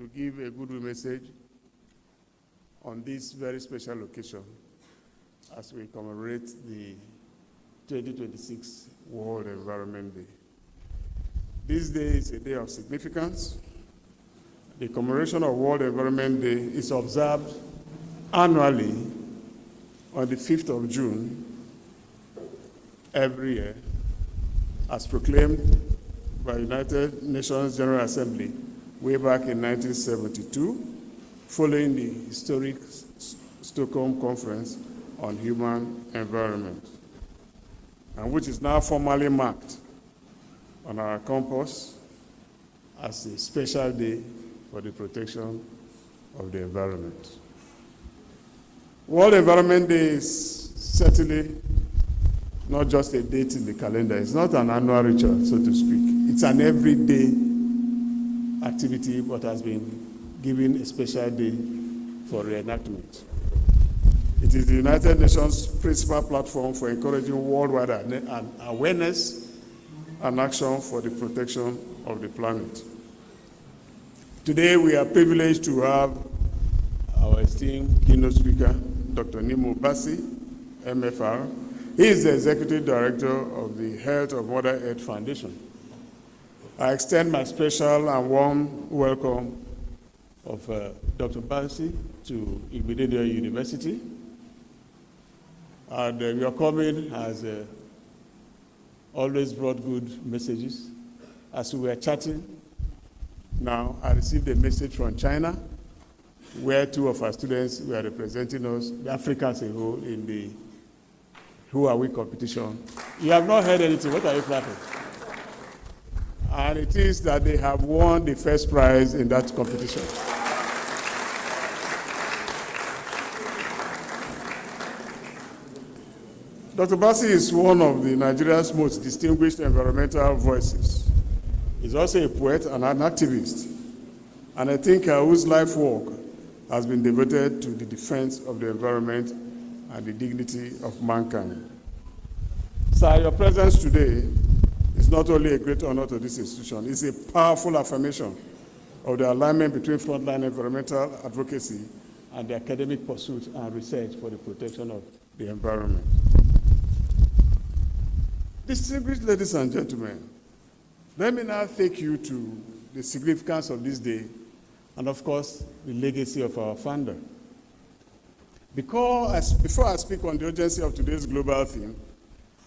to give a goodwill message on this very special occasion as we commemorate the 2026 World Environment Day. This day is a day of significance. The commemoration of World Environment Day is observed annually on the 5th of June every year, as proclaimed by United Nations General Assembly way back in 1972, following the historic Stockholm Conference on Human Environment, and which is now formally marked on our compass as a special day for the protection of the environment. World Environment Day is certainly not just a date in the calendar. It's not an annual ritual, so to speak. It's an everyday activity, but has been given a special day for reenactment. It is the United Nations principal platform for encouraging worldwide awareness and action for the protection of the planet. Today, we are privileged to have our esteemed keynote speaker, Dr. Nimo Bassi, MFR. He is the Executive Director of the Health of Mother Earth Foundation. I extend my special and warm welcome of Dr. Bassi to Igbinedion University. And your coming has always brought good messages. As we were chatting, now I received a message from China, where two of our students were representing us, Africa as a whole, in the Who Are We competition. You have not heard anything. What are you clapping? And it is that they have won the first prize in that competition. Dr. Bassi is one of Nigeria's most distinguished environmental voices. He's also a poet and an activist, and a thinker whose life work has been devoted to the defense of the environment and the dignity of mankind. Sir, your presence today is not only a great honor to this institution, it's a powerful affirmation of the alignment between frontline environmental advocacy and the academic pursuit and research for the protection of the environment. Distinguished ladies and gentlemen, let me now take you to the significance of this day and, of course, the legacy of our founder. Before I speak on the urgency of today's global theme,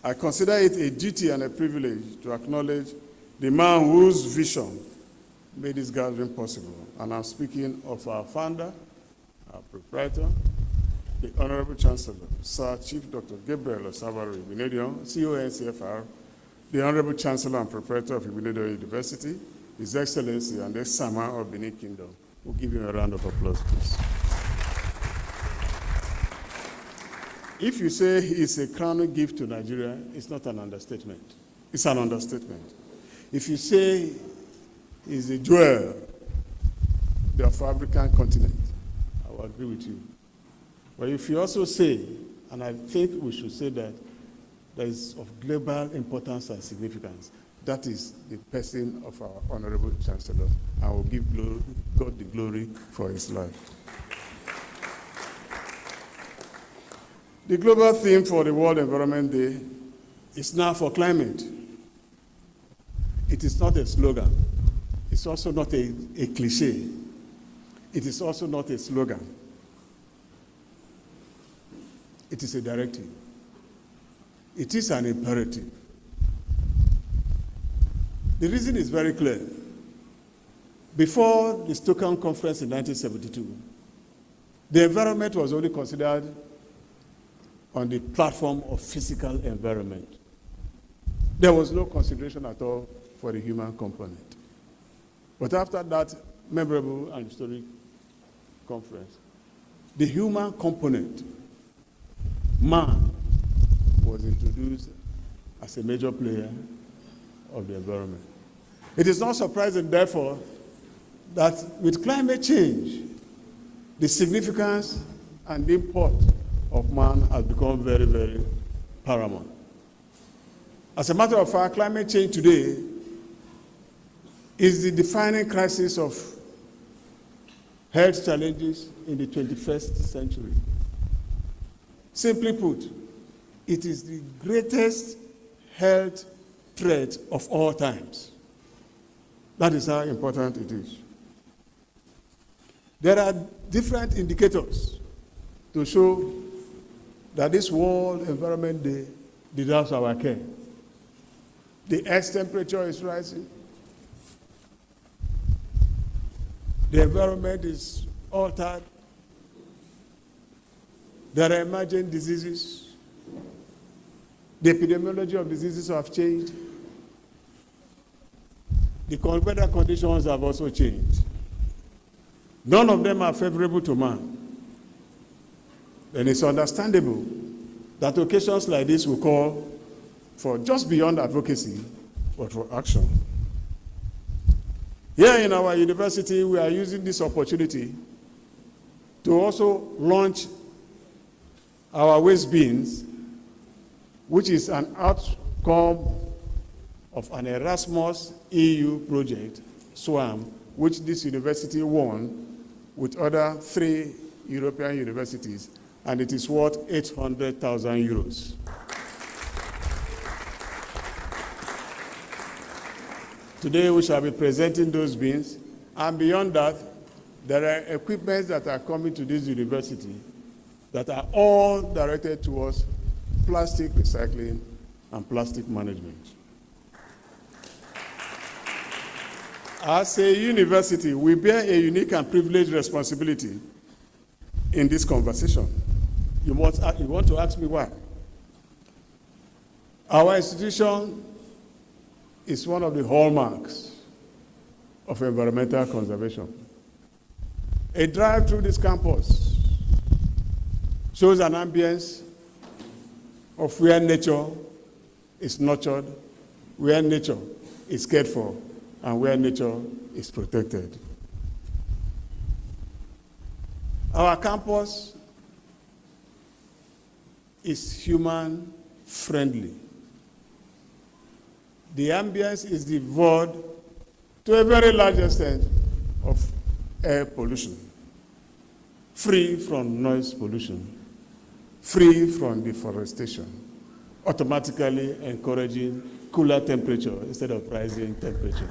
I consider it a duty and a privilege to acknowledge the man whose vision made this gathering possible. And I'm speaking of our founder, our proprietor, the Honorable Chancellor, Sir Chief Dr. Gabriel Osabaro Igbinedion, CON CFR, the Honorable Chancellor and Proprietor of Igbinedion University, His Excellency and the Sama of Benin Kingdom. We'll give him a round of applause, please. If you say he is a crowning gift to Nigeria, it's not an understatement. It's an understatement. If you say he's a jewel of the African continent, I will agree with you. But if you also say, and I think we should say that is of global importance and significance, that is the person of our Honorable Chancellor. I will give God the glory for his life. The global theme for the World Environment Day is now for climate. It is not a slogan. It's also not a cliche. It is also not a slogan. It is a directive. It is an imperative. The reason is very clear. Before the Stockholm Conference in 1972, the environment was only considered on the platform of physical environment. There was no consideration at all for the human component. But after that memorable and historic conference, the human component, man, was introduced as a major player of the environment. It is not surprising, therefore, that with climate change, the significance and import of man has become very, very paramount. As a matter of fact, climate change today is the defining crisis of health challenges in the 21st century. Simply put, it is the greatest health threat of all times. That is how important it is. There are different indicators to show that this World Environment Day deserves our care. The Earth's temperature is rising. The environment is altered. There are emerging diseases. The epidemiology of diseases have changed. The weather conditions have also changed. None of them are favorable to man. And it's understandable that occasions like this will call for just beyond advocacy, but for action. Here in our university, we are using this opportunity to also launch our waste bins, which is an outcome of an Erasmus EU project, SWAM, which this university won with other 3 European universities, and it is worth 800,000 euros. Today we shall be presenting those bins, and beyond that, there are equipments that are coming to this university that are all directed towards plastic recycling and plastic management. As a university, we bear a unique and privileged responsibility in this conversation. You want to ask me why? Our institution is one of the hallmarks of environmental conservation. A drive through this campus shows an ambience of where nature is nurtured, where nature is cared for, and where nature is protected. Our campus is human-friendly. The ambience is devoid, to a very large extent, of air pollution, free from noise pollution, free from deforestation, automatically encouraging cooler temperature instead of rising temperature.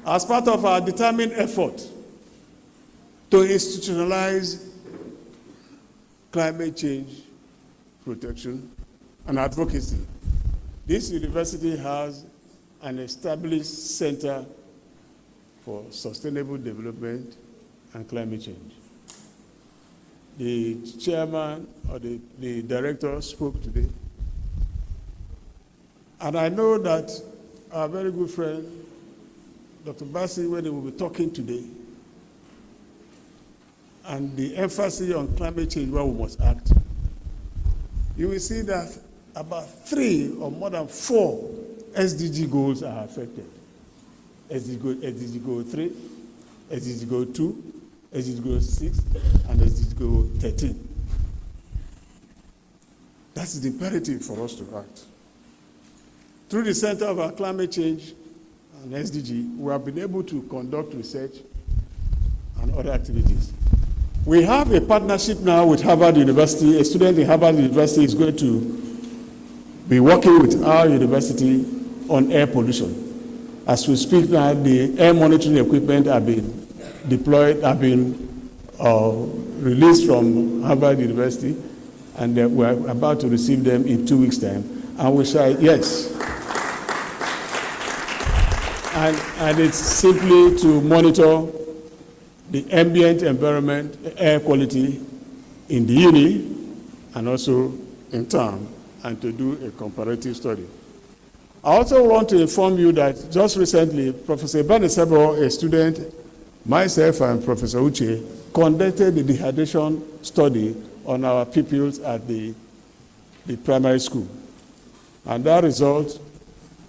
As part of our determined effort to institutionalize climate change protection and advocacy, this university has an established Center for Sustainable Development and Climate Change. The chairman or the director spoke today. And I know that our very good friend, Dr. Bassi, when he will be talking today, and the emphasis on climate change where we must act, you will see that about 3 or more than 4 SDG goals are affected. SDG goal 3, SDG goal 2, SDG goal 6, and SDG goal 13. That's the imperative for us to act. Through the Center of our Climate Change and SDG, we have been able to conduct research and other activities. We have a partnership now with Harvard University. A student in Harvard University is going to be working with our university on air pollution. As we speak now, the air monitoring equipment have been deployed, have been released from Harvard University, and we're about to receive them in 2 weeks' time. And we shall, yes. And it's simply to monitor the ambient environment, air quality in the uni and also in town, and to do a comparative study. I also want to inform you that just recently, Professor Igbinedion, a student, myself and Professor Uche, conducted a dehydration study on our pupils at the primary school. And that result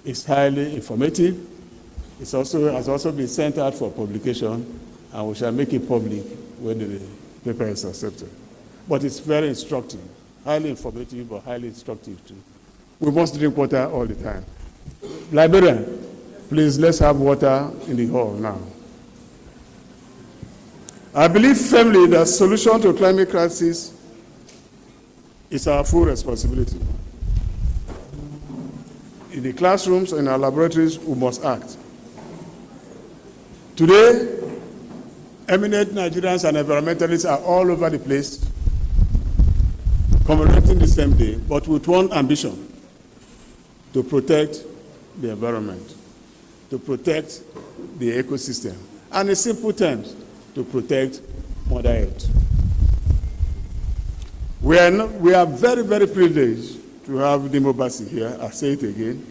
is highly informative. It has also been sent out for publication, and we shall make it public when the paper is accepted. But it's very instructive, highly informative, but highly instructive too. We must drink water all the time. Librarian. Please, let's have water in the hall now. I believe firmly that solution to climate crisis is our full responsibility. In the classrooms and our laboratories, we must act. Today, eminent Nigerians and environmentalists are all over the place commemorating the same day, but with one ambition: to protect the environment, to protect the ecosystem, and in simple terms, to protect Mother Earth. We are very, very privileged to have Nimo Bassey here. I'll say it again.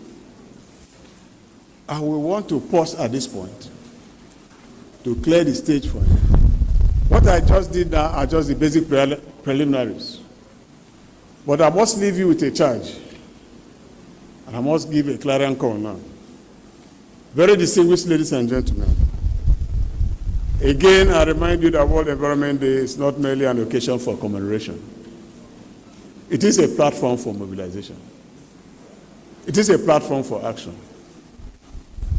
And we want to pause at this point to clear the stage for him. What I just did now are just the basic preliminaries. But I must leave you with a charge. And I must give a clarion call now. Very distinguished ladies and gentlemen, again, I remind you that World Environment Day is not merely an occasion for commemoration. It is a platform for mobilization. It is a platform for action.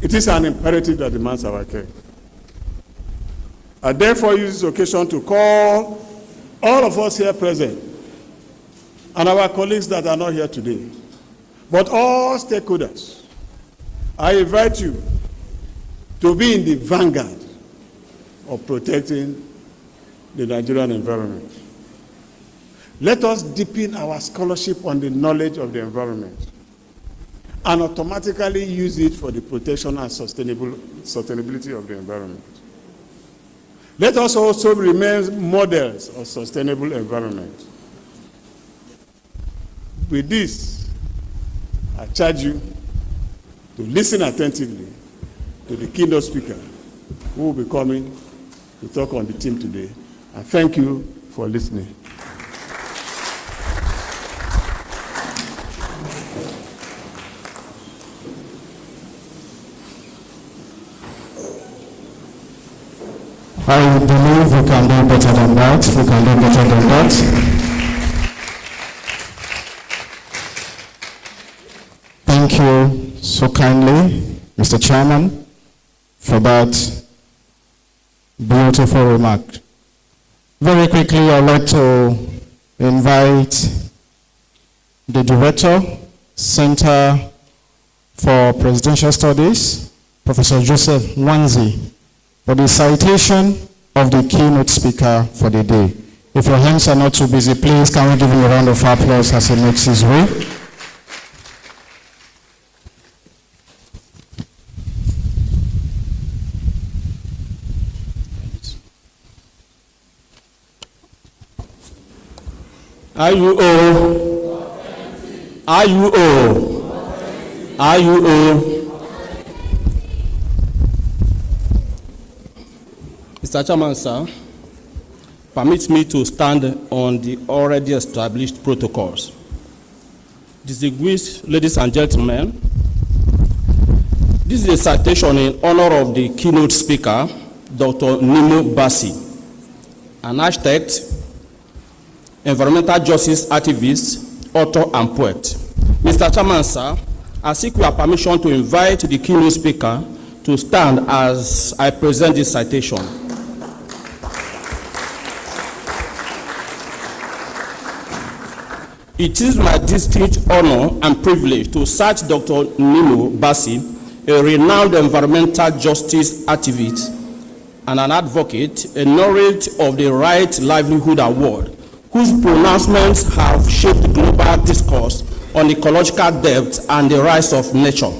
It is an imperative that demands our care. I therefore use this occasion to call all of us here present and our colleagues that are not here today, but all stakeholders. I invite you to be in the vanguard of protecting the Nigerian environment. Let us deepen our scholarship on the knowledge of the environment and automatically use it for the protection and sustainability of the environment. Let us also remain models of sustainable environment. With this, I charge you to listen attentively to the keynote speaker who will be coming to talk on the theme today. And thank you for listening. I believe we can do better than that. We can do better than that. Thank you so kindly, Mr. Chairman, for that beautiful remark. Very quickly, I'd like to invite the Director, Center for Presidential Studies, Professor Joseph Nwanzi, for the citation of the keynote speaker for the day. If your hands are not too busy, please can we give him a round of applause as he makes his way. Mr. Chairman, sir, permit me to stand on the already established protocols. Distinguished ladies and gentlemen, this is a citation in honor of the keynote speaker, Dr. Nimo Bassey, an architect, environmental justice activist, author, and poet. Mr. Chairman, sir, I seek your permission to invite the keynote speaker to stand as I present this citation. It is my distinct honor and privilege to cite Dr. Nimo Bassey, a renowned environmental justice activist and an advocate, a laureate of the Right Livelihood Award, whose pronouncements have shaped global discourse on ecological depth and the rights of nature.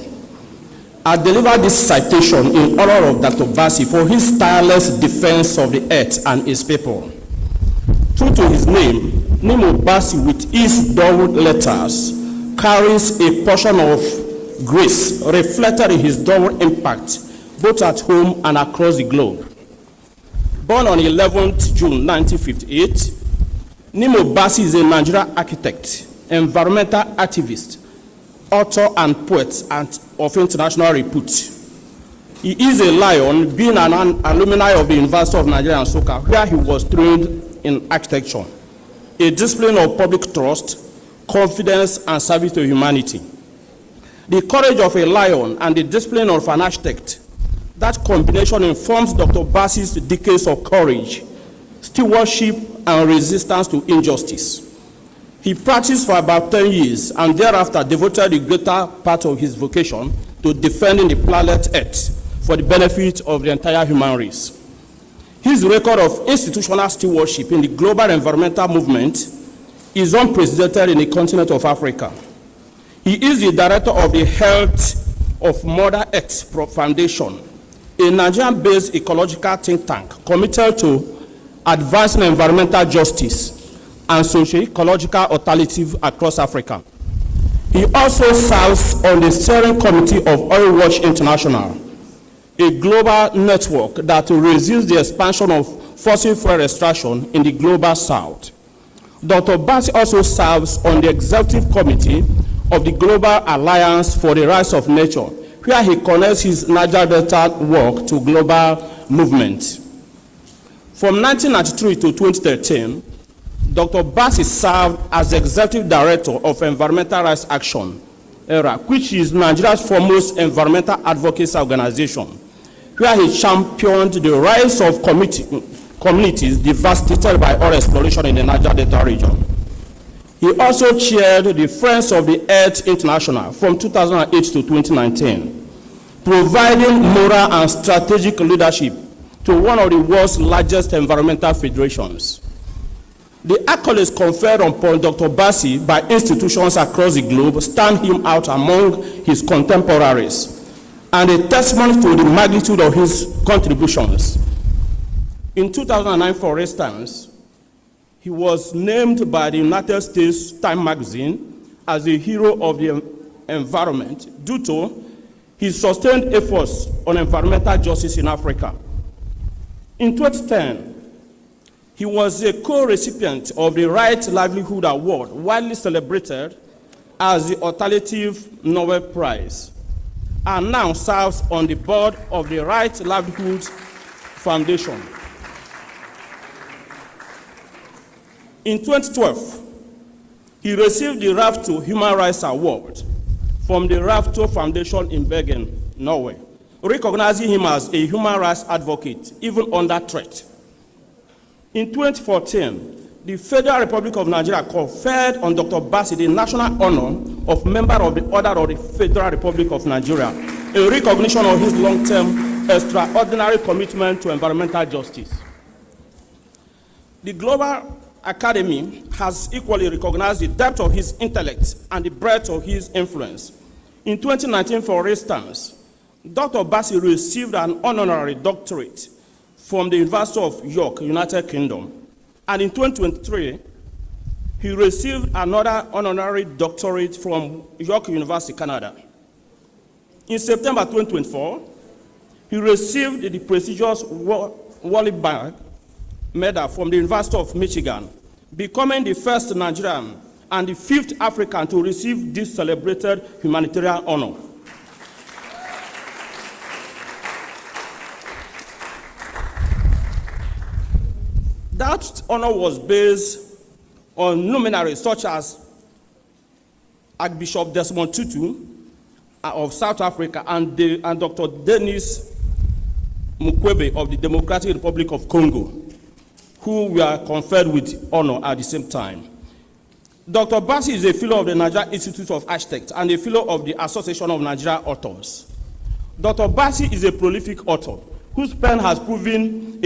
I deliver this citation in honor of Dr. Bassey for his tireless defense of the earth and its people. True to his name, Nimo Bassey, with his double letters, carries a portion of grace reflected in his double impact, both at home and across the globe. Born on 11th June 1958, Nimo Bassey is a Nigerian architect, environmental activist, author and poet of international repute. He is a lion, being an alumni of the University of Nigeria and Nsukka, where he was trained in architecture, a discipline of public trust, confidence, and service to humanity. The courage of a lion and the discipline of an architect. That combination informs Dr. Bassey's decades of courage, stewardship, and resistance to injustice. He practiced for about 10 years and thereafter devoted the greater part of his vocation to defending the planet Earth for the benefit of the entire human race. His record of institutional stewardship in the global environmental movement is unprecedented in the continent of Africa. He is the director of the Health of Mother Earth Foundation, a Nigerian-based ecological think tank committed to advancing environmental justice and socio-ecological alternatives across Africa. He also serves on the steering committee of Oil Watch International, a global network that resists the expansion of fossil fuel extraction in the global south. Dr. Bassey also serves on the executive committee of the Global Alliance for the Rights of Nature, where he connects his Niger Delta work to global movement. From 1993 to 2013, Dr. Bassey served as Executive Director of Environmental Rights Action, ERA, which is Nigeria's foremost environmental advocacy organization, where he championed the rights of communities devastated by oil exploration in the Niger Delta region. He also chaired the Friends of the Earth International from 2008 to 2019, providing moral and strategic leadership to one of the world's largest environmental federations. The accolades conferred upon Dr. Bassey by institutions across the globe stand him out among his contemporaries and a testimony to the magnitude of his contributions. In 2009, for instance, he was named by the United States Time magazine as a hero of the environment due to his sustained efforts on environmental justice in Africa. In 2010, he was a co-recipient of the Right Livelihood Award, widely celebrated as the Alternative Nobel Prize, and now serves on the board of the Right Livelihood Foundation. In 2012, he received the RAFTO Human Rights Award from the RAFTO Foundation in Bergen, Norway, recognizing him as a human rights advocate, even under threat. In 2014, the Federal Republic of Nigeria conferred on Dr. Bassey the national honor of member of the Order of the Federal Republic of Nigeria, a recognition of his long-term extraordinary commitment to environmental justice. The Global Academy has equally recognized the depth of his intellect and the breadth of his influence. In 2019, for instance, Dr. Bassey received an honorary doctorate from the University of York, United Kingdom. And in 2023, he received another honorary doctorate from York University, Canada. In September 2024, he received the prestigious Wally Bag Medal from the University of Michigan, becoming the first Nigerian and the fifth African to receive this celebrated humanitarian honor. That honor was based on luminaries such as Archbishop Desmond Tutu of South Africa and Dr. Denis Mukwege of the Democratic Republic of Congo, who were conferred with honor at the same time. Dr. Bassey is a fellow of the Nigeria Institute of Architects and a fellow of the Association of Nigeria Authors. Dr. Bassey is a prolific author whose pen has proven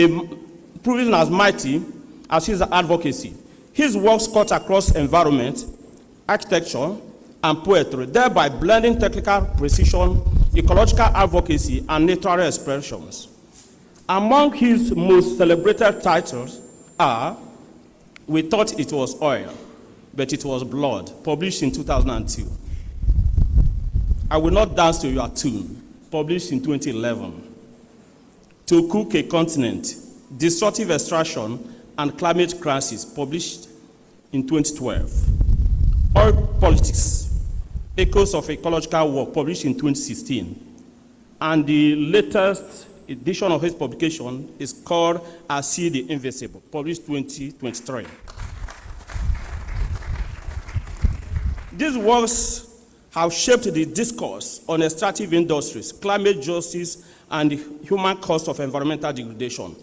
as mighty as his advocacy. His works cut across environment, architecture, and poetry, thereby blending technical precision, ecological advocacy, and literary expressions. Among his most celebrated titles are We Thought It Was Oil, But It Was Blood, published in 2002. I Will Not Dance to Your Tune, published in 2011. To Cook a Continent, Destructive Extraction and Climate Crisis, published in 2012. Oil Politics, Echoes of Ecological War, published in 2016. And the latest edition of his publication is called I See the Invisible, published 2023. These works have shaped the discourse on extractive industries, climate justice, and the human cost of environmental degradation.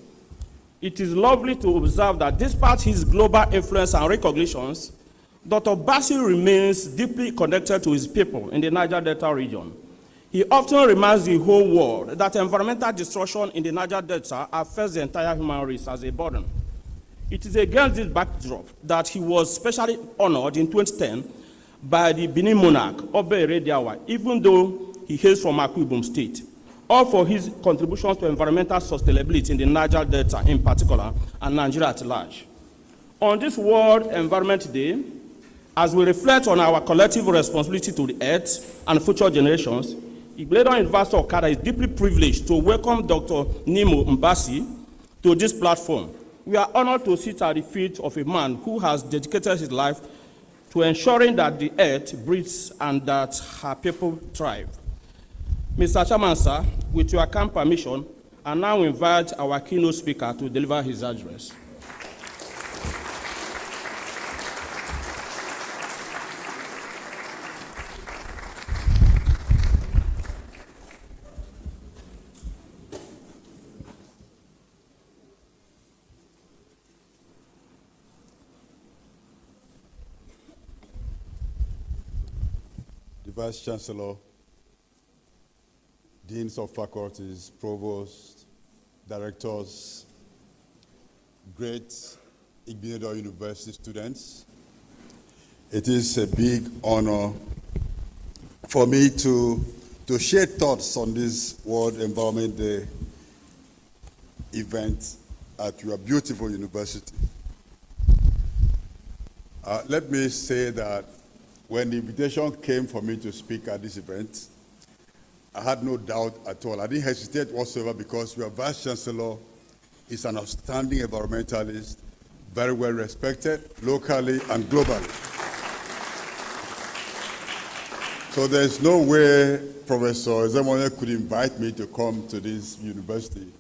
It is lovely to observe that despite his global influence and recognitions, Dr. Bassi remains deeply connected to his people in the Niger Delta region. He often reminds the whole world that environmental destruction in the Niger Delta affects the entire human race as a burden. It is against this backdrop that he was specially honored in 2010 by the Benin monarch, Obe Erediawa, even though he hails from Akwa Ibom State, all for his contributions to environmental sustainability in the Niger Delta in particular, and Nigeria at large. On this World Environment Day, as we reflect on our collective responsibility to the earth and future generations, Igbinedion University Okada is deeply privileged to welcome Dr. Nimo Mbasi to this platform. We are honored to sit at the feet of a man who has dedicated his life to ensuring that the earth breathes and that her people thrive. Mr. Chairman, sir, with your kind permission, I now invite our keynote speaker to deliver his address. Vice Chancellor, Deans of Faculties, Provosts, Directors, great Igbinedion University students, it is a big honor for me to share thoughts on this World Environment Day event at your beautiful university. Let me say that when the invitation came for me to speak at this event, I had no doubt at all. I didn't hesitate whatsoever because your Vice Chancellor is an outstanding environmentalist, very well respected locally and globally. So there's no way Professor Zemone could invite me to come to this university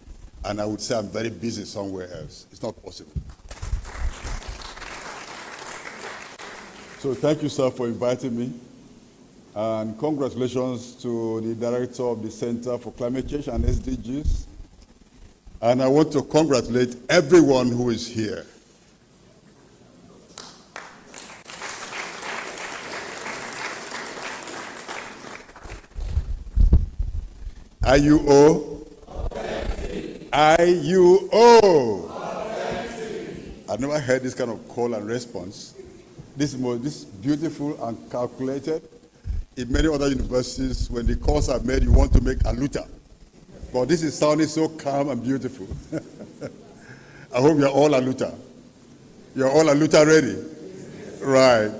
and I would say I'm very busy somewhere else. It's not possible. So thank you, sir, for inviting me. And congratulations to the director of the Center for Climate Change and SDGs. And I want to congratulate everyone who is here. IUO. IUO. I've never heard this kind of call and response. This is beautiful and calculated. In many other universities, when the calls are made, you want to make aluta. But this is sounding so calm and beautiful. I hope you're all aluta. You're all aluta ready? Right.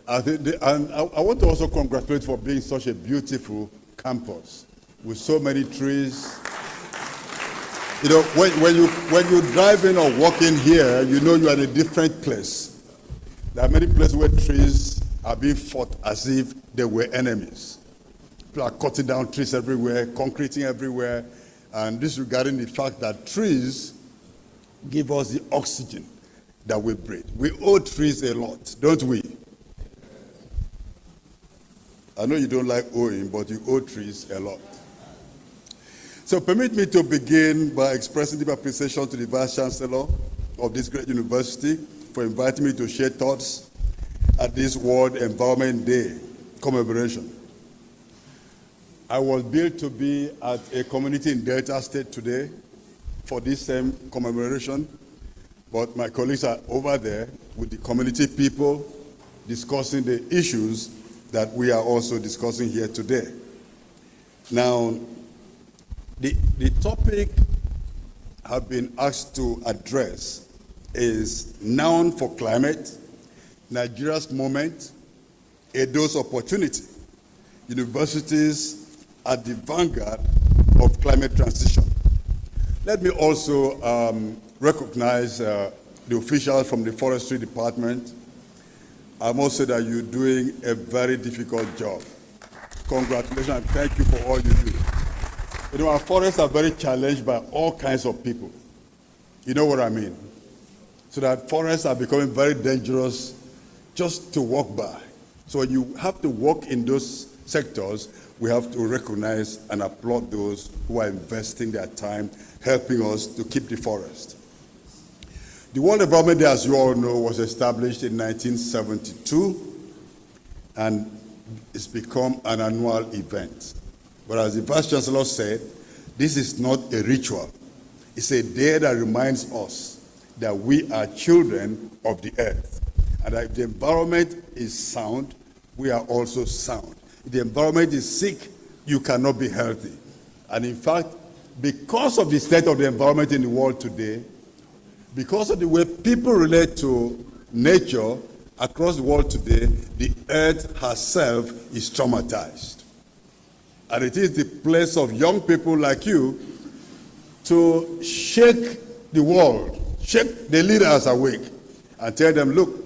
And I want to also congratulate for being such a beautiful campus with so many trees. You know, when you drive in or walk in here, you know you're in a different place. There are many places where trees are being fought as if they were enemies. People are cutting down trees everywhere, concreting everywhere, and disregarding the fact that trees give us the oxygen that we breathe. We owe trees a lot, don't we? I know you don't like owing, but you owe trees a lot. So permit me to begin by expressing deep appreciation to the Vice Chancellor of this great university for inviting me to share thoughts at this World Environment Day commemoration. I was billed to be at a community in Delta State today for this same commemoration, but my colleagues are over there with the community people discussing the issues that we are also discussing here today. Now, the topic I've been asked to address is Noun for Climate, Nigeria's Moment, a Dose Opportunity, Universities at the Vanguard of Climate Transition. Let me also recognize the officials from the Forestry Department. I must say that you're doing a very difficult job. Congratulations and thank you for all you do. You know, our forests are very challenged by all kinds of people. You know what I mean? So that forests are becoming very dangerous just to walk by. So you have to walk in those sectors, we have to recognize and applaud those who are investing their time helping us to keep the forest. The World Environment Day, as you all know, was established in 1972, and it's become an annual event. But as the Vice Chancellor said, this is not a ritual. It's a day that reminds us that we are children of the earth, and that if the environment is sound, we are also sound. If the environment is sick, you cannot be healthy. And in fact, because of the state of the environment in the world today, because of the way people relate to nature across the world today, the earth herself is traumatized. And it is the place of young people like you to shake the world, shake the leaders awake, and tell them, look,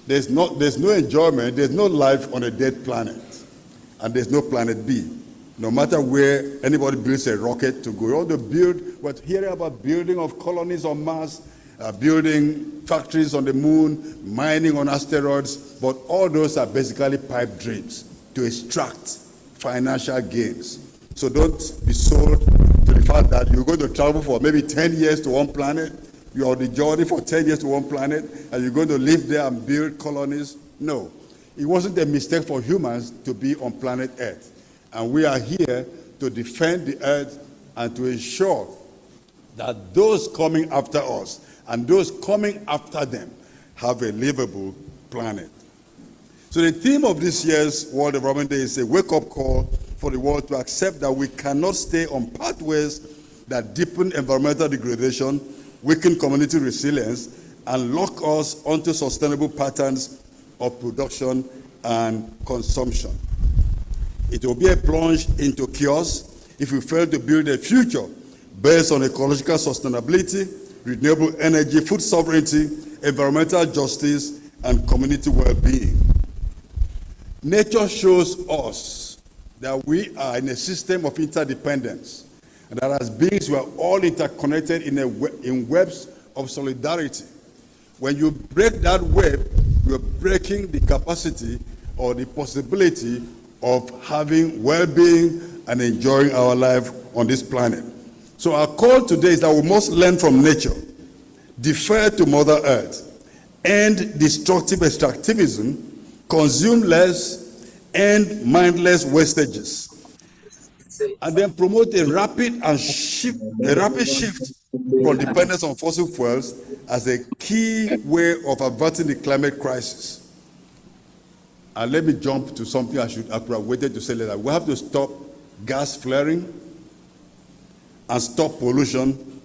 there's no enjoyment, there's no life on a dead planet, and there's no planet B. No matter where anybody builds a rocket to go, you want to build, we're hearing about building of colonies on Mars, building factories on the moon, mining on asteroids, but all those are basically pipe dreams to extract financial gains. So don't be sold to the fact that you're going to travel for maybe 10 years to one planet, you're on the journey for 10 years to one planet, and you're going to live there and build colonies. No. It wasn't a mistake for humans to be on planet Earth. And we are here to defend the earth and to ensure that those coming after us and those coming after them have a livable planet. So the theme of this year's World Environment Day is a wake-up call for the world to accept that we cannot stay on pathways that deepen environmental degradation, weaken community resilience, and lock us onto sustainable patterns of production and consumption. It will be a plunge into chaos if we fail to build a future based on ecological sustainability, renewable energy, food sovereignty, environmental justice, and community well-being. Nature shows us that we are in a system of interdependence, and that as beings we are all interconnected in webs of solidarity. When you break that web, you're breaking the capacity or the possibility of having well-being and enjoying our life on this planet. So our call today is that we must learn from nature, defer to Mother Earth, end destructive extractivism, consume less, end mindless wastages, and then promote a rapid shift from dependence on fossil fuels as a key way of averting the climate crisis. And let me jump to something I could have waited to say later. We have to stop gas flaring and stop pollution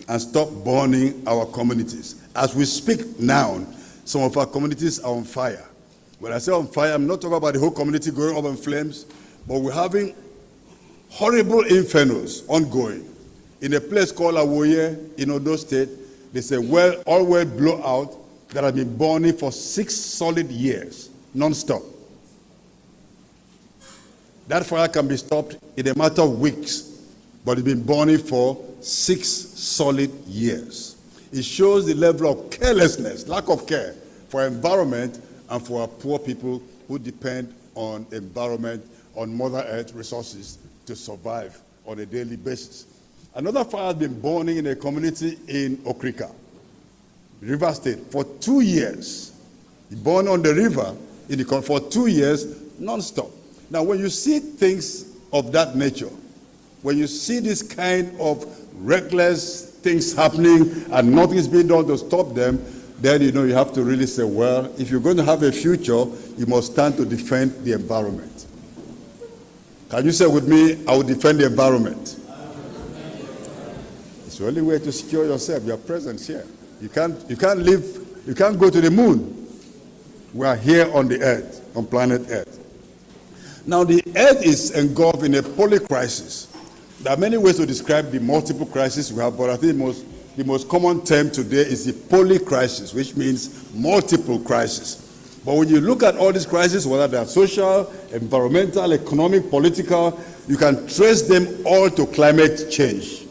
and stop burning our communities. As we speak now, some of our communities are on fire. When I say on fire, I'm not talking about the whole community going up in flames, but we're having horrible infernos ongoing. In a place called Awoye in Ondo State, there's a oil well blowout that has been burning for 6 solid years. Non-stop. That fire can be stopped in a matter of weeks, but it's been burning for 6 solid years. It shows the level of carelessness, lack of care for environment and for our poor people who depend on environment, on Mother Earth resources to survive on a daily basis. Another fire has been burning in a community in Okrika, River State, for 2 years. It burned on the river for 2 years, non-stop. Now, when you see things of that nature, when you see this kind of reckless things happening and nothing is being done to stop them, then you have to really say, well, if you're going to have a future, you must stand to defend the environment. Can you say with me, I will defend the environment? It's the only way to secure yourself, your presence here. You can't go to the moon. We are here on the earth, on planet Earth. Now, the earth is engulfed in a polycrisis. There are many ways to describe the multiple crises we have, but I think the most common term today is the polycrisis, which means multiple crises. But when you look at all these crises, whether they are social, environmental, economic, political, you can trace them all to climate change.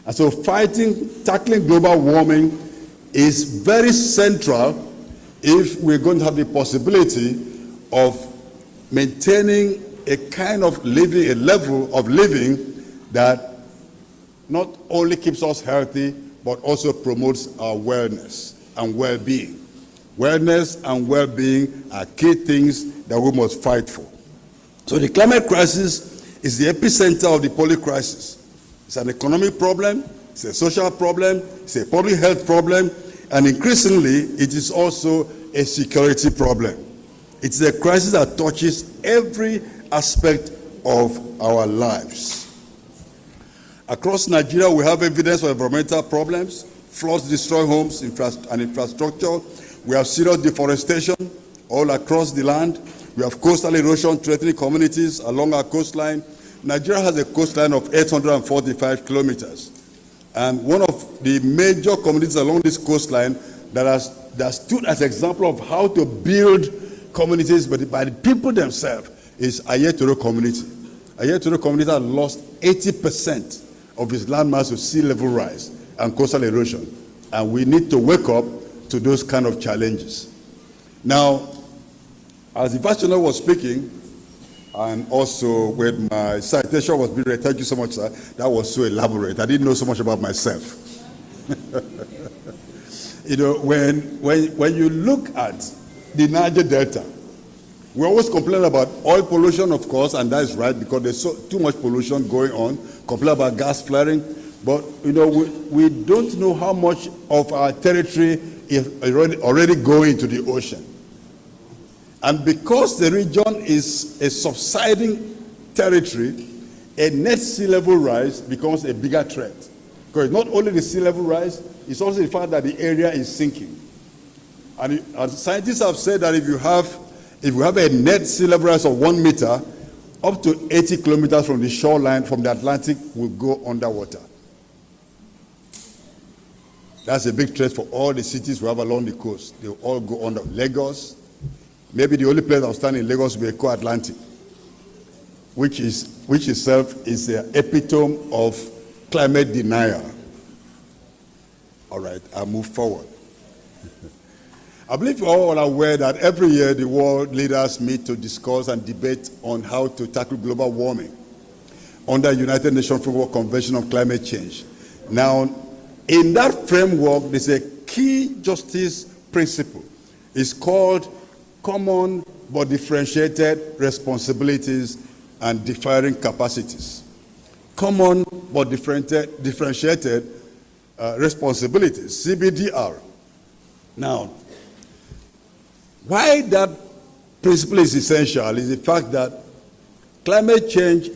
And so tackling global warming is very central if we're going to have the possibility of maintaining a kind of living, a level of living that not only keeps us healthy, but also promotes our wellness and well-being. Wellness and well-being are key things that we must fight for. So the climate crisis is the epicenter of the poly crisis. It's an economic problem, it's a social problem, it's a public health problem, and increasingly, it is also a security problem. It's a crisis that touches every aspect of our lives. Across Nigeria, we have evidence of environmental problems. Floods destroy homes and infrastructure. We have serious deforestation all across the land. We have coastal erosion threatening communities along our coastline. Nigeria has a coastline of 845 kilometers. And one of the major communities along this coastline that stood as an example of how to build communities by the people themselves is Ayetoro community. Ayetoro community has lost 80% of its landmass to sea level rise and coastal erosion. And we need to wake up to those kind of challenges. Now, as the Vice Chancellor was speaking, and also when my citation was being read, thank you so much, sir. That was so elaborate. I didn't know so much about myself. You know, when you look at the Niger Delta, we always complain about oil pollution, of course, and that is right because there's too much pollution going on. Complain about gas flaring, but you know we don't know how much of our territory is already going to the ocean. And because the region is a subsiding territory, a net sea level rise becomes a bigger threat. Because not only the sea level rise, it's also the fact that the area is sinking. And scientists have said that if you have a net sea level rise of 1 meter, up to 80 kilometers from the shoreline, from the Atlantic, will go underwater. That's a big threat for all the cities we have along the coast. They will all go under. Lagos, maybe the only place that will stand in Lagos will be Eko Atlantic, which itself is the epitome of climate denial. All right, I'll move forward. I believe you're all aware that every year the world leaders meet to discuss and debate on how to tackle global warming under United Nations Framework Convention on Climate Change. Now, in that framework, there's a key justice principle. It's called common but differentiated responsibilities and differing capacities. Common but differentiated responsibilities, CBDR. Now, why that principle is essential is the fact that climate change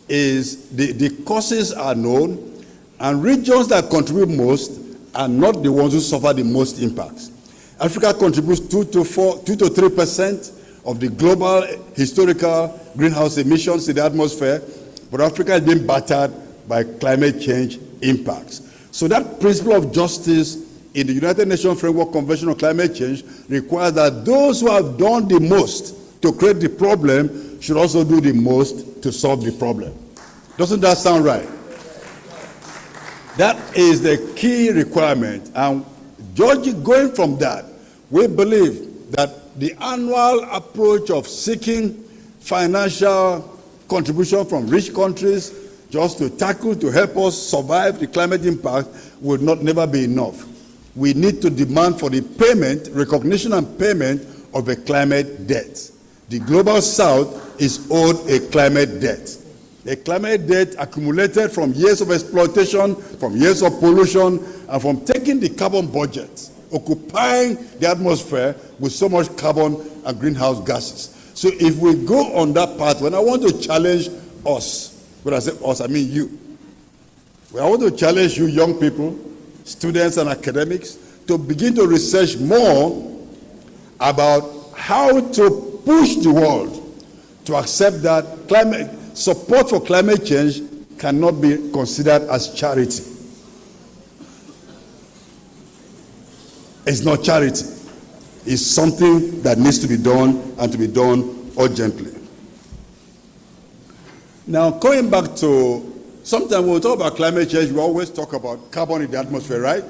is, the causes are known, and regions that contribute most are not the ones who suffer the most impacts. Africa contributes 2 to 3% of the global historical greenhouse emissions in the atmosphere, but Africa is being battered by climate change impacts. So that principle of justice in the United Nations Framework Convention on Climate Change requires that those who have done the most to create the problem should also do the most to solve the problem. Doesn't that sound right? That is the key requirement. And going from that, we believe that the annual approach of seeking financial contribution from rich countries just to help us survive the climate impact will never be enough. We need to demand for the payment, recognition and payment of a climate debt. The Global South is owed a climate debt. A climate debt accumulated from years of exploitation, from years of pollution, and from taking the carbon budget, occupying the atmosphere with so much carbon and greenhouse gases. So if we go on that path, when I want to challenge us, when I say us, I mean you. When I want to challenge you young people, students and academics, to begin to research more about how to push the world to accept that support for climate change cannot be considered as charity. It's not charity. It's something that needs to be done and to be done urgently. Now, going back to, sometimes when we talk about climate change, we always talk about carbon in the atmosphere, right?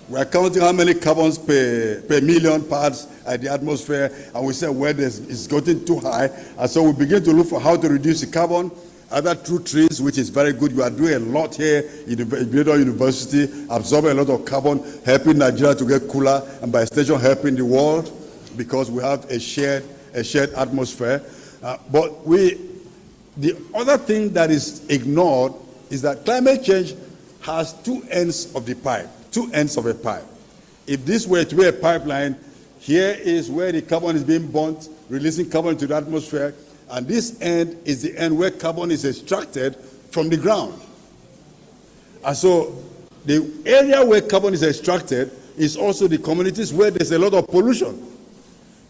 We are counting how many carbons per million parts at the atmosphere, and we say, well, it's getting too high. And so we begin to look for how to reduce the carbon, either through trees, which is very good. You are doing a lot here in the Igbinedion University, absorbing a lot of carbon, helping Nigeria to get cooler, and by extension helping the world, because we have a shared atmosphere. But the other thing that is ignored is that climate change has two ends of the pipe, two ends of a pipe. If this were to be a pipeline, here is where the carbon is being burnt, releasing carbon into the atmosphere, and this end is the end where carbon is extracted from the ground. And so the area where carbon is extracted is also the communities where there's a lot of pollution.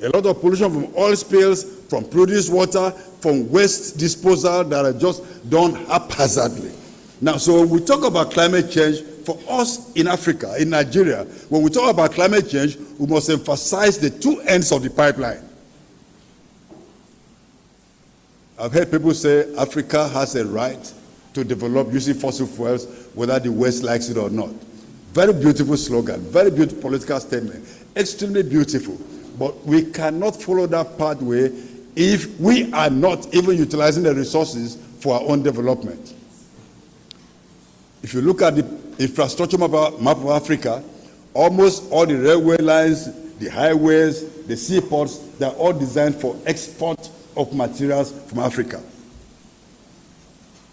A lot of pollution from oil spills, from produced water, from waste disposal that are just done haphazardly. Now, so when we talk about climate change, for us in Africa, in Nigeria, when we talk about climate change, we must emphasize the two ends of the pipeline. I've heard people say Africa has a right to develop using fossil fuels, whether the West likes it or not. Very beautiful slogan, very beautiful political statement, extremely beautiful. But we cannot follow that pathway if we are not even utilizing the resources for our own development. If you look at the infrastructure map of Africa, almost all the railway lines, the highways, the seaports, they're all designed for export of materials from Africa.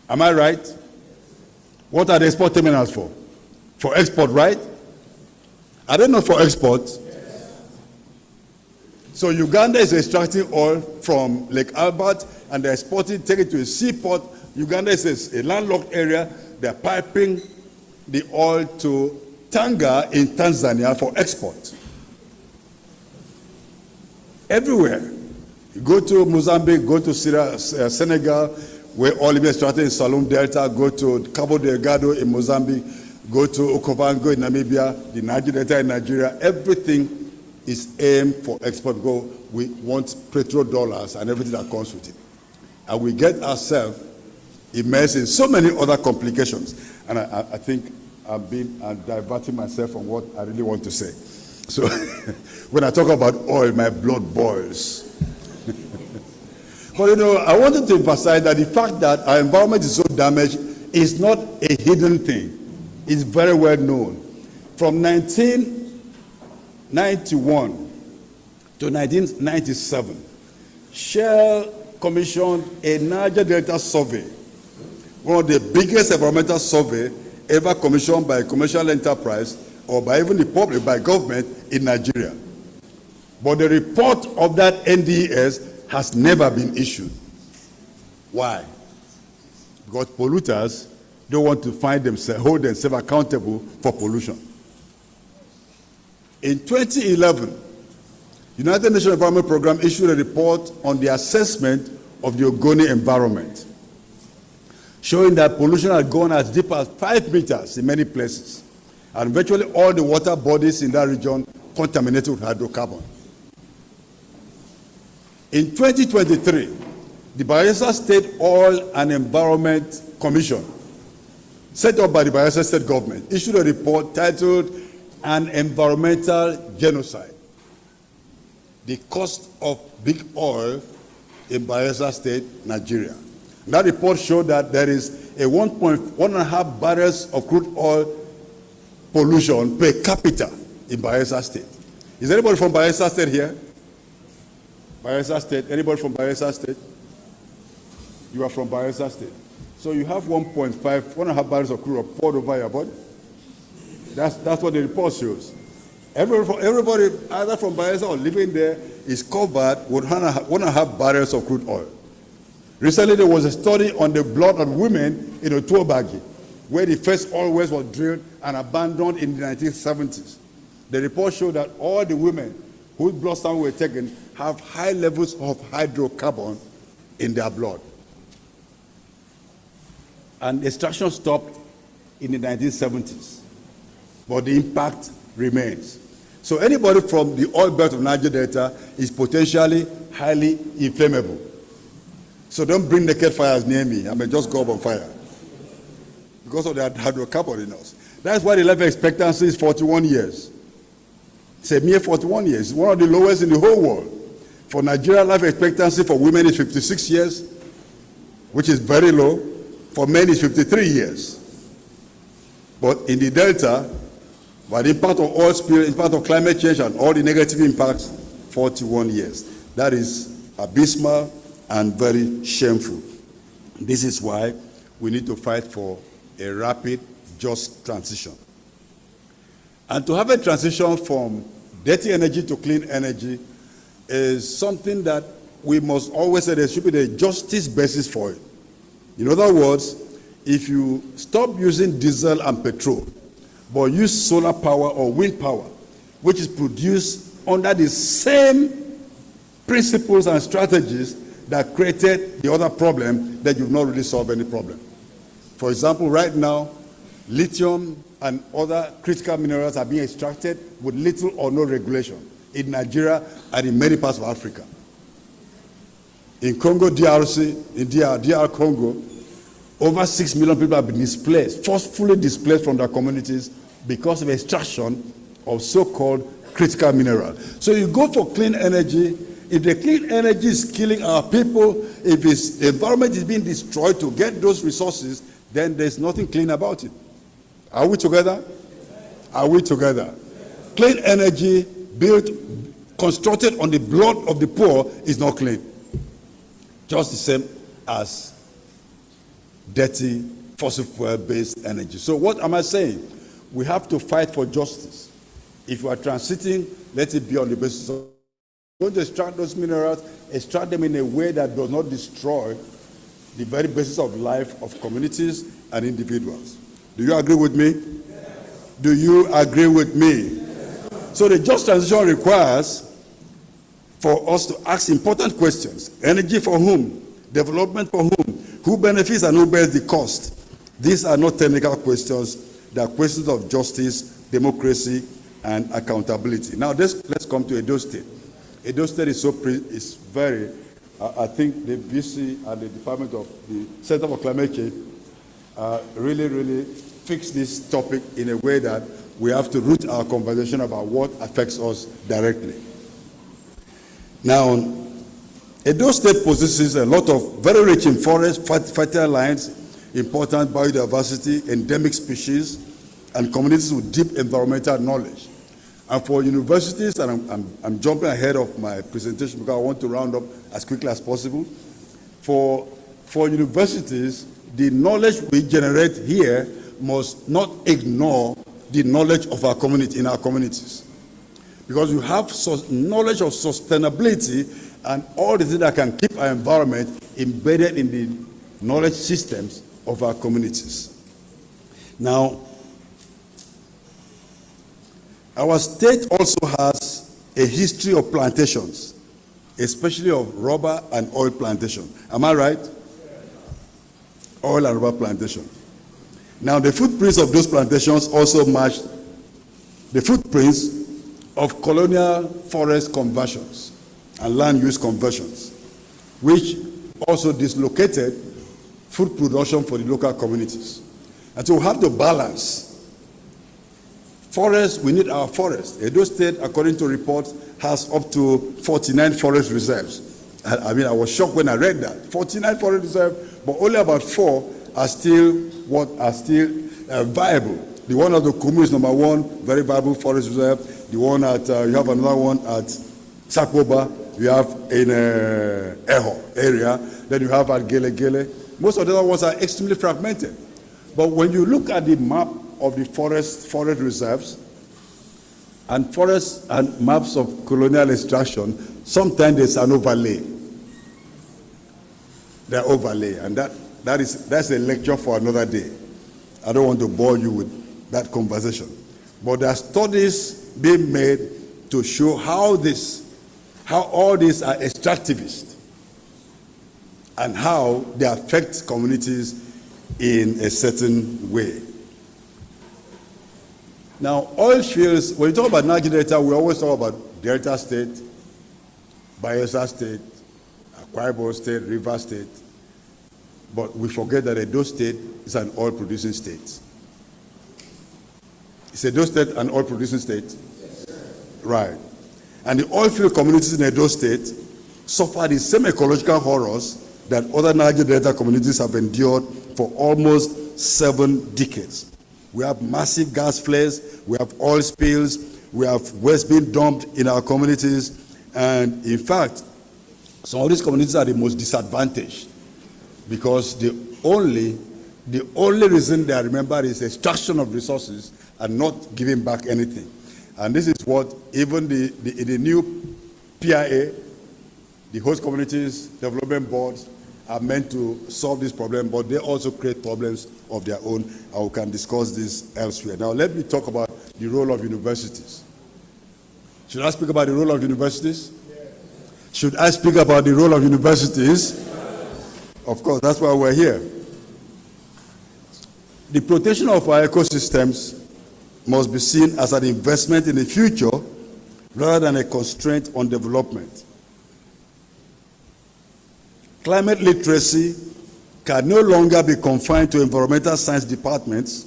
Am I right? What are the export terminals for? For export, right? Are they not for export? So Uganda is extracting oil from Lake Albert and they're exporting, taking it to a seaport. Uganda is a landlocked area. They're piping the oil to Tanga in Tanzania for export. Everywhere. You go to Mozambique, go to Senegal, where oil is extracted in Salum Delta, go to Cabo Delgado in Mozambique, go to Okavango in Namibia, the Niger Delta in Nigeria. Everything is aimed for export because we want petrodollars and everything that comes with it. And we get ourselves immersed in so many other complications. And I think I'm diverting myself from what I really want to say. So when I talk about oil, my blood boils. But you know, I wanted to emphasize that the fact that our environment is so damaged is not a hidden thing. It's very well known. From 1991 to 1997, Shell commissioned a Niger Delta survey, one of the biggest environmental survey ever commissioned by a commercial enterprise or by even the public, by government in Nigeria. But the report of that NDS has never been issued. Why? Because polluters don't want to hold themselves accountable for pollution. In 2011, United Nations Environment Programme issued a report on the assessment of the Ogoni environment, showing that pollution had gone as deep as 5 meters in many places, and virtually all the water bodies in that region contaminated with hydrocarbon. In 2023, the Bayelsa State Oil and Environment Commission, set up by the Bayelsa State government, issued a report titled "An Environmental Genocide: The Cost of Big Oil in Bayelsa State, Nigeria." And that report showed that there is a 1.5 barrels of crude oil pollution per capita in Bayelsa State. Is anybody from Bayelsa State here? Bayelsa State. Anybody from Bayelsa State? You are from Bayelsa State. So you have 1.5 barrels of crude oil poured over your body. That's what the report shows. Everybody either from Bayelsa or living there is covered with 1.5 barrels of crude oil. Recently, there was a study on the blood of women in Otuobagi, where the first oil wells were drilled and abandoned in the 1970s. The report showed that all the women whose blood samples were taken have high levels of hydrocarbon in their blood. And extraction stopped in the 1970s, but the impact remains. So anybody from the oil belt of Niger Delta is potentially highly inflammable. So don't bring naked fires near me. I may just go up on fire. because of the hydrocarbon in us. That's why the life expectancy is 41 years. It's a mere 41 years. It's one of the lowest in the whole world. For Nigeria, life expectancy for women is 56 years, which is very low. For men, it's 53 years. But in the Delta, by the impact of oil spill, impact of climate change, and all the negative impacts, 41 years. That is abysmal and very shameful. This is why we need to fight for a rapid, just transition. And to have a transition from dirty energy to clean energy is something that we must always say there should be a justice basis for it. In other words, if you stop using diesel and petrol, but use solar power or wind power, which is produced under the same principles and strategies that created the other problem, then you've not really solved any problem. For example, right now, lithium and other critical minerals are being extracted with little or no regulation in Nigeria and in many parts of Africa. In Congo, DRC, in DR Congo, over 6 million people have been displaced, forcefully displaced from their communities because of extraction of so-called critical mineral. So you go for clean energy. If the clean energy is killing our people, if the environment is being destroyed to get those resources, then there's nothing clean about it. Are we together? Are we together? Clean energy built, constructed on the blood of the poor is not clean. Just the same as dirty fossil fuel-based energy. So what am I saying? We have to fight for justice. If you are transiting, let it be on the basis of going to extract those minerals, extract them in a way that does not destroy the very basis of life of communities and individuals. Do you agree with me? Yes. Do you agree with me? Yes. So the just transition requires for us to ask important questions. Energy for whom? Development for whom? Who benefits and who bears the cost? These are not technical questions. They are questions of justice, democracy, and accountability. Now let's come to Edo State. Edo State is very, I think the VC and the Department of the Center for Climate Change really fix this topic in a way that we have to root our conversation about what affects us directly. Now, Edo State possesses a lot of very rich in forests, fertile lands, important biodiversity, endemic species, and communities with deep environmental knowledge. And for universities, and I'm jumping ahead of my presentation because I want to round up as quickly as possible. For universities, the knowledge we generate here must not ignore the knowledge of our community, in our communities. Because you have knowledge of sustainability and all the things that can keep our environment embedded in the knowledge systems of our communities. Now, our state also has a history of plantations, especially of rubber and oil plantation. Am I right? Oil and rubber plantation. Now, the footprints of those plantations also match the footprints of colonial forest conversions and land use conversions, which also dislocated food production for the local communities. And so we have to balance. Forests, we need our forests. Edo State, according to reports, has up to 49 forest reserves. I mean, I was shocked when I read that. 49 forest reserves, but only about 4 are still viable. The one at the Kumu is number 1, very viable forest reserve. The one at, you have another one at Sakoba, you have in Eho area, then you have at Gele Gele. Most of the other ones are extremely fragmented. But when you look at the map of the forest reserves and forests and maps of colonial extraction, sometimes there's an overlay. They're overlay, and that's a lecture for another day. I don't want to bore you with that conversation. But there are studies being made to show how all these are extractivist and how they affect communities in a certain way. Now, oil fields, when we talk about Niger Delta, we always talk about Delta State, Bayelsa State, Akwa Ibom State, River State. But we forget that Edo State is an oil-producing state. Is Edo State an oil-producing state? Yes, sir. Right. And the oilfield communities in Edo State suffer the same ecological horrors that other Niger Delta communities have endured for almost 7 decades. We have massive gas flares, we have oil spills, we have waste being dumped in our communities, and in fact, some of these communities are the most disadvantaged because the only reason they are remembered is extraction of resources and not giving back anything. And this is what even the new PIA, the host communities development boards, are meant to solve this problem, but they also create problems of their own, and we can discuss this elsewhere. Now, let me talk about the role of universities. Should I speak about the role of universities? Yes. Should I speak about the role of universities? Yes. Of course, that's why we're here. The protection of our ecosystems must be seen as an investment in the future rather than a constraint on development. Climate literacy can no longer be confined to environmental science departments.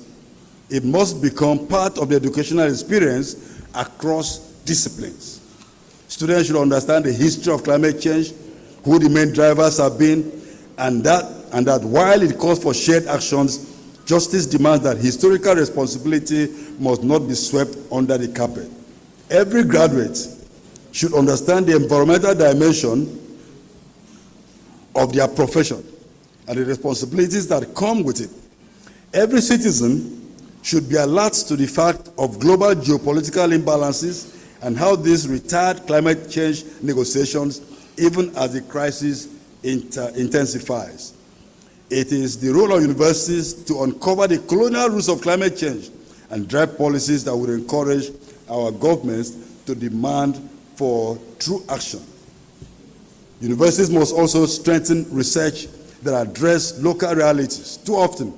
It must become part of the educational experience across disciplines. Students should understand the history of climate change, who the main drivers have been, and that while it calls for shared actions, justice demands that historical responsibility must not be swept under the carpet. Every graduate should understand the environmental dimension of their profession and the responsibilities that come with it. Every citizen should be alert to the fact of global geopolitical imbalances and how this retard climate change negotiations even as the crisis intensifies. It is the role of universities to uncover the colonial roots of climate change and drive policies that will encourage our governments to demand for true action. Universities must also strengthen research that address local realities. Too often,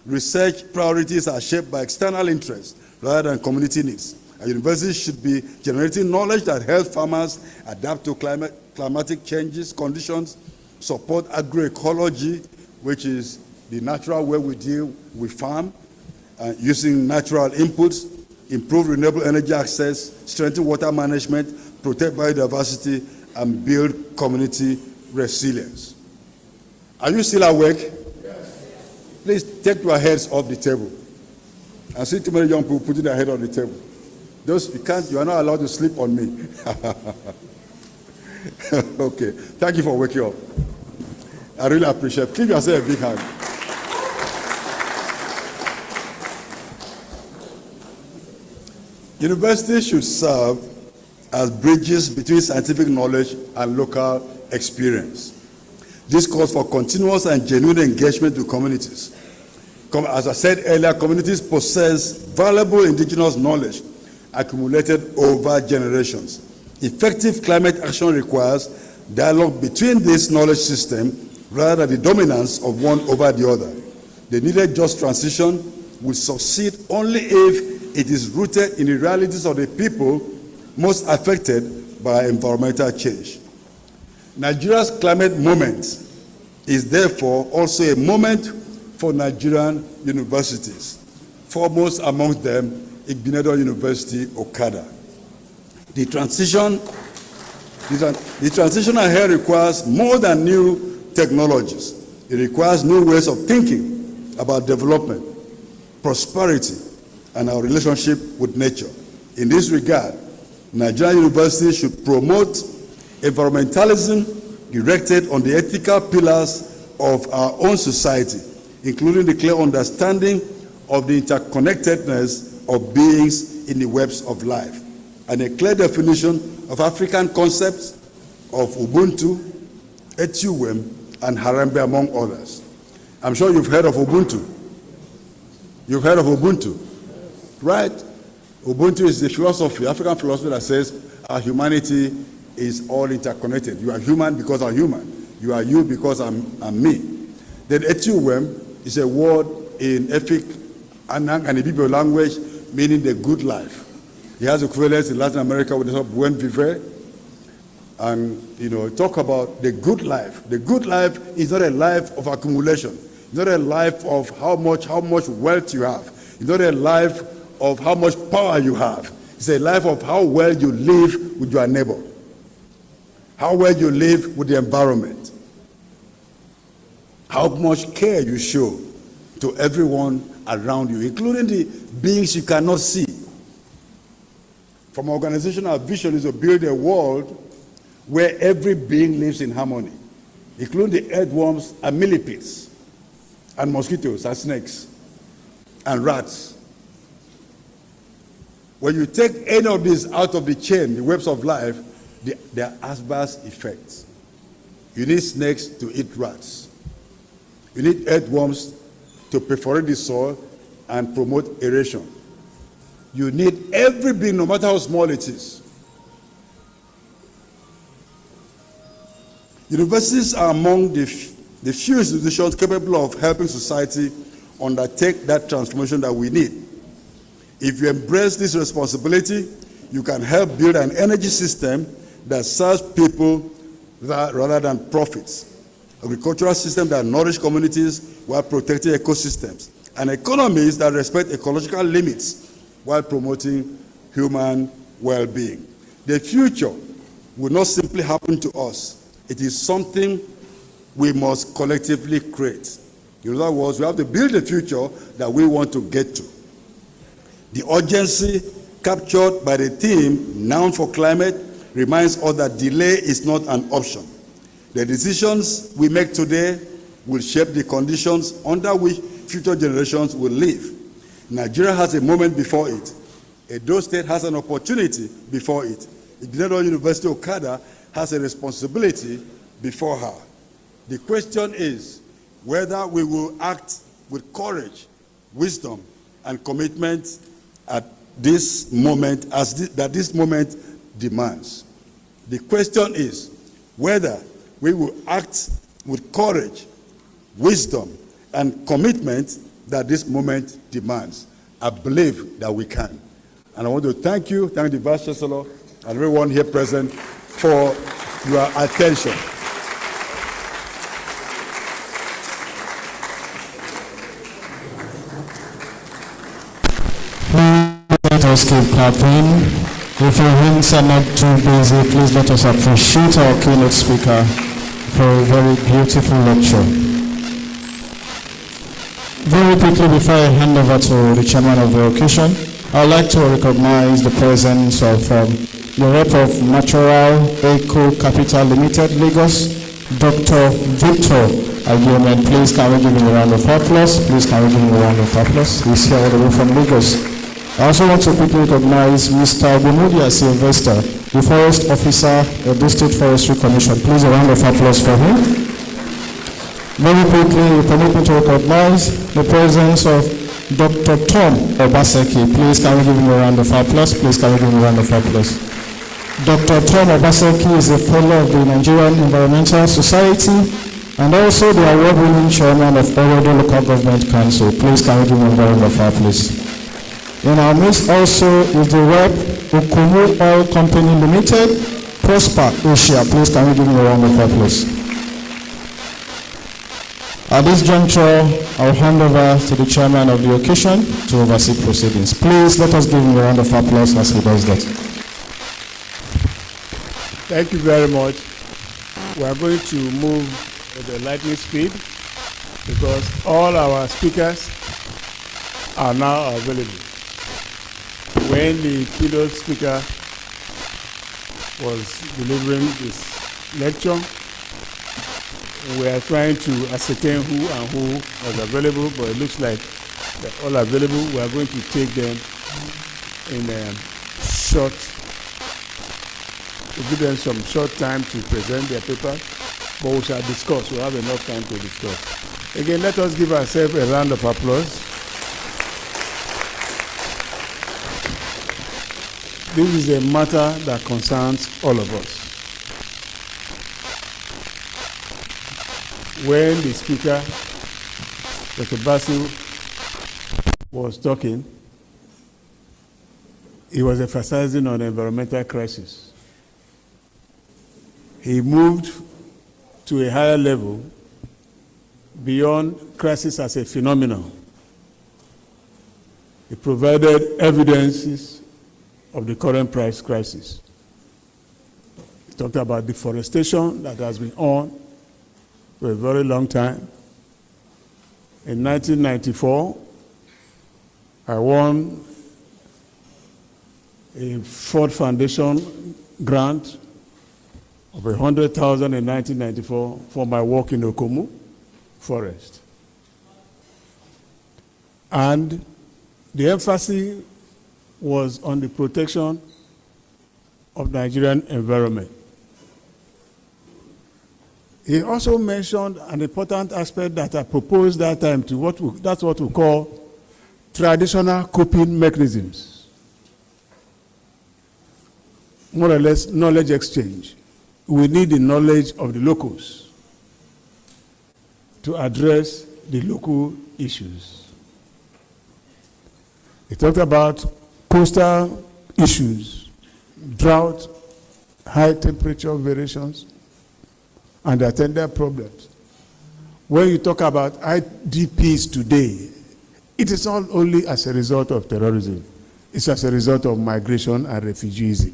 research priorities are shaped by external interests rather than community needs. And universities should be generating knowledge that helps farmers adapt to climatic changes, conditions, support agroecology, which is the natural way we deal with farm, using natural inputs, improve renewable energy access, strengthen water management, protect biodiversity, and build community resilience. Are you still awake? Yes. Please take your heads off the table. I see too many young people putting their head on the table. You are not allowed to sleep on me. Okay, thank you for waking up. I really appreciate it. Give yourself a big hand. Universities should serve as bridges between scientific knowledge and local experience. This calls for continuous and genuine engagement with communities. As I said earlier, communities possess valuable indigenous knowledge accumulated over generations. Effective climate action requires dialogue between this knowledge system rather than the dominance of one over the other. The needed just transition will succeed only if it is rooted in the realities of the people most affected by environmental change. Nigeria's climate moment is therefore also a moment for Nigerian universities, foremost among them Igbinedion University, Okada. The transition ahead requires more than new technologies. It requires new ways of thinking about development, prosperity, and our relationship with nature. In this regard, Nigerian universities should promote environmentalism directed on the ethical pillars of our own society, including the clear understanding of the interconnectedness of beings in the webs of life, and a clear definition of African concepts of Ubuntu, Etuwem, and Harambee, among others. I'm sure you've heard of Ubuntu. You've heard of Ubuntu, right? Ubuntu is the philosophy, African philosophy that says our humanity is all interconnected. You are human because I'm human. You are you because I'm me. Then Etuwem is a word in Efik Anang and Ibibio language meaning the good life. It has equivalents in Latin America with the word buen vivre. and talk about the good life. The good life is not a life of accumulation. It's not a life of how much wealth you have. It's not a life of how much power you have. It's a life of how well you live with your neighbor, how well you live with the environment, how much care you show to everyone around you, including the beings you cannot see. From our organization, our vision is to build a world where every being lives in harmony, including the earthworms and millipedes, and mosquitoes and snakes, and rats. When you take any of these out of the chain, the webs of life, there are adverse effects. You need snakes to eat rats. You need earthworms to perforate the soil and promote aeration. You need every being, no matter how small it is. Universities are among the few institutions capable of helping society undertake that transformation that we need. If you embrace this responsibility, you can help build an energy system that serves people rather than profits. Agricultural systems that nourish communities while protecting ecosystems. And economies that respect ecological limits while promoting human well-being. The future will not simply happen to us. It is something we must collectively create. In other words, we have to build the future that we want to get to. The urgency captured by the theme, Noun for Climate, reminds us that delay is not an option. The decisions we make today will shape the conditions under which future generations will live. Nigeria has a moment before it. Edo State has an opportunity before it. Igbinedion University, Okada, has a responsibility before her. The question is whether we will act with courage, wisdom, and commitment at this moment, that this moment demands. The question is whether we will act with courage, wisdom, and commitment that this moment demands. I believe that we can. And I want to thank the Vice Chancellor and everyone here present for your attention. Let us keep clapping. If your hands are not too busy, please let us appreciate our keynote speaker for a very beautiful lecture. Very quickly, before I hand over to the chairman of the occasion, I'd like to recognize the presence of the rep of Natural Eco Capital Limited, Lagos, Dr. Victor Igbinedion. Please can we give him a round of applause? Please can we give him a round of applause? He's here all the way from Lagos. I also want to quickly recognize Mr. Igbinedion Sylvester, the Forest Officer of the State Forestry Commission. Please a round of applause for him. Very quickly, we permit me to recognize the presence of Dr. Tom Obaseki. Please can we give him a round of applause? Please can we give him a round of applause? Dr. Tom Obaseki is a fellow of the Nigerian Environmental Society and also the award-winning chairman of Orodo Local Government Council. Please can we give him a round of applause? In our midst also is the rep Okumu Oil Company Limited, Prosper Asia. Please can we give him a round of applause? At this juncture, I'll hand over to the chairman of the occasion to oversee proceedings. Please let us give him a round of applause as he does that. Thank you very much. We are going to move at the lightning speed because all our speakers are now available. When the keynote speaker was delivering this lecture, we are trying to ascertain who and who was available, but it looks like they're all available. We are going to take them in we'll give them some short time to present their paper, but we shall discuss. We'll have enough time to discuss. Again, let us give ourselves a round of applause. This is a matter that concerns all of us. When the speaker, Dr. Basu, was talking, he was emphasizing on the environmental crisis. he moved to a higher level beyond crisis as a phenomenon. He provided evidences of the current price crisis. He talked about deforestation that has been on for a very long time. In 1994, I won a Ford Foundation grant of 100,000 in 1994 for my work in Okomu Forest. And the emphasis was on the protection of Nigerian environment. He also mentioned an important aspect that I proposed that time to that's what we call traditional coping mechanisms. More or less knowledge exchange. We need the knowledge of the locals to address the local issues. He talked about coastal issues, drought, high temperature variations, and attendant problems. When you talk about IDPs today, it is not only as a result of terrorism, it's as a result of migration and refugeeism.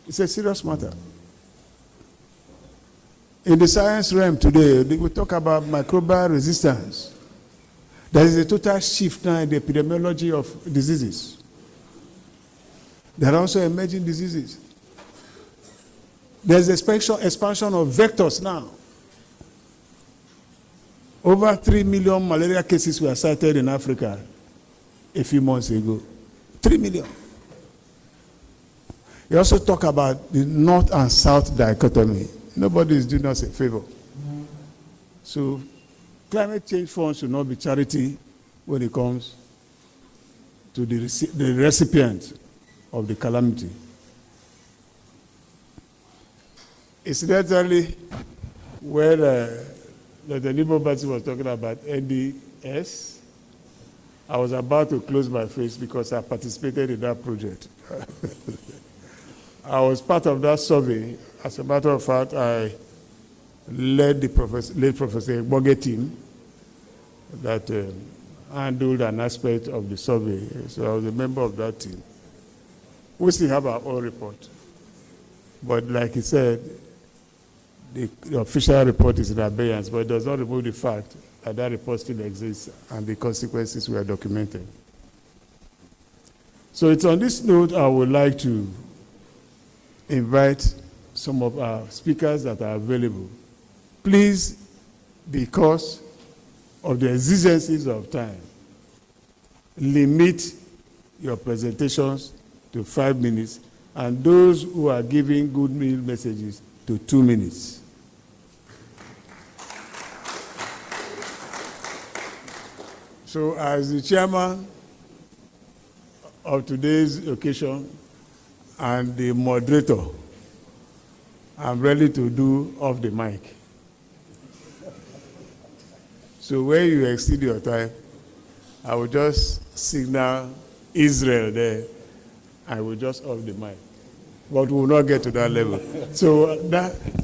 It's a serious matter. In the science realm today, we talk about microbial resistance. There is a total shift now in the epidemiology of diseases. There are also emerging diseases. There's expansion of vectors now. Over 3 million malaria cases were cited in Africa a few months ago. 3 million. You also talk about the North and South dichotomy. Nobody is doing us a favor. So climate change funds should not be charity when it comes to the recipient of the calamity. Incidentally, when the Nibo Basi was talking about NDS, I was about to close my face because I participated in that project. I was part of that survey. As a matter of fact, I led the late Professor Boge team that handled an aspect of the survey. So I was a member of that team. We still have our own report. But like he said, the official report is in abeyance, but it does not remove the fact that that report still exists and the consequences were documented. So it's on this note I would like to invite some of our speakers that are available. Please, because of the exigencies of time, limit your presentations to 5 minutes, and those who are giving good meal messages to 2 minutes. So as the chairman of today's occasion and the moderator, I'm ready to do off the mic. So when you exceed your time, I will just signal Israel there. I will just off the mic. But we will not get to that level. So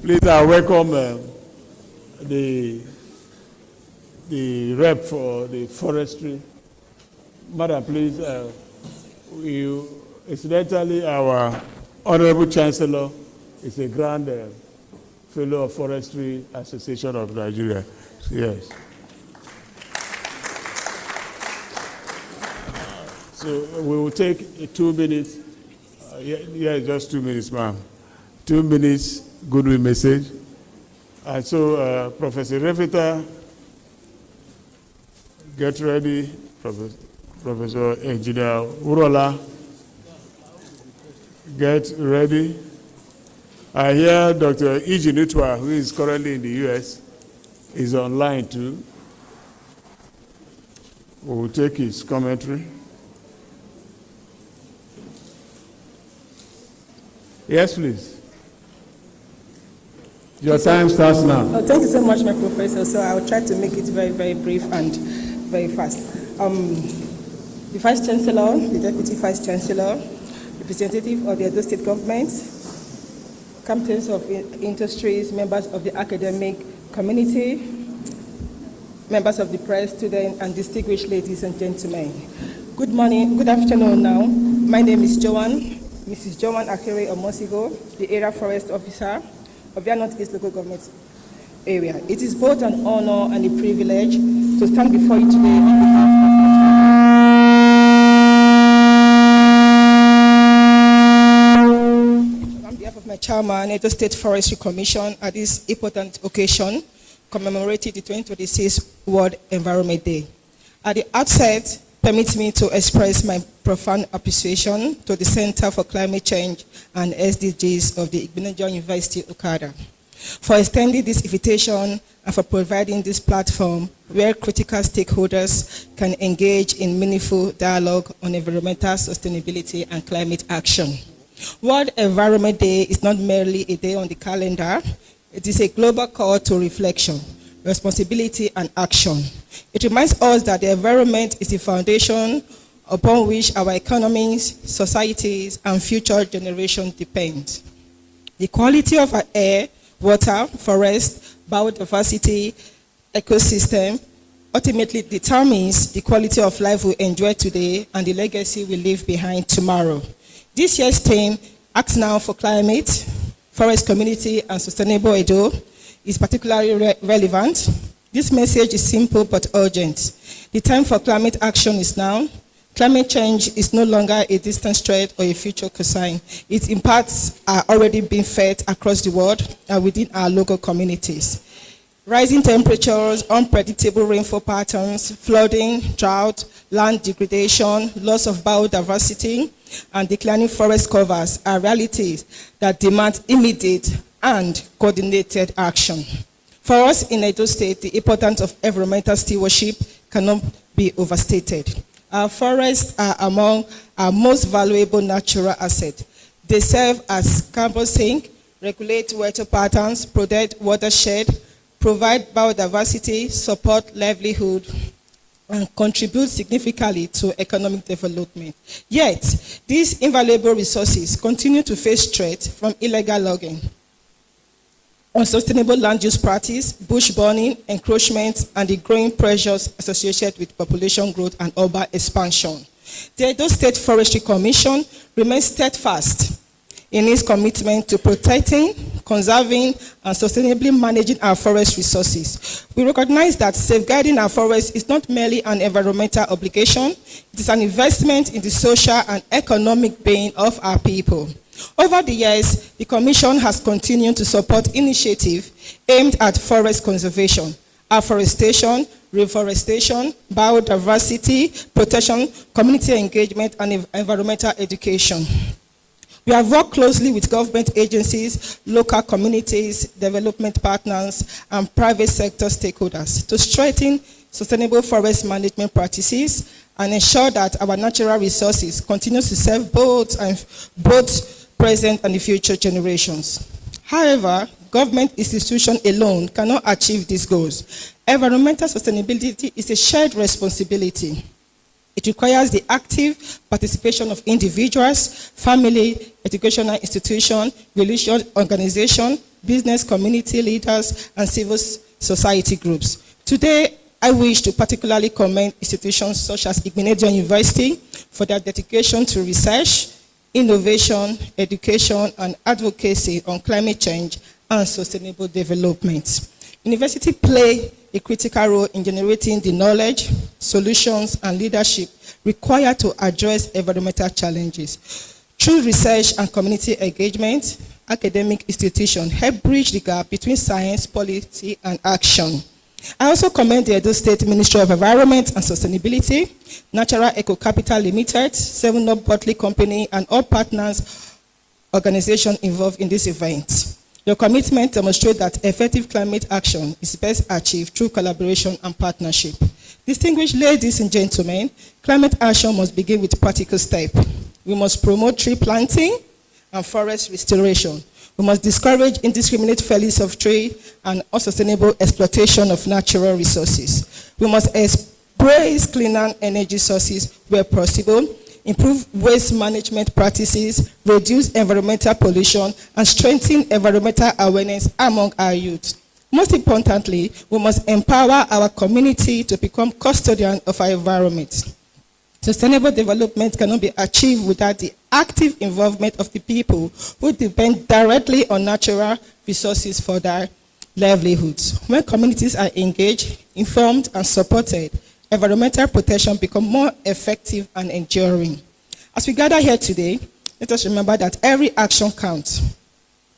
please, I welcome the rep for the forestry. Madam, please, incidentally, our Honorable Chancellor is a grand fellow of Forestry Association of Nigeria. Yes. So we will take 2 minutes. Yeah, just 2 minutes, ma'am. 2 minutes, goodwill message. And so, Professor Refita, get ready. Professor Engineer Urola, get ready. I hear Dr. Igbinedion, who is currently in the US, is online too. We will take his commentary. Yes, please. Your time starts now. Oh, thank you so much, my professor. So I'll try to make it very, very brief and very fast. The Vice Chancellor, the Deputy Vice Chancellor, representative of the Edo State Government, captains of industries, members of the academic community, members of the press, students, and distinguished ladies and gentlemen. Good morning, good afternoon now. My name is Mrs. Joan Akere Omosigo, the Area Forest Officer of the Northeast Local Government Area. It is both an honor and a privilege to stand before you today on behalf of my chairman, Edo State Forestry Commission, at this important occasion, commemorating the 2026 World Environment Day. At the outset, permit me to express my profound appreciation to the Center for Climate Change and SDGs of the Igbinedion University, Okada, for extending this invitation and for providing this platform where critical stakeholders can engage in meaningful dialogue on environmental sustainability and climate action. World Environment Day is not merely a day on the calendar, it is a global call to reflection, responsibility, and action. It reminds us that the environment is the foundation upon which our economies, societies, and future generations depend. The quality of our air, water, forest, biodiversity, ecosystem ultimately determines the quality of life we enjoy today and the legacy we leave behind tomorrow. This year's theme, Act Now for Climate, Forest Community, and Sustainable Edo, is particularly relevant. This message is simple but urgent. The time for climate action is now. Climate change is no longer a distant threat or a future concern. Its impacts are already being felt across the world and within our local communities. Rising temperatures, unpredictable rainfall patterns, flooding, drought, land degradation, loss of biodiversity, and declining forest covers are realities that demand immediate and coordinated action. For us in Edo State, the importance of environmental stewardship cannot be overstated. Our forests are among our most valuable natural assets. They serve as carbon sink, regulate water patterns, protect watershed, provide biodiversity, support livelihood, and contribute significantly to economic development. Yet, these invaluable resources continue to face threats from illegal logging, unsustainable land use practice, bush burning, encroachment, and the growing pressures associated with population growth and urban expansion. The Edo State Forestry Commission remains steadfast in its commitment to protecting, conserving, and sustainably managing our forest resources. We recognize that safeguarding our forests is not merely an environmental obligation, it is an investment in the social and economic being of our people. Over the years, the Commission has continued to support initiatives aimed at forest conservation, afforestation, reforestation, biodiversity, protection, community engagement, and environmental education. We have worked closely with government agencies, local communities, development partners, and private sector stakeholders to strengthen sustainable forest management practices and ensure that our natural resources continue to serve both present and the future generations. However, government institutions alone cannot achieve these goals. Environmental sustainability is a shared responsibility. It requires the active participation of individuals, family, educational institutions, religious organizations, business community leaders, and civil society groups. Today, I wish to particularly commend institutions such as Igbinedion University for their dedication to research, innovation, education, and advocacy on climate change and sustainable development. Universities play a critical role in generating the knowledge, solutions, and leadership required to address environmental challenges. Through research and community engagement, academic institutions help bridge the gap between science, policy, and action. I also commend the Edo State Ministry of Environment and Sustainability, Natural Eco Capital Limited, 7up Botley Company, and all partners organizations involved in this event. Your commitment demonstrates that effective climate action is best achieved through collaboration and partnership. Distinguished ladies and gentlemen, climate action must begin with practical steps. We must promote tree planting and forest restoration. We must discourage indiscriminate felling of tree and unsustainable exploitation of natural resources. We must embrace cleaner energy sources where possible, improve waste management practices, reduce environmental pollution, and strengthen environmental awareness among our youth. Most importantly, we must empower our community to become custodians of our environment. Sustainable development cannot be achieved without the active involvement of the people who depend directly on natural resources for their livelihoods. When communities are engaged, informed, and supported, environmental protection becomes more effective and enduring. As we gather here today, let us remember that every action counts.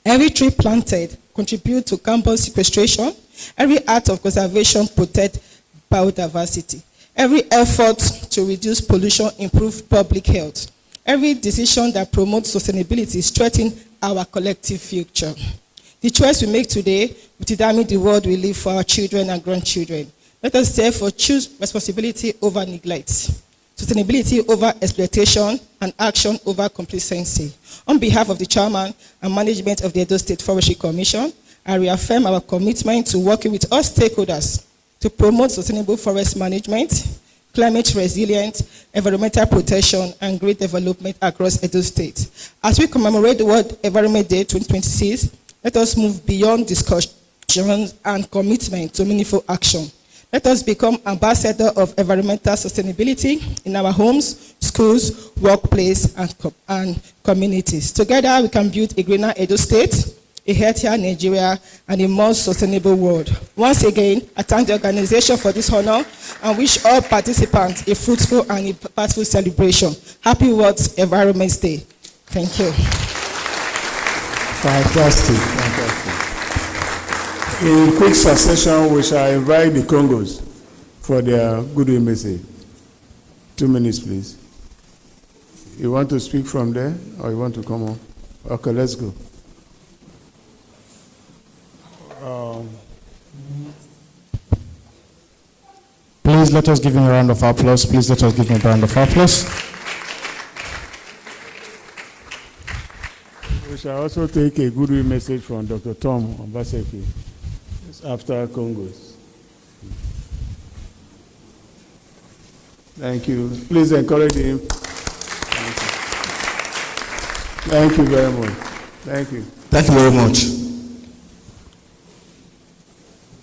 Every tree planted contributes to carbon sequestration. Every act of conservation protects biodiversity. Every effort to reduce pollution improves public health. Every decision that promotes sustainability strengthens our collective future. The choice we make today will determine the world we leave for our children and grandchildren. Let us therefore choose responsibility over neglect, sustainability over exploitation, and action over complacency. On behalf of the chairman and management of the Edo State Forestry Commission, I reaffirm our commitment to working with all stakeholders to promote sustainable forest management, climate resilience, environmental protection, and great development across Edo State. As we commemorate the World Environment Day 2026, let us move beyond discussions and commitment to meaningful action. Let us become ambassadors of environmental sustainability in our homes, schools, workplace, and communities. Together, we can build a greener Edo State, a healthier Nigeria, and a more sustainable world. Once again, I thank the organization for this honor and wish all participants a fruitful and impactful celebration. Happy World Environment Day. Thank you. Fantastic, fantastic. In quick succession, we shall invite the Congos for their goodwill message. 2 minutes, please. You want to speak from there, or you want to come on? Okay, let's go. Please let us give him a round of applause. Please let us give him a round of applause. We shall also take a goodwill message from Dr. Tom Obaseki after Congos. Thank you. Please encourage him. Thank you very much. Thank you. Thank you very much.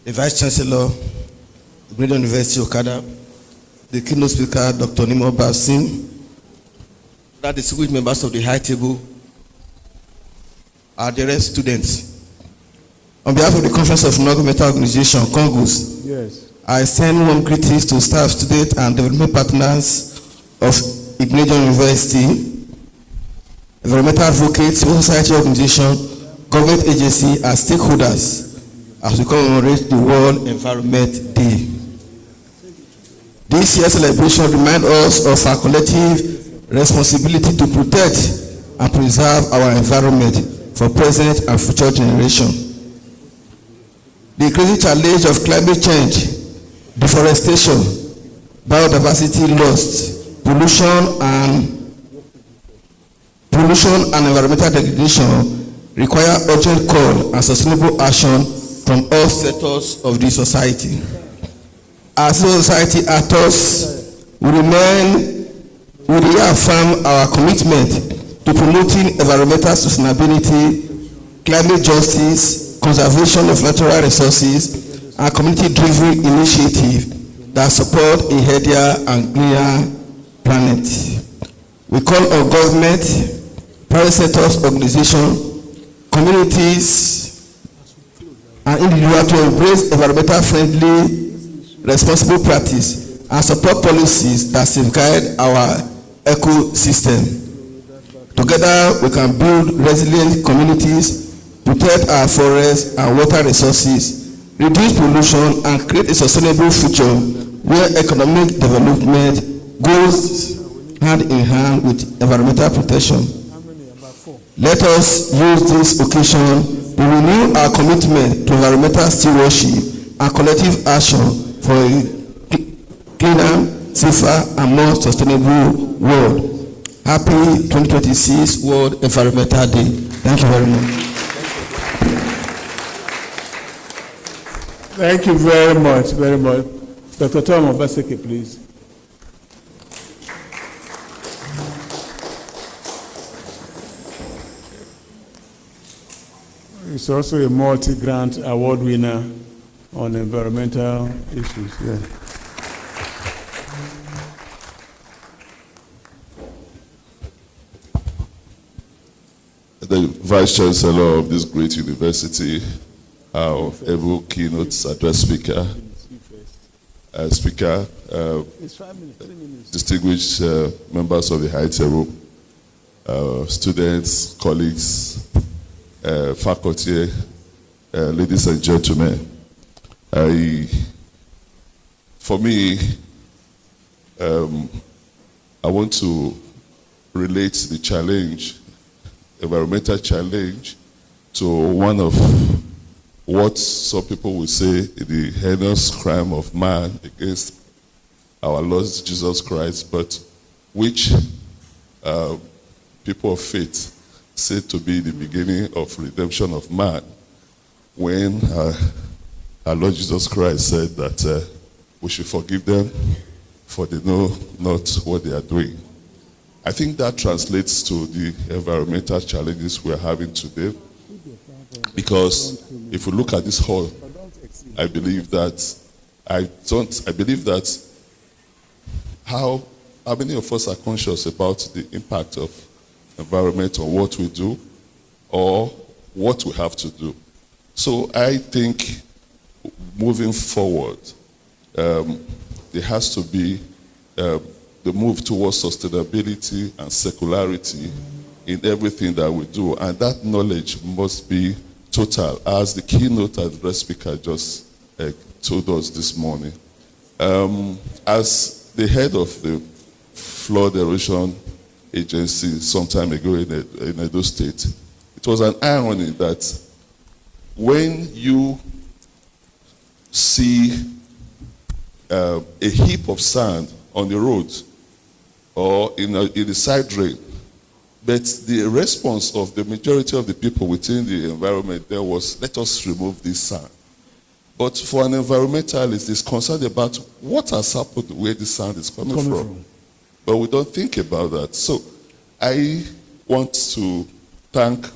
The Vice Chancellor, Igbinedion University, Okada, the keynote speaker, Dr. Nimo Basim, that distinguished members of the high table, our dearest students. On behalf of the Conference of Non-Governmental Organization, Congos, Yes. I send warm greetings to staff, students, and development partners of Igbinedion University, environmental advocates, civil society organization, government agency, and stakeholders as we commemorate the World Environment Day. This year's celebration reminds us of our collective responsibility to protect and preserve our environment for present and future generations. The increasing challenge of climate change, deforestation, biodiversity loss, pollution and environmental degradation require urgent call and sustainable action from all sectors of the society. As civil society actors, we reaffirm our commitment to promoting environmental sustainability, climate justice, conservation of natural resources, and community-driven initiatives that support a healthier and greener planet. We call on government, private sectors, organizations, communities, and individuals to embrace environmental friendly, responsible practice and support policies that safeguard our ecosystem. Together, we can build resilient communities, protect our forests and water resources, reduce pollution, and create a sustainable future where economic development goes hand in hand with environmental protection. Let us use this occasion to renew our commitment to environmental stewardship and collective action for a cleaner, safer, and more sustainable world. Happy 2026 World Environmental Day. Thank you very much. Thank you very much, very much. Dr. Tom Obaseki, please. He's also a multi-grant award winner on environmental issues. Yeah. The Vice Chancellor of this great university, our able keynote address speaker, distinguished members of the high table, students, colleagues, faculty, ladies and gentlemen. For me, I want to relate the challenge, environmental challenge, to one of what some people will say the heinous crime of man against our Lord Jesus Christ, but which people of faith say to be the beginning of redemption of man, when our Lord Jesus Christ said that we should forgive them, for they know not what they are doing. I think that translates to the environmental challenges we are having today, because if we look at this hall, I believe that how many of us are conscious about the impact of environment on what we do or what we have to do. So I think moving forward, there has to be the move towards sustainability and circularity in everything that we do, and that knowledge must be total, as the keynote address speaker just told us this morning. As the head of the Flood Erosion Agency some time ago in Edo State, it was an irony that when you see a heap of sand on the road or in the side drain, but the response of the majority of the people within the environment there was, let us remove this sand. But for an environmentalist, is concerned about what has happened where the sand is coming from. But we don't think about that. So I want to thank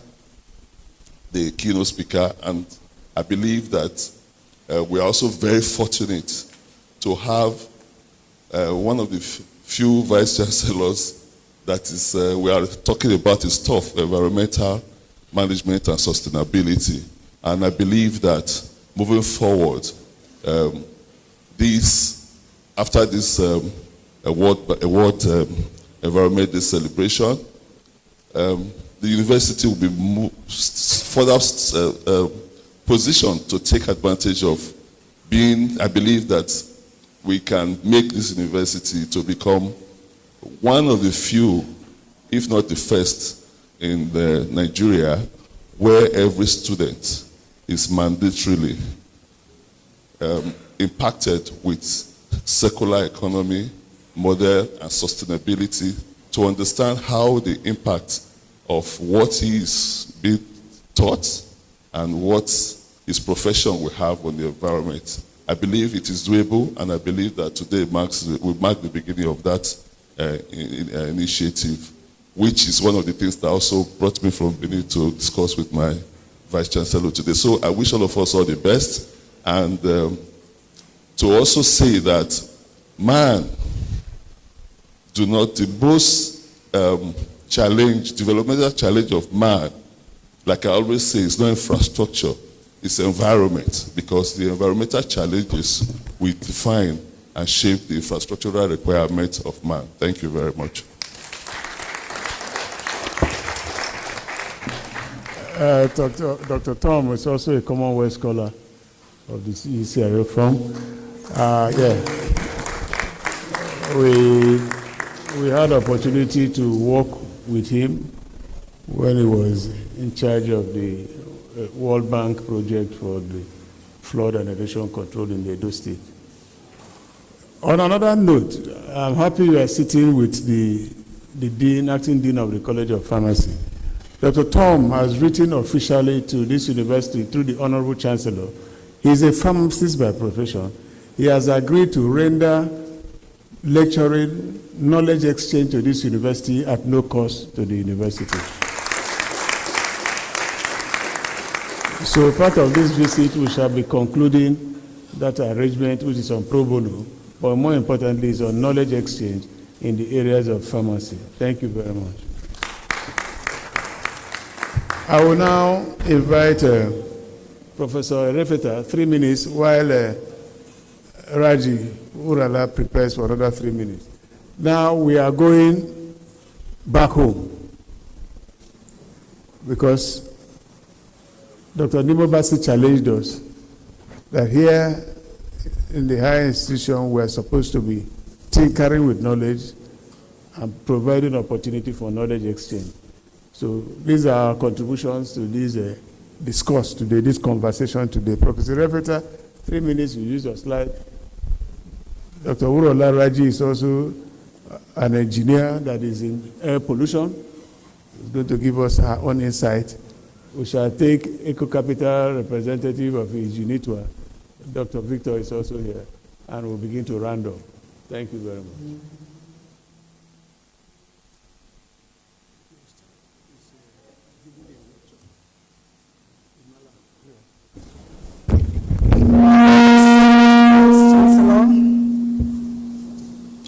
the keynote speaker, and I believe that we are also very fortunate to have one of the few vice chancellors that is we are talking about is tough, environmental management and sustainability. And I believe that moving forward, after this award Environment Day celebration, the university will be further positioned to take advantage of being, I believe that we can make this university to become one of the few, if not the first, in Nigeria, where every student is mandatorily impacted with circular economy, model, and sustainability, to understand how the impact of what he is being taught and what his profession will have on the environment. I believe it is doable, and I believe that today will mark the beginning of that initiative, which is one of the things that also brought me from Benin to discuss with my Vice Chancellor today. So I wish all of us all the best, and to also say that the most developmental challenge of man, like I always say, is not infrastructure, it's environment, because the environmental challenges will define and shape the infrastructural requirements of man. Thank you very much. Dr. Tom is also a Commonwealth scholar of the CECIO firm. We had opportunity to work with him when he was in charge of the World Bank project for the flood and erosion control in the Edo State. On another note, I'm happy you are sitting with the Dean, Acting Dean of the College of Pharmacy. Dr. Tom has written officially to this university through the Honorable Chancellor. He is a pharmacist by profession. He has agreed to render lecturing, knowledge exchange to this university at no cost to the university. So part of this visit, we shall be concluding that arrangement, which is on pro bono, but more importantly, is on knowledge exchange in the areas of pharmacy. Thank you very much. I will now invite Professor Refeta, 3 minutes, while Raji Urala prepares for another 3 minutes. Now we are going back home because Dr. Nimo Basi challenged us that here in the higher institution we are supposed to be tinkering with knowledge and providing opportunity for knowledge exchange. So these are our contributions to this discourse today, this conversation today. Professor Refeta, 3 minutes, you use your slide. Dr. Urola Raji is also an engineer that is in air pollution. He's going to give us her own insight. We shall take Eco Capital representative of Igbinedion. Dr. Victor is also here, and we'll begin to round up. Thank you very much.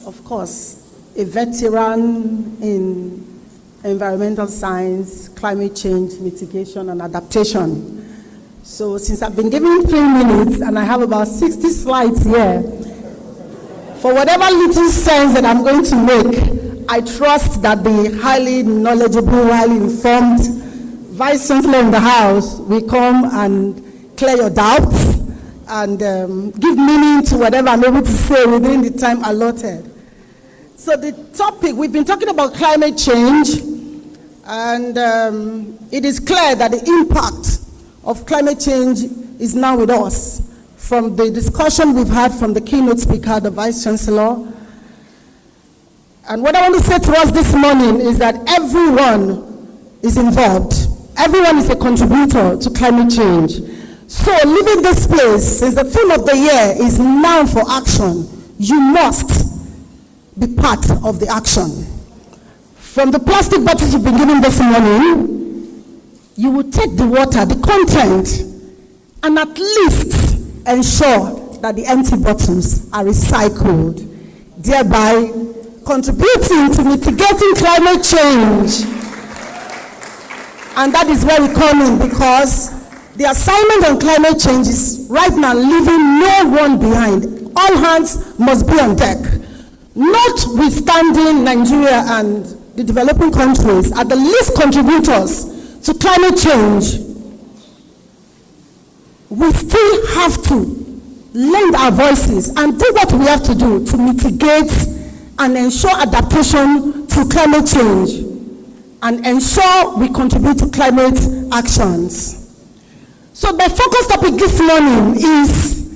Of course, a veteran in environmental science, climate change, mitigation, and adaptation. So since I've been given 3 minutes and I have about 60 slides here, for whatever little sense that I'm going to make, I trust that the highly knowledgeable, highly informed Vice Chancellor in the House will come and clear your doubts and give meaning to whatever I'm able to say within the time allotted. So the topic, we've been talking about climate change, and it is clear that the impact of climate change is now with us. From the discussion we've had from the keynote speaker, the Vice Chancellor, and what I want to say to us this morning is that everyone is involved. Everyone is a contributor to climate change. So leaving this place, since the theme of the year is now for action, you must be part of the action. From the plastic bottles you've been given this morning, you will take the water, the content, and at least ensure that the empty bottles are recycled, thereby contributing to mitigating climate change. And that is where we come in, because the assignment on climate change is right now leaving no one behind. All hands must be on deck. Notwithstanding Nigeria and the developing countries are the least contributors to climate change, we still have to lend our voices and do what we have to do to mitigate and ensure adaptation to climate change and ensure we contribute to climate actions. So the focus topic this morning is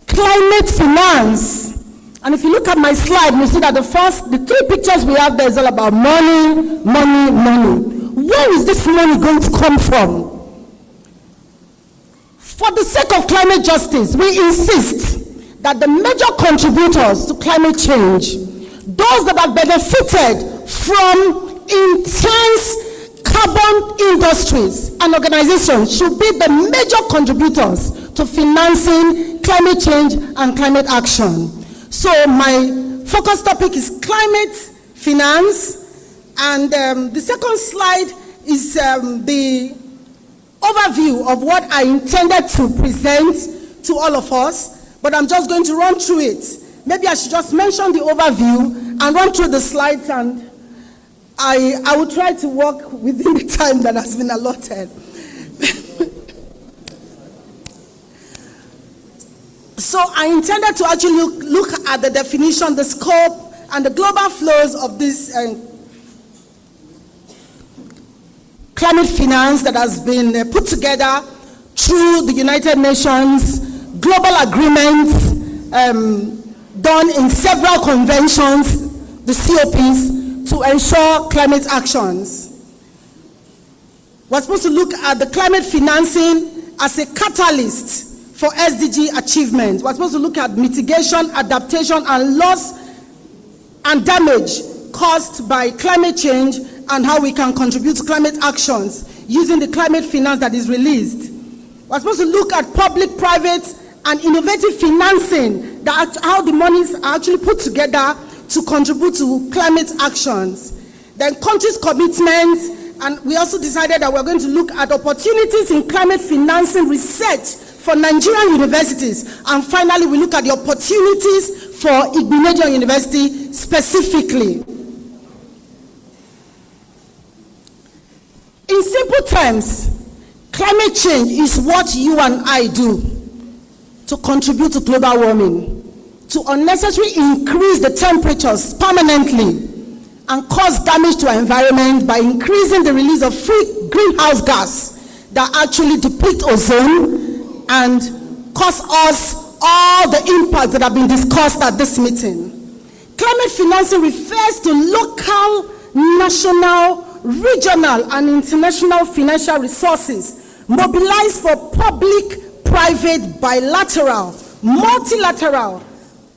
climate finance. And if you look at my slide, you see that the 3 pictures we have there is all about money, money, money. Where is this money going to come from? For the sake of climate justice, we insist that the major contributors to climate change, those that have benefited from intense carbon industries and organizations, should be the major contributors to financing climate change and climate action. So my focus topic is climate finance, and the second slide is the overview of what I intended to present to all of us, but I'm just going to run through it. Maybe I should just mention the overview and run through the slides, and I will try to work within the time that has been allotted. So I intended to actually look at the definition, the scope, and the global flows of this climate finance that has been put together through the United Nations, global agreements done in several conventions, the COPs, to ensure climate actions. We're supposed to look at the climate financing as a catalyst for SDG achievement. We're supposed to look at mitigation, adaptation, and loss and damage caused by climate change and how we can contribute to climate actions using the climate finance that is released. We're supposed to look at public, private, and innovative financing, how the monies are actually put together to contribute to climate actions. Then countries' commitments, and we also decided that we're going to look at opportunities in climate financing research for Nigerian universities. And finally, we look at the opportunities for Igbinedion University specifically. In simple terms, climate change is what you and I do to contribute to global warming, to unnecessarily increase the temperatures permanently and cause damage to our environment by increasing the release of free greenhouse gas that actually deplete ozone and cause us all the impacts that have been discussed at this meeting. Climate financing refers to local, national, regional, and international financial resources mobilized for public, private, bilateral, multilateral,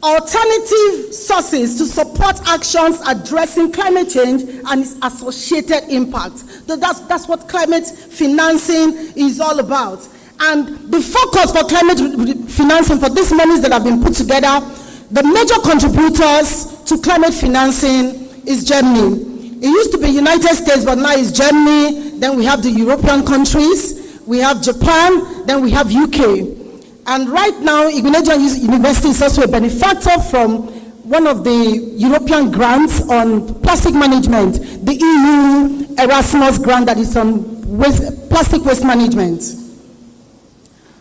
alternative sources to support actions addressing climate change and its associated impacts. So that's what climate financing is all about. And the focus for climate financing for these monies that have been put together, the major contributors to climate financing is Germany. It used to be United States, but now it's Germany. Then we have the European countries. We have Japan. Then we have UK. And right now, Igbinedion University is also a benefactor from one of the European grants on plastic management, the EU Erasmus grant that is on plastic waste management.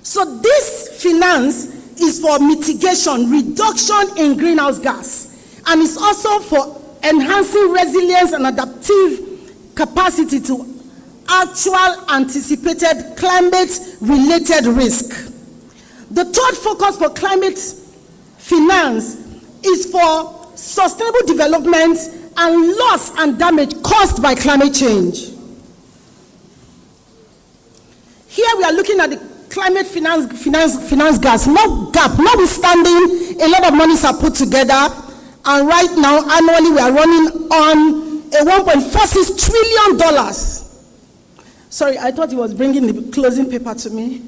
So this finance is for mitigation, reduction in greenhouse gas, and it's also for enhancing resilience and adaptive capacity to actual anticipated climate-related risk. The third focus for climate finance is for sustainable development and loss and damage caused by climate change. Here we are looking at the climate finance gas, no gap, notwithstanding a lot of monies are put together, and right now annually we are running on a $1.46 trillion. Sorry, I thought he was bringing the closing paper to me.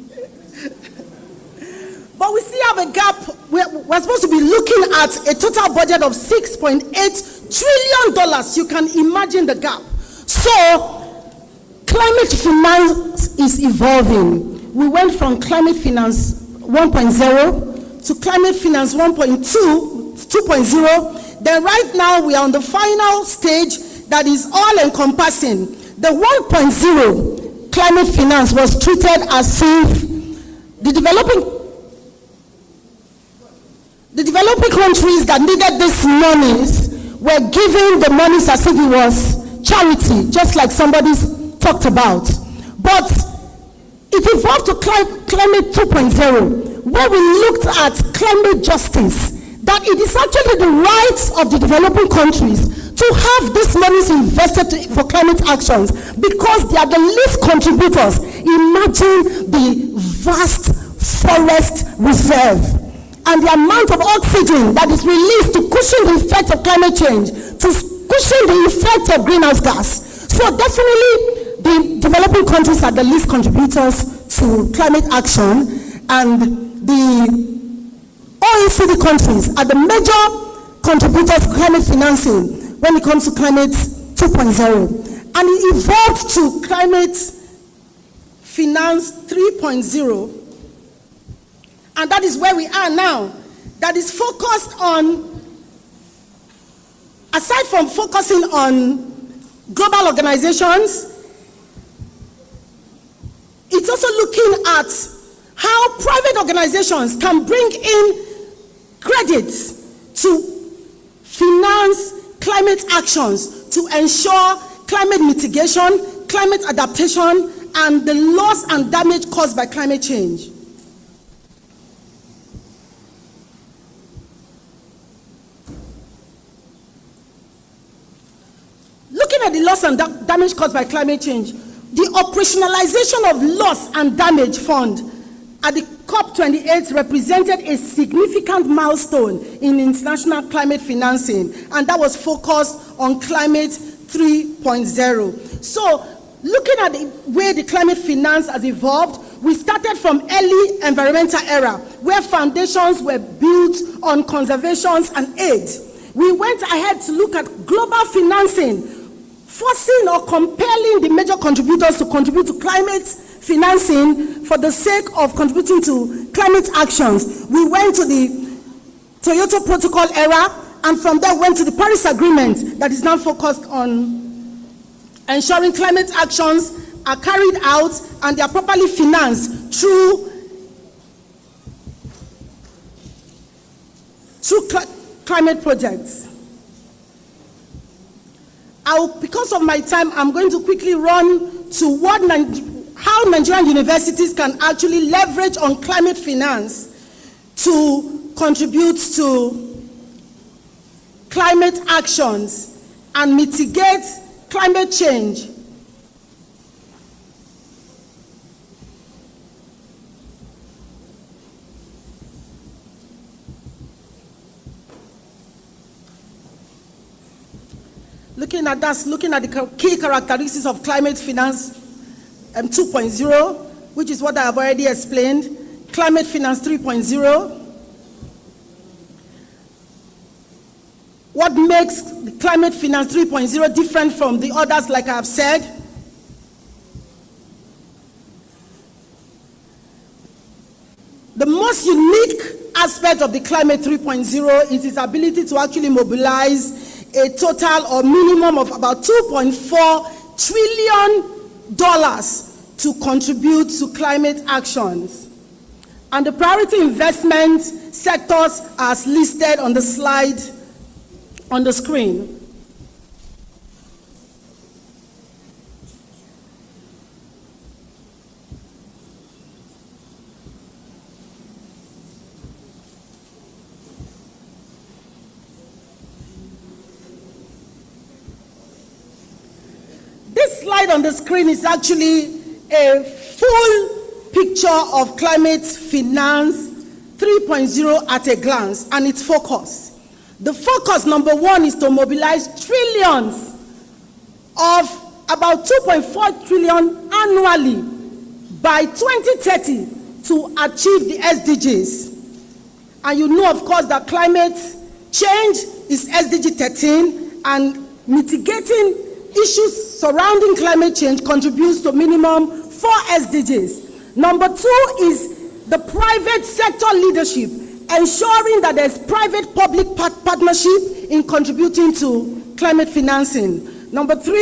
But we still have a gap. We're supposed to be looking at a total budget of $6.8 trillion. You can imagine the gap. So, climate finance is evolving. We went from climate finance 1.0 to climate finance 2.0. Then right now we are on the final stage that is all encompassing. The 1.0 climate finance was treated as if the developing countries that needed these monies were giving the monies as if it was charity, just like somebody talked about. But it evolved to climate 2.0, where we looked at climate justice, that it is actually the rights of the developing countries to have these monies invested for climate actions because they are the least contributors. Imagine the vast forest reserve and the amount of oxygen that is released to cushion the effect of climate change, to cushion the effect of greenhouse gas. So definitely the developing countries are the least contributors to climate action, and the OECD countries are the major contributors to climate financing when it comes to climate 2.0. And it evolved to climate finance 3.0. And that is where we are now. That is focused on, aside from focusing on global organizations, it's also looking at how private organizations can bring in credits to finance climate actions to ensure climate mitigation, climate adaptation, and the loss and damage caused by climate change. Looking at the loss and damage caused by climate change, the operationalization of loss and damage fund at the COP28 represented a significant milestone in international climate financing, and that was focused on climate 3.0. So, looking at the way the climate finance has evolved, we started from early environmental era, where foundations were built on conservation and aid. We went ahead to look at global financing, forcing or compelling the major contributors to contribute to climate financing for the sake of contributing to climate actions. We went to the Kyoto Protocol era, and from there went to the Paris Agreement that is now focused on ensuring climate actions are carried out and they are properly financed through climate projects. Because of my time, I'm going to quickly run to how Nigerian universities can actually leverage on climate finance to contribute to climate actions and mitigate climate change. Looking at the key characteristics of climate finance 2.0, which is what I have already explained, climate finance 3.0, what makes the climate finance 3.0 different from the others, like I have said. The most unique aspect of the climate 3.0 is its ability to actually mobilize a total or minimum of about $2.4 trillion to contribute to climate actions. And the priority investment sectors are as listed on the slide on the screen. This slide on the screen is actually a full picture of climate finance 3.0 at a glance and its focus. The focus, number one, is to mobilize trillions of about 2.4 trillion annually by 2030 to achieve the SDGs. And you know, of course, that climate change is SDG 13, and mitigating issues surrounding climate change contributes to minimum 4 SDGs. Number two is the private sector leadership, ensuring that there's private-public partnership in contributing to climate financing. Number three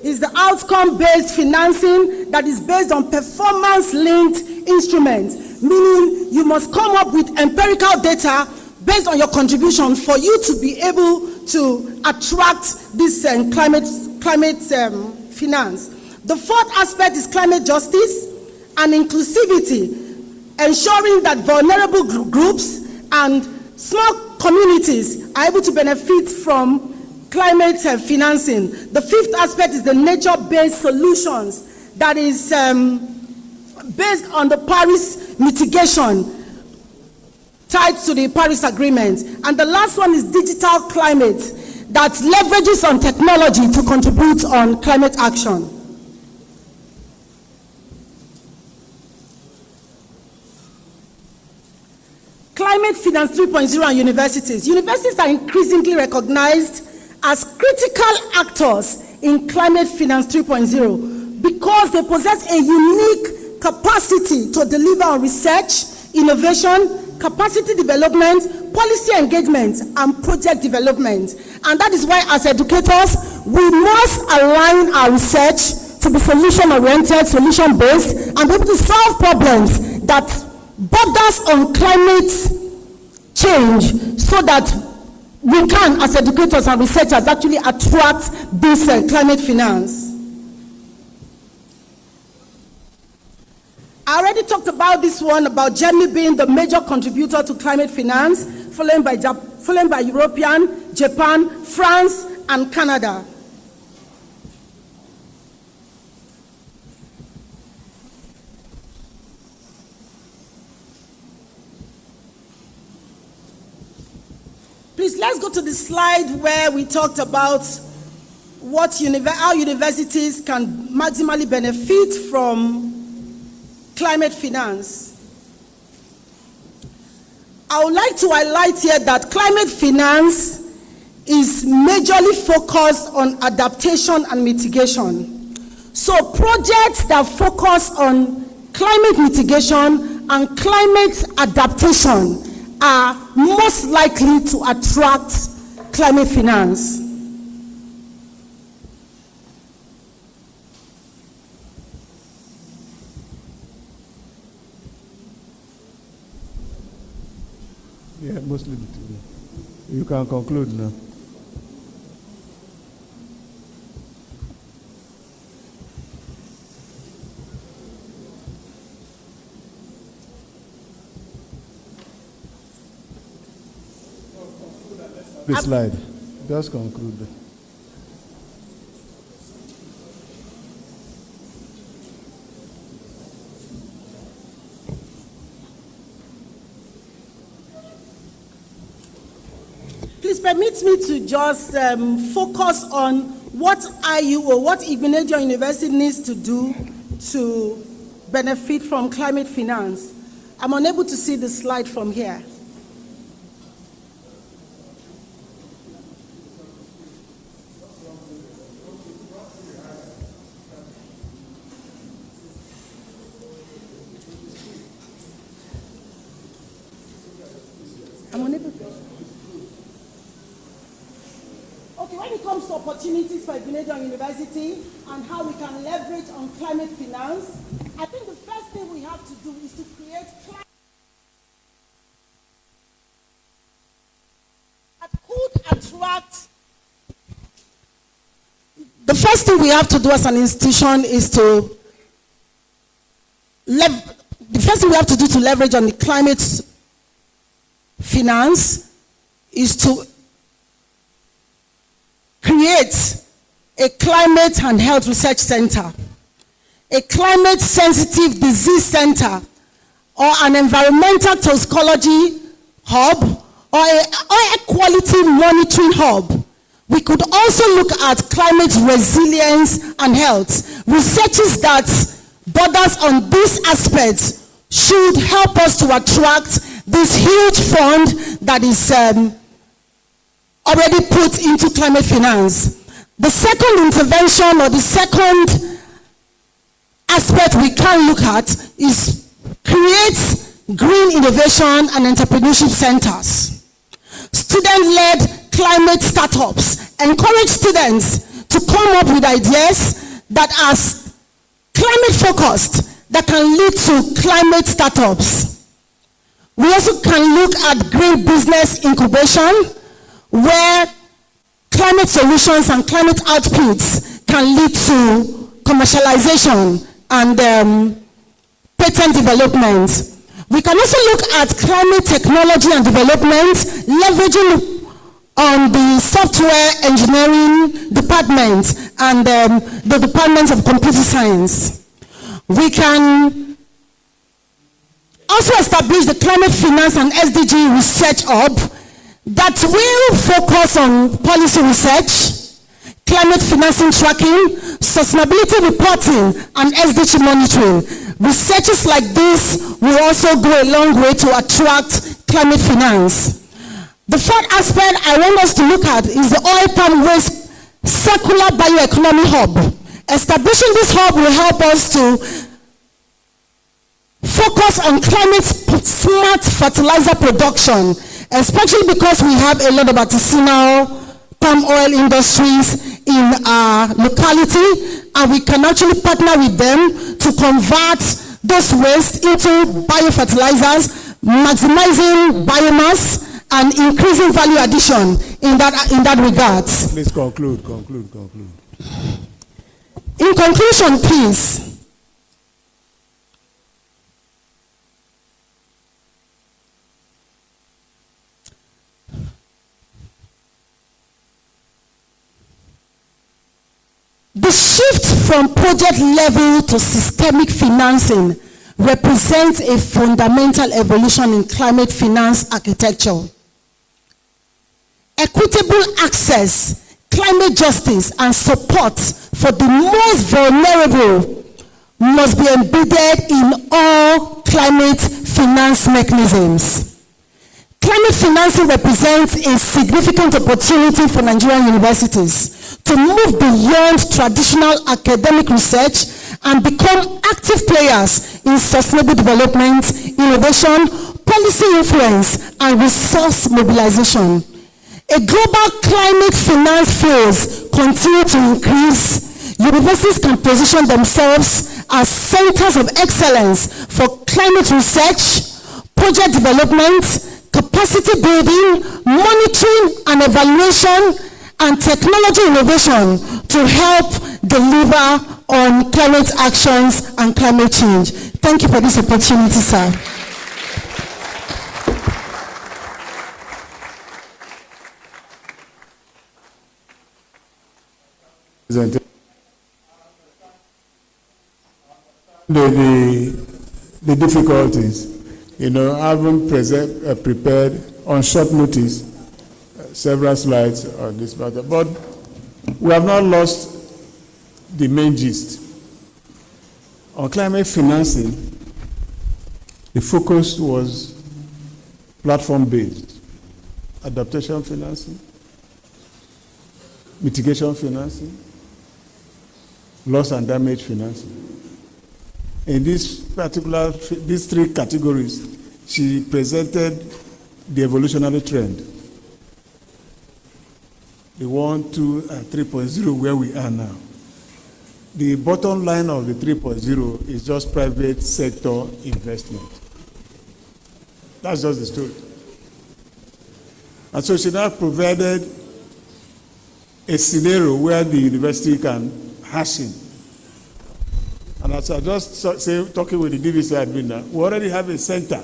is the outcome-based financing that is based on performance-linked instruments, meaning you must come up with empirical data based on your contribution for you to be able to attract this climate finance. The fourth aspect is climate justice and inclusivity, ensuring that vulnerable groups and small communities are able to benefit from climate financing. The fifth aspect is the nature-based solutions that is based on the Paris mitigation tied to the Paris Agreement. And the last one is digital climate that leverages on technology to contribute on climate action. Climate Finance 3.0 and universities. Universities are increasingly recognized as critical actors in Climate Finance 3.0 because they possess a unique capacity to deliver on research, innovation, capacity development, policy engagement, and project development. And that is why, as educators, we must align our research to be solution-oriented, solution-based, and be able to solve problems that borders on climate change so that we can, as educators and researchers, actually attract this climate finance. I already talked about this one, about Germany being the major contributor to climate finance, followed by European, Japan, France, and Canada. Please, let's go to the slide where we talked about how universities can maximally benefit from climate finance. I would like to highlight here that climate finance is majorly focused on adaptation and mitigation. So projects that focus on climate mitigation and climate adaptation are most likely to attract climate finance. Yeah, mostly. You can conclude now. The slide. Just conclude. Please permit me to just focus on what IUO, what Igbinedion University needs to do to benefit from climate finance. I'm unable to see the slide from here. I'm unable to. Okay, when it comes to opportunities for Igbinedion University and how we can leverage on climate finance, I think the first thing we have to do is to create climate that could attract. The first thing we have to do as an institution is to leverage on the climate finance is to create a climate and health research center, a climate sensitive disease center, or an environmental toxicology hub, or a quality monitoring hub. We could also look at climate resilience and health. Researches that borders on these aspects should help us to attract this huge fund that is already put into climate finance. The second intervention or the second aspect we can look at is create green innovation and entrepreneurship centers. Student-led climate startups encourage students to come up with ideas that are climate focused that can lead to climate startups. We also can look at green business incubation, where climate solutions and climate outputs can lead to commercialization and patent development. We can also look at climate technology and development, leveraging on the software engineering department and the Department of Computer Science. We can also establish the Climate Finance and SDG Research Hub that will focus on policy research, climate financing tracking, sustainability reporting, and SDG monitoring. Researches like this will also go a long way to attract climate finance. The third aspect I want us to look at is the oil palm waste circular bioeconomy hub. Establishing this hub will help us to focus on climate smart fertilizer production, especially because we have a lot of artisanal palm oil industries in our locality, and we can actually partner with them to convert those waste into biofertilizers, maximizing biomass and increasing value addition in that regard. Please conclude. In conclusion, please. The shift from project level to systemic financing represents a fundamental evolution in climate finance architecture. Equitable access, climate justice, and support for the most vulnerable must be embedded in all climate finance mechanisms. Climate financing represents a significant opportunity for Nigerian universities to move beyond traditional academic research and become active players in sustainable development, innovation, policy influence, and resource mobilization. A global climate finance flows continue to increase. Universities can position themselves as centers of excellence for climate research, project development, capacity building, monitoring and evaluation, and technology innovation to help deliver on climate actions and climate change. Thank you for this opportunity, sir. The difficulties, having prepared on short notice several slides on this matter, but we have not lost the main gist. On climate financing, the focus was platform-based, adaptation financing, mitigation financing, loss and damage financing. In these three categories, she presented the evolutionary trend. The 1, 2, and 3.0 where we are now. The bottom line of the 3.0 is just private sector investment. That's just the story. And so she now provided a scenario where the university can hash in. And as I just talking with the DVC admin now, we already have a center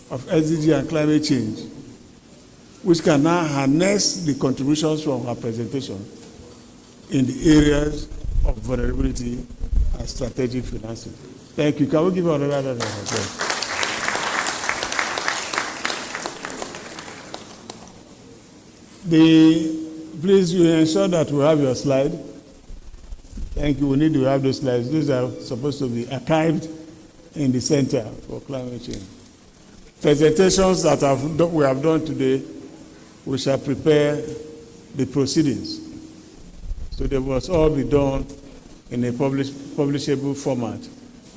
of SDG and climate change, which can now harness the contributions from her presentation in the areas of vulnerability and strategic financing. Thank you. Can we give her another round of applause? Please, you ensure that we have your slide. Thank you. We need to have those slides. Those are supposed to be archived in the Center for Climate Change. Presentations that we have done today, we shall prepare the proceedings. So they must all be done in a publishable format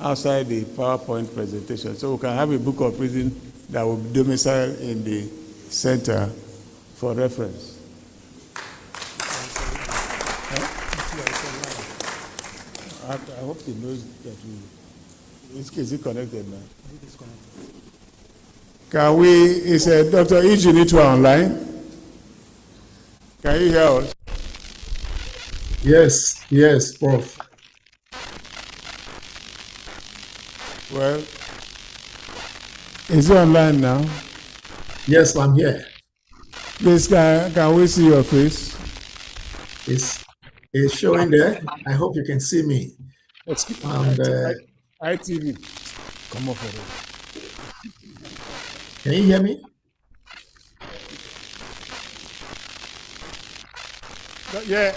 outside the PowerPoint presentation. So we can have a book of reading that will be domiciled in the center for reference. I hope he knows that is he connected now? Can we, is Dr. Igbinedion online? Can you hear us? Yes, Prof. Well, is he online now? Yes, I'm here. Please, can we see your face? It's showing there. I hope you can see me. And ITV. Come on for it. Can you hear me? Yeah,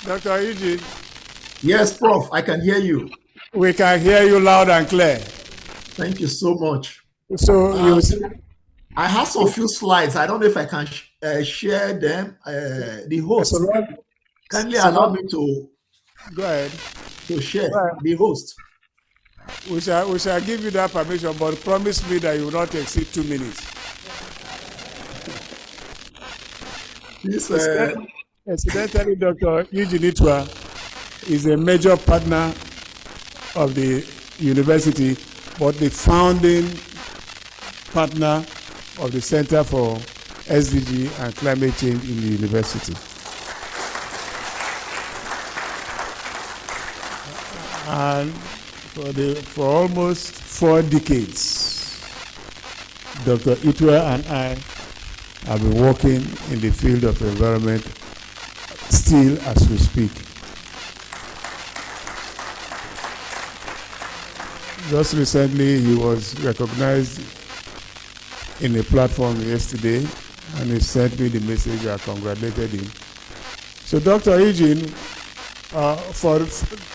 Dr. Eugene. Yes, Prof. I can hear you. We can hear you loud and clear. Thank you so much. So I have some few slides. I don't know if I can share them. The host, kindly allow me to go ahead to share. The host. We shall give you that permission, but promise me that you will not exceed 2 minutes. This, incidentally, Dr. Igbinedion is a major partner of the university, but the founding partner of the Center for SDG and Climate Change in the university. And for almost 4 decades, Dr. Igbinedion and I have been working in the field of environment still as we speak. Just recently, he was recognized in a platform yesterday, and he sent me the message. I congratulated him. So Dr. Eugene For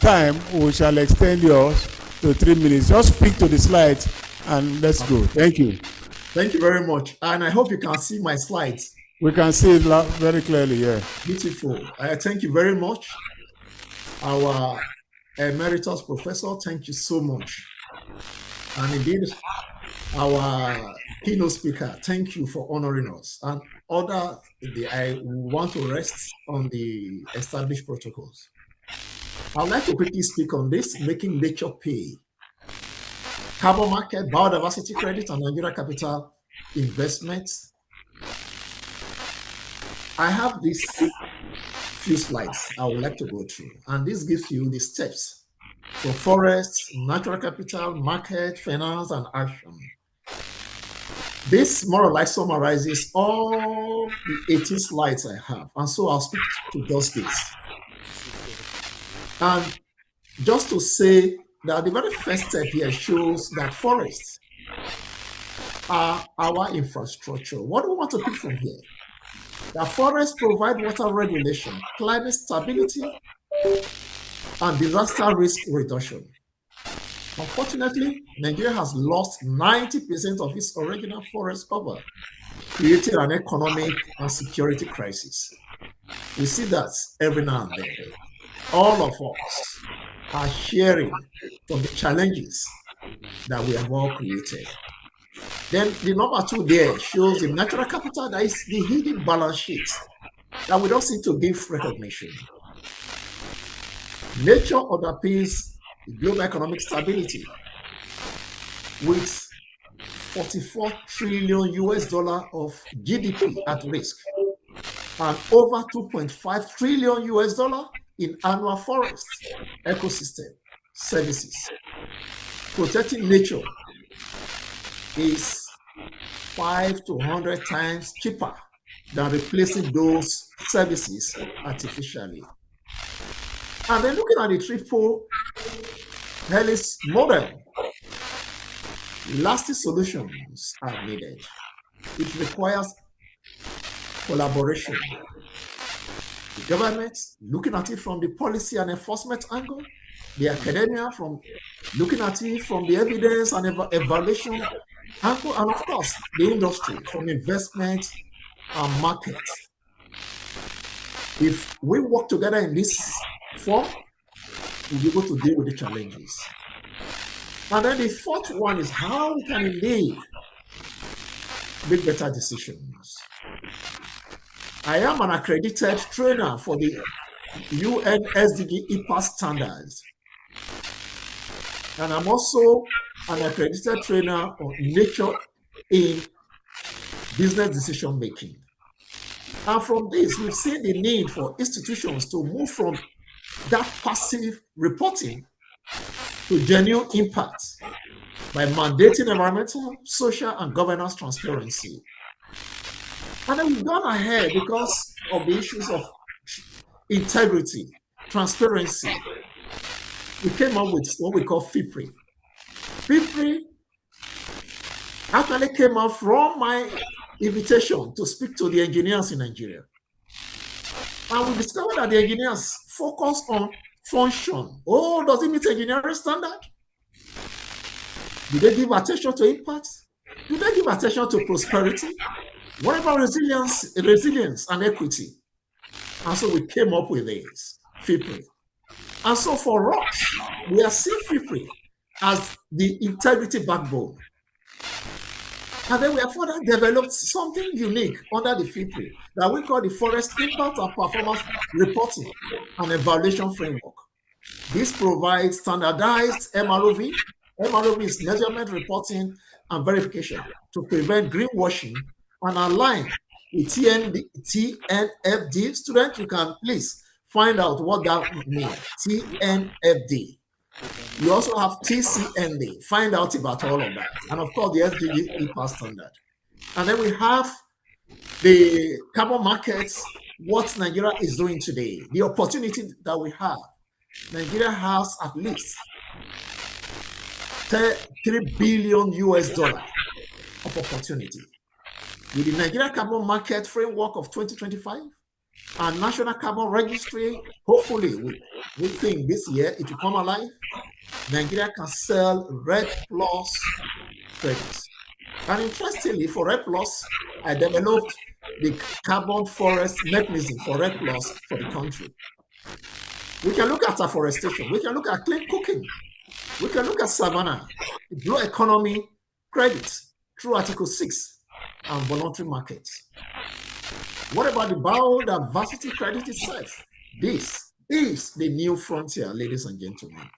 time, we shall extend yours to 3 minutes. Just speak to the slides and let's go. Thank you. Thank you very much. And I hope you can see my slides. We can see it very clearly, yeah. Beautiful. Thank you very much. Our emeritus professor, thank you so much. And indeed, our keynote speaker, thank you for honoring us. And I want to rest on the established protocols. I'd like to quickly speak on this, making nature pay. Carbon market, biodiversity credit, and Nigeria capital investments. I have these few slides I would like to go through, and this gives you the steps for forests, natural capital, market, finance, and action. This more or less summarizes all the 18 slides I have, and so I'll speak to just this. And just to say that the very first step here shows that forests are our infrastructure. What do we want to pick from here? The forests provide water regulation, climate stability, and disaster risk reduction. Unfortunately, Nigeria has lost 90% of its original forest cover, creating an economic and security crisis. We see that every now and then. All of us are sharing from the challenges that we have all created. Then the number 2 there shows the natural capital, that is the hidden balance sheet that we don't seem to give recognition. Nature underpins global economic stability with $44 trillion of GDP at risk and over $2.5 trillion in annual forest ecosystem services. Protecting nature is 5 to 100 times cheaper than replacing those services artificially. And then looking at the triple helix model, lasting solutions are needed. It requires collaboration. The government looking at it from the policy and enforcement angle, the academia from looking at it from the evidence and evaluation angle, and of course the industry from investment and market. If we work together in this form, we'll be able to deal with the challenges. And then the fourth one is how we can indeed make better decisions. I am an accredited trainer for the UN SDG IPA standards. And I'm also an accredited trainer on nature in business decision making. And from this, we've seen the need for institutions to move from that passive reporting to genuine impact by mandating environmental, social, and governance transparency. And then we've gone ahead because of the issues of integrity, transparency. We came up with what we call FIPRI. FIPRI actually came out from my invitation to speak to the engineers in Nigeria. And we discovered that the engineers focus on function. Oh, does it meet engineering standard? Do they give attention to impact? Do they give attention to prosperity? What about resilience and equity? And so we came up with this, FIPRI. And so for us, we are seeing FIPRI as the integrity backbone. And then we have further developed something unique under the FIPRI that we call the Forest Impact and Performance Reporting and Evaluation Framework. This provides standardized MROV. MROV is measurement, reporting, and verification to prevent greenwashing and align with TNFD. Students, you can please find out what that means, TNFD. You also have TCND. Find out about all of that. And of course, the SDG IPA standard. And then we have the carbon markets, what Nigeria is doing today, the opportunity that we have. Nigeria has at least $3 billion of opportunity. With the Nigeria carbon market framework of 2025, Our national carbon registry, hopefully, we think this year it will come alive. Nigeria can sell RED Plus credits. And interestingly, for RED Plus, I developed the carbon forest mechanism for RED Plus for the country. We can look at afforestation. We can look at clean cooking. We can look at savanna, blue economy credits through Article 6 and voluntary markets. What about the biodiversity credit itself? This is the new frontier, ladies and gentlemen.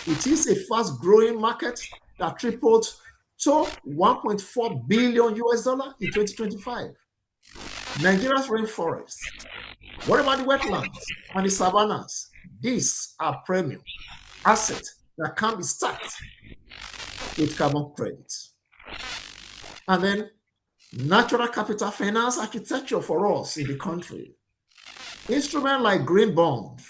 It is a fast-growing market that tripled to $1.4 billion in 2025. Nigeria's rainforests. What about the wetlands and the savannas? These are premium assets that can be stacked with carbon credits. And then natural capital finance architecture for us in the country. Instruments like green bond,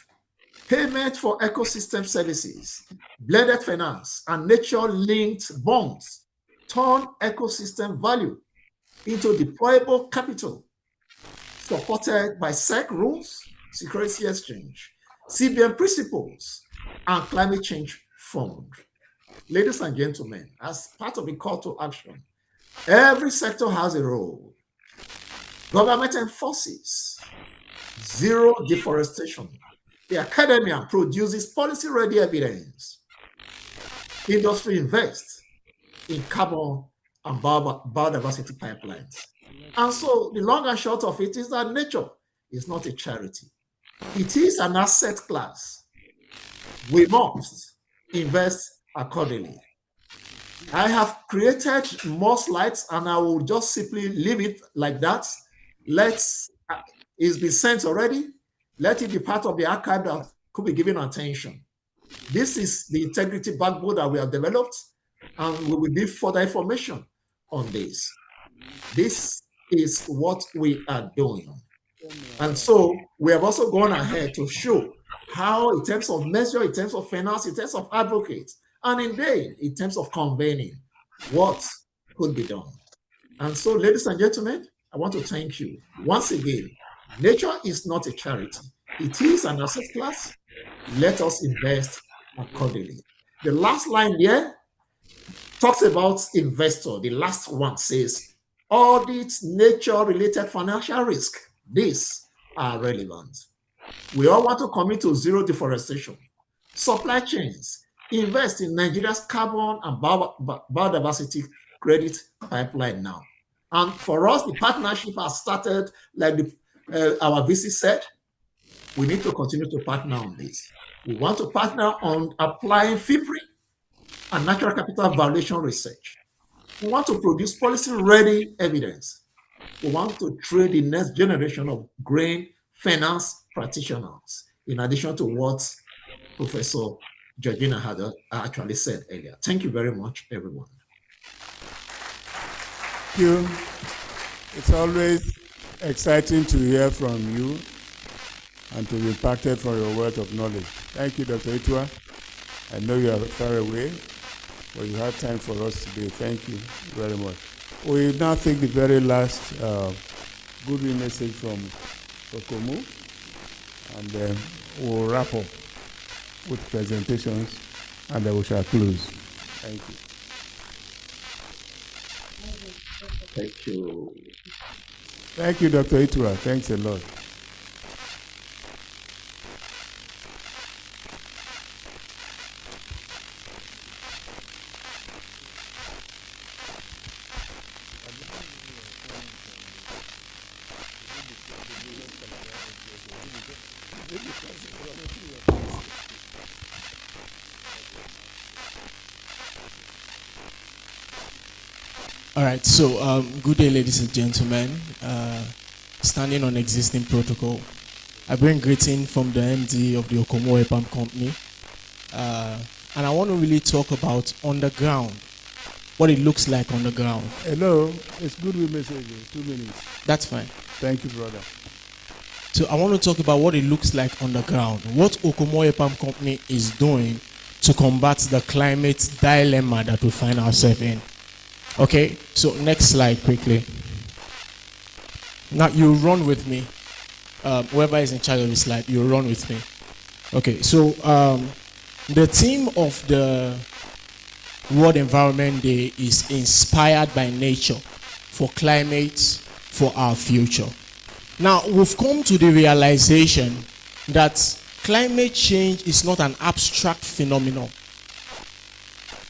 payment for ecosystem services, blended finance, and nature-linked bonds turn ecosystem value into deployable capital supported by SEC rules, security exchange, CBN principles, and climate change fund. Ladies and gentlemen, as part of the call to action, every sector has a role. Government enforces zero deforestation. The academia produces policy-ready evidence. Industry invests in carbon and biodiversity pipelines. And so the long and short of it is that nature is not a charity. It is an asset class. We must invest accordingly. I have created more slides and I will just simply leave it like that. It's been sent already. Let it be part of the archive that could be given attention. This is the integrity backbone that we have developed, and we will give further information on this. This is what we are doing. And so we have also gone ahead to show how, in terms of measure, in terms of finance, in terms of advocates, and indeed, in terms of convening, what could be done. And so, ladies and gentlemen, I want to thank you once again. Nature is not a charity. It is an asset class. Let us invest accordingly. The last line here talks about investor. The last one says, audit nature-related financial risk. These are relevant. We all want to commit to zero deforestation. Supply chains, invest in Nigeria's carbon and biodiversity credit pipeline now. And for us, the partnership has started, like our VC said, we need to continue to partner on this. We want to partner on applying FIPRI and natural capital valuation research. We want to produce policy-ready evidence. We want to train the next generation of green finance practitioners, in addition to what Professor Georgina had actually said earlier. Thank you very much, everyone. Thank you. It's always exciting to hear from you and to be impacted from your wealth of knowledge. Thank you, Dr. Itua. I know you are far away, but you had time for us today. Thank you very much. We now take the very last goodwill message from Okomu, and then we'll wrap up with presentations, and then we shall close. Thank you. Thank you. Thank you, Dr. Itua. Thanks a lot. All right, so good day, ladies and gentlemen. Standing on existing protocol, I bring greeting from the MD of the Okomo EPAM company. And I want to really talk about on the ground, what it looks like on the ground. Hello, it's goodwill messages, 2 minutes. That's fine. Thank you, brother. So I want to talk about what it looks like on the ground, what Okomo EPAM company is doing to combat the climate dilemma that we find ourselves in. Okay, so next slide quickly. Now you run with me. whoever is in charge of the slide, you run with me. Okay, so the theme of the World Environment Day is inspired by nature for climate, for our future. Now, we've come to the realization that climate change is not an abstract phenomenon.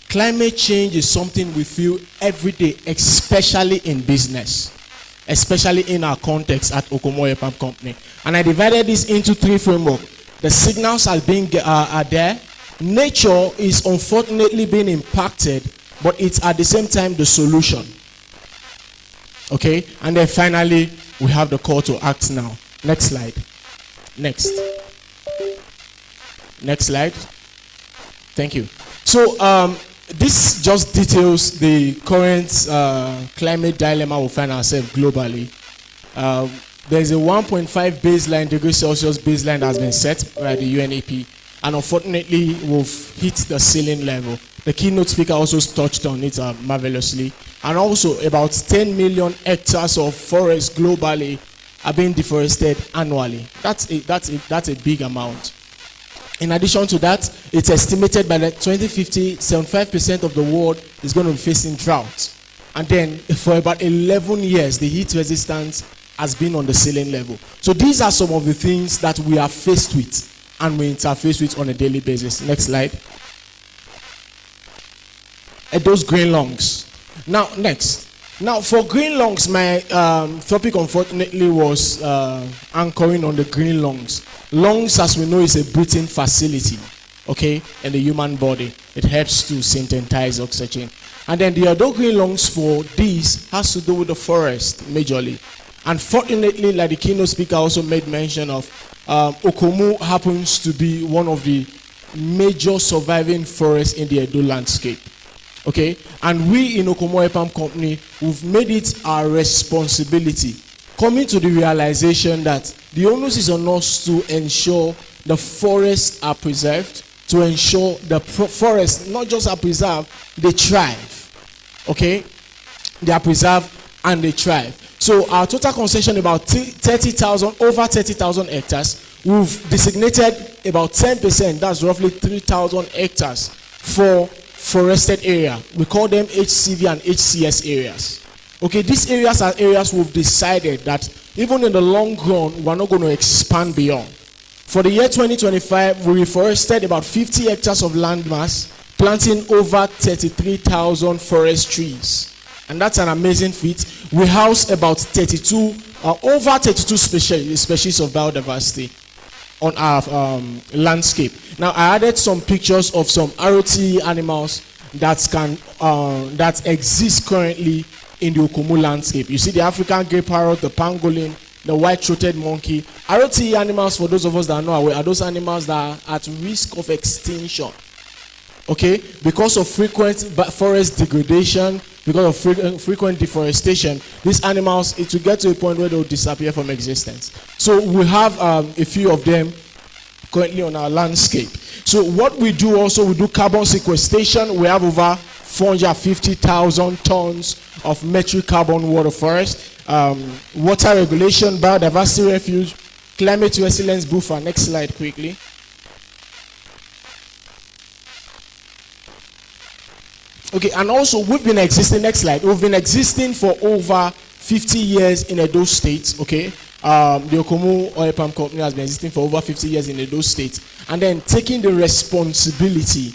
Climate change is something we feel every day, especially in business, especially in our context at Okomo Pump Company. And I divided this into three frameworks. The signals are there. Nature is unfortunately being impacted, but it's at the same time the solution. Okay? And then finally, we have the call to act now. Next slide. Next. Next slide. Thank you. So, this just details the current climate dilemma we find ourselves globally. There's a 1.5 degree Celsius baseline that has been set by the UNEP, and unfortunately, we've hit the ceiling level. The keynote speaker also touched on it marvelously. And also, about 10 million hectares of forest globally are being deforested annually. That's a big amount. In addition to that, it's estimated by the 2050, 75% of the world is going to be facing drought. And then for about 11 years, the heat resistance has been on the ceiling level. So these are some of the things that we are faced with and we interface with on a daily basis. Next slide. And those green lungs. Now, next. Now, for green lungs, my topic unfortunately was anchoring on the green lungs. Lungs, as we know, is a breathing facility, okay, in the human body. It helps to synthesize oxygen. And then the other green lungs for this has to do with the forest, majorly. Unfortunately, like the keynote speaker also made mention of, Okomu happens to be one of the major surviving forests in the Edo landscape. Okay, and we in Okomo Pump Company, we've made it our responsibility, coming to the realization that the onus is on us to ensure the forests are preserved, to ensure the forests not just are preserved, they thrive. Okay, they are preserved and they thrive. So our total concession about 30,000, over 30,000 hectares. We've designated about 10%, that's roughly 3,000 hectares for forested area. We call them HCV and HCS areas. Okay, these areas are areas we've decided that even in the long run, we're not going to expand beyond. For the year 2025, we reforested about 50 hectares of land mass, planting over 33,000 forest trees. And that's an amazing feat. We house about over 32 species of biodiversity on our landscape. Now, I added some pictures of some ROT animals that exist currently in the Okomu landscape. You see the African grey parrot, the pangolin, the white-throated monkey. ROT animals, for those of us that are not aware, are those animals that are at risk of extinction. Okay? Because of frequent forest degradation, because of frequent deforestation, these animals, it will get to a point where they'll disappear from existence. So we have a few of them currently on our landscape. So what we do also, we do carbon sequestration. We have over 450,000 tons of metric carbon water forest, water regulation, biodiversity refuge, climate resilience buffer. Next slide quickly. Okay, and also we've been existing, next slide, we've been existing for over 50 years in Edo State, okay? The Okomu Oil Palm Company has been existing for over 50 years in Edo State. And then taking the responsibility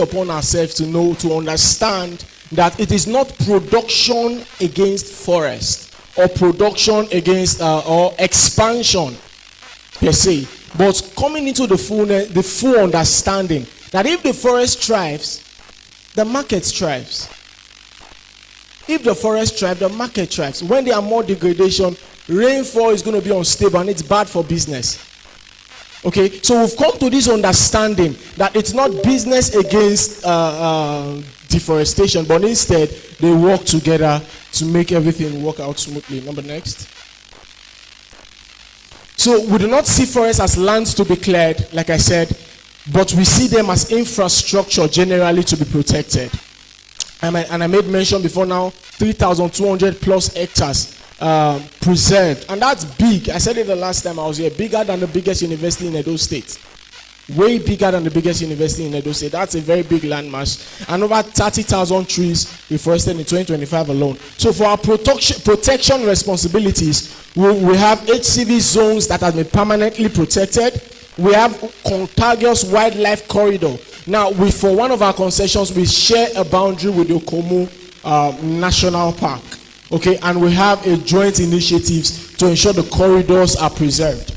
upon ourselves to know, to understand that it is not production against forest or production against or expansion per se, but coming into the full understanding that if the forest thrives, the market thrives. If the forest thrives, the market thrives. When there are more degradation, rainfall is going to be unstable and it's bad for business. Okay, so we've come to this understanding that it's not business against deforestation, but instead they work together to make everything work out smoothly. Number next. So we do not see forests as lands to be cleared, like I said, but we see them as infrastructure generally to be protected. And I made mention before now, 3,200 plus hectares preserved. And that's big. I said it the last time I was here. Bigger than the biggest university in Edo State. Way bigger than the biggest university in Edo State. That's a very big landmass. And over 30,000 trees reforested in 2025 alone. So for our protection responsibilities, we have HCV zones that have been permanently protected. We have contiguous wildlife corridor. Now, for one of our concessions, we share a boundary with the Okomu National Park. Okay, and we have a joint initiatives to ensure the corridors are preserved.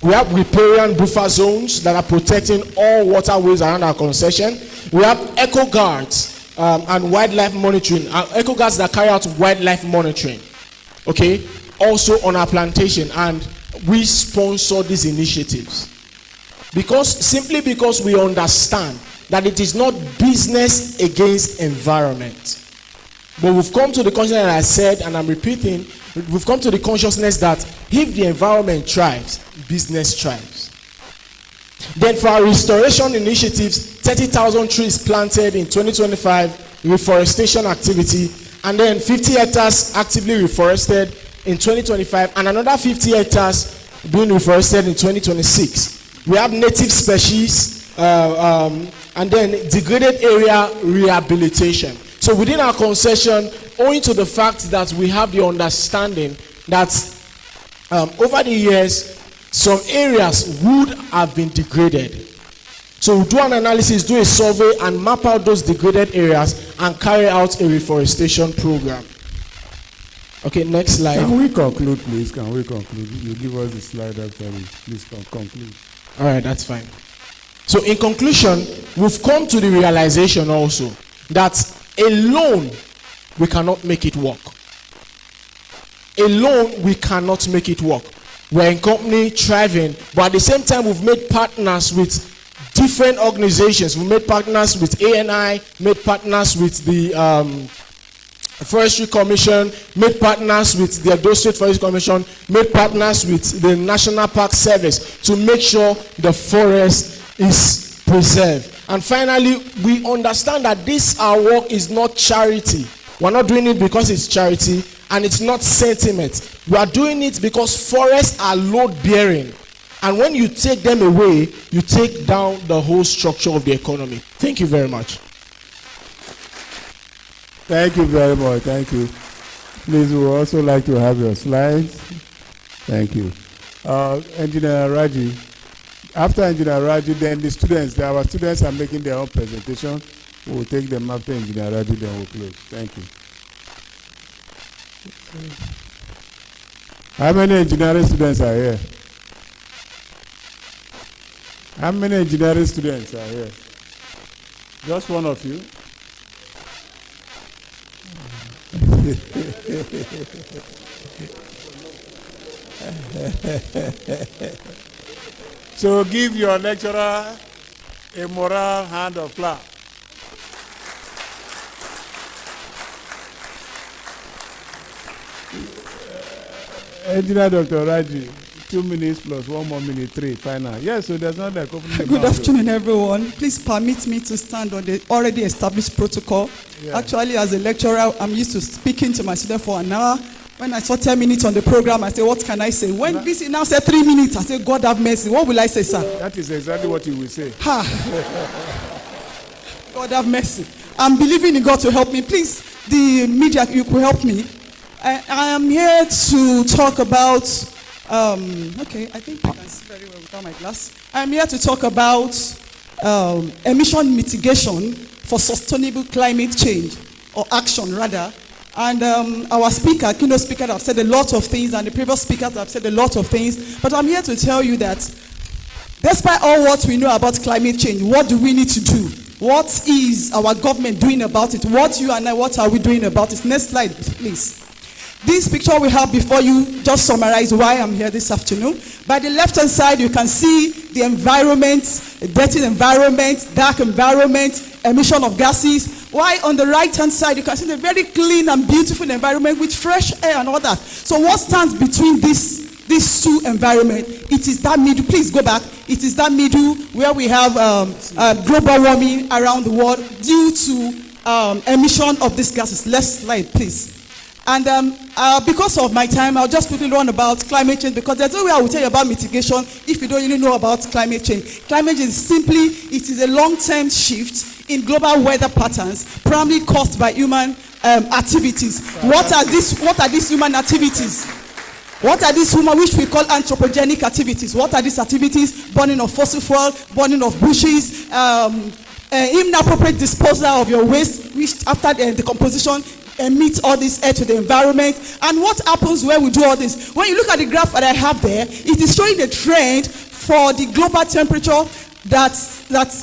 We have riparian buffer zones that are protecting all waterways around our concession. We have eco guards and wildlife monitoring. Eco guards that carry out wildlife monitoring. Okay, also on our plantation, and we sponsor these initiatives simply because we understand that it is not business against environment. But we've come to the consciousness, that I said, and I'm repeating, we've come to the consciousness that if the environment thrives, business thrives. Then for our restoration initiatives, 30,000 trees planted in 2025, reforestation activity, and then 50 hectares actively reforested in 2025, and another 50 hectares being reforested in 2026. We have native species, and then degraded area rehabilitation. So within our concession, owing to the fact that we have the understanding that over the years, some areas would have been degraded. So we'll do an analysis, do a survey, and map out those degraded areas and carry out a reforestation program. Okay, next slide. Can we conclude, please? Can we conclude? You give us the slide after this. Please conclude. All right, that's fine. So in conclusion, we've come to the realization also that alone we cannot make it work. Alone we cannot make it work. We're in company thriving, but at the same time we've made partners with different organizations. We made partners with ANI, made partners with the Forestry Commission, made partners with the Edo State Forestry Commission, made partners with the National Park Service to make sure the forest is preserved. And finally, we understand that this our work is not charity. We're not doing it because it's charity, and it's not sentiment. We are doing it because forests are load-bearing. And when you take them away, you take down the whole structure of the economy. Thank you very much. Thank you very much. Thank you. Please, we would also like to have your slides. Thank you. Engineer Raji. After Engineer Raji, then the students, our students are making their own presentation. We will take them after Engineer Raji, then we'll close. Thank you. How many engineering students are here? How many engineering students are here? Just one of you? So give your lecturer a moral hand of clap. Engineer Dr. Raji, 2 minutes plus 1 more minute, 3, final. Yes, so there's not like opening. Good afternoon, everyone. Please permit me to stand on the already established protocol. Yeah. Actually, as a lecturer, I'm used to speaking to my student for an hour. When I saw 10 minutes on the program, I said, what can I say? When BC now said 3 minutes, I said, God have mercy. What will I say, sir? That is exactly what you will say. Ha! God have mercy. I'm believing in God to help me. Please, the media, you could help me. I am here to talk about, okay, I think I can see very well without my glass. I'm here to talk about emission mitigation for sustainable climate change, or action rather. And our speaker, keynote speaker, have said a lot of things, and the previous speakers have said a lot of things. But I'm here to tell you that despite all what we know about climate change, what do we need to do? What is our government doing about it? What you and I, what are we doing about it? Next slide, please. This picture we have before you just summarize why I'm here this afternoon. By the left-hand side, you can see the environment, dirty environment, dark environment, emission of gases. While on the right-hand side, you can see the very clean and beautiful environment with fresh air and all that. So what stands between these two environments? It is that middle. Please go back. It is that middle where we have global warming around the world due to emission of these gases. Next slide, please. And because of my time, I'll just quickly run about climate change, because there's no way I will tell you about mitigation if you don't really know about climate change. Climate change is simply, it is a long-term shift in global weather patterns, primarily caused by human activities. What are these human activities? What are these human, which we call anthropogenic activities? What are these activities? Burning of fossil fuel, burning of bushes, inappropriate disposal of your waste, which after the decomposition emits all this air to the environment. And what happens when we do all this? When you look at the graph that I have there, it is showing the trend for the global temperature that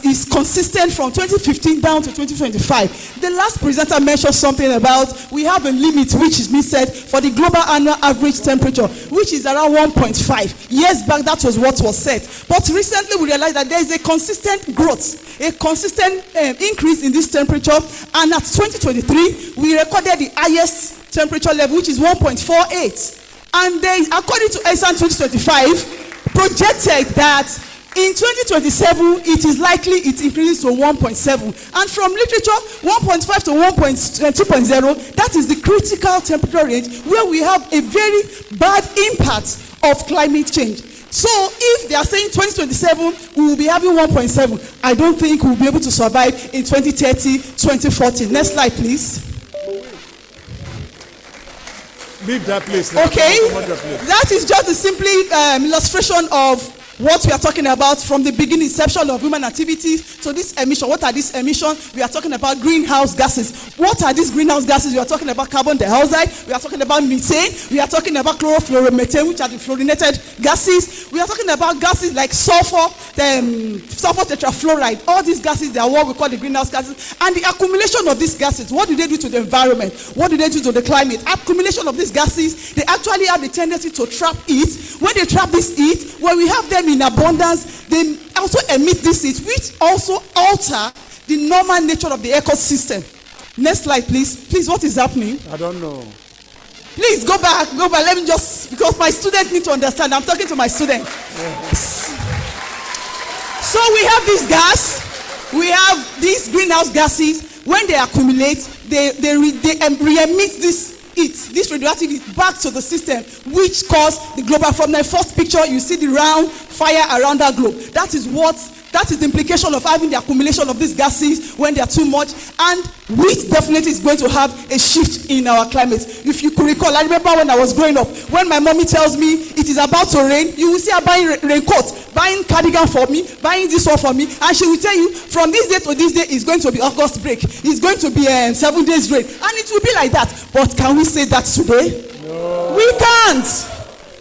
is consistent from 2015 down to 2025. The last presenter mentioned something about we have a limit which is being set for the global annual average temperature, which is around 1.5. Years back, that was what was set. But recently, we realized that there is a consistent growth, a consistent increase in this temperature. And at 2023, we recorded the highest temperature level, which is 1.48. And then, according to ESAN 2025, projected that in 2027, it is likely it increases to 1.7. And from literature, 1.5 to 2.0, that is the critical temperature range where we have a very bad impact of climate change. So if they are saying 2027, we will be having 1.7, I don't think we will be able to survive in 2030, 2040. Next slide, please. Leave that place. Okay, that is just a simply illustration of what we are talking about from the beginning, inception of human activities to this emission. What are these emissions? We are talking about greenhouse gases. What are these greenhouse gases? We are talking about carbon dioxide. We are talking about methane. We are talking about chlorofluoromethane, which are the fluorinated gases. We are talking about gases like sulfur, sulfur tetrafluoride. All these gases, they are what we call the greenhouse gases. And the accumulation of these gases, what do they do to the environment? What do they do to the climate? Accumulation of these gases, they actually have the tendency to trap heat. When they trap this heat, when we have them in abundance, they also emit this heat, which also alter the normal nature of the ecosystem. Next slide, please. Please, what is happening? I don't know. Please go back. Let me just, because my students need to understand. I'm talking to my students. Yes. So we have this gas. We have these greenhouse gases. When they accumulate, they re-emit this heat, this radioactive heat back to the system, which caused the global. From the first picture, you see the round fire around that globe. That is the implication of having the accumulation of these gases when they are too much, and which definitely is going to have a shift in our climate. If you could recall, I remember when I was growing up, when my mommy tells me it is about to rain, you will see her buying raincoat, buying cardigan for me, buying this one for me, and she will tell you from this day to this day is going to be August break, it's going to be 7 days rain, and it will be like that. But can we say that today? No. We can't.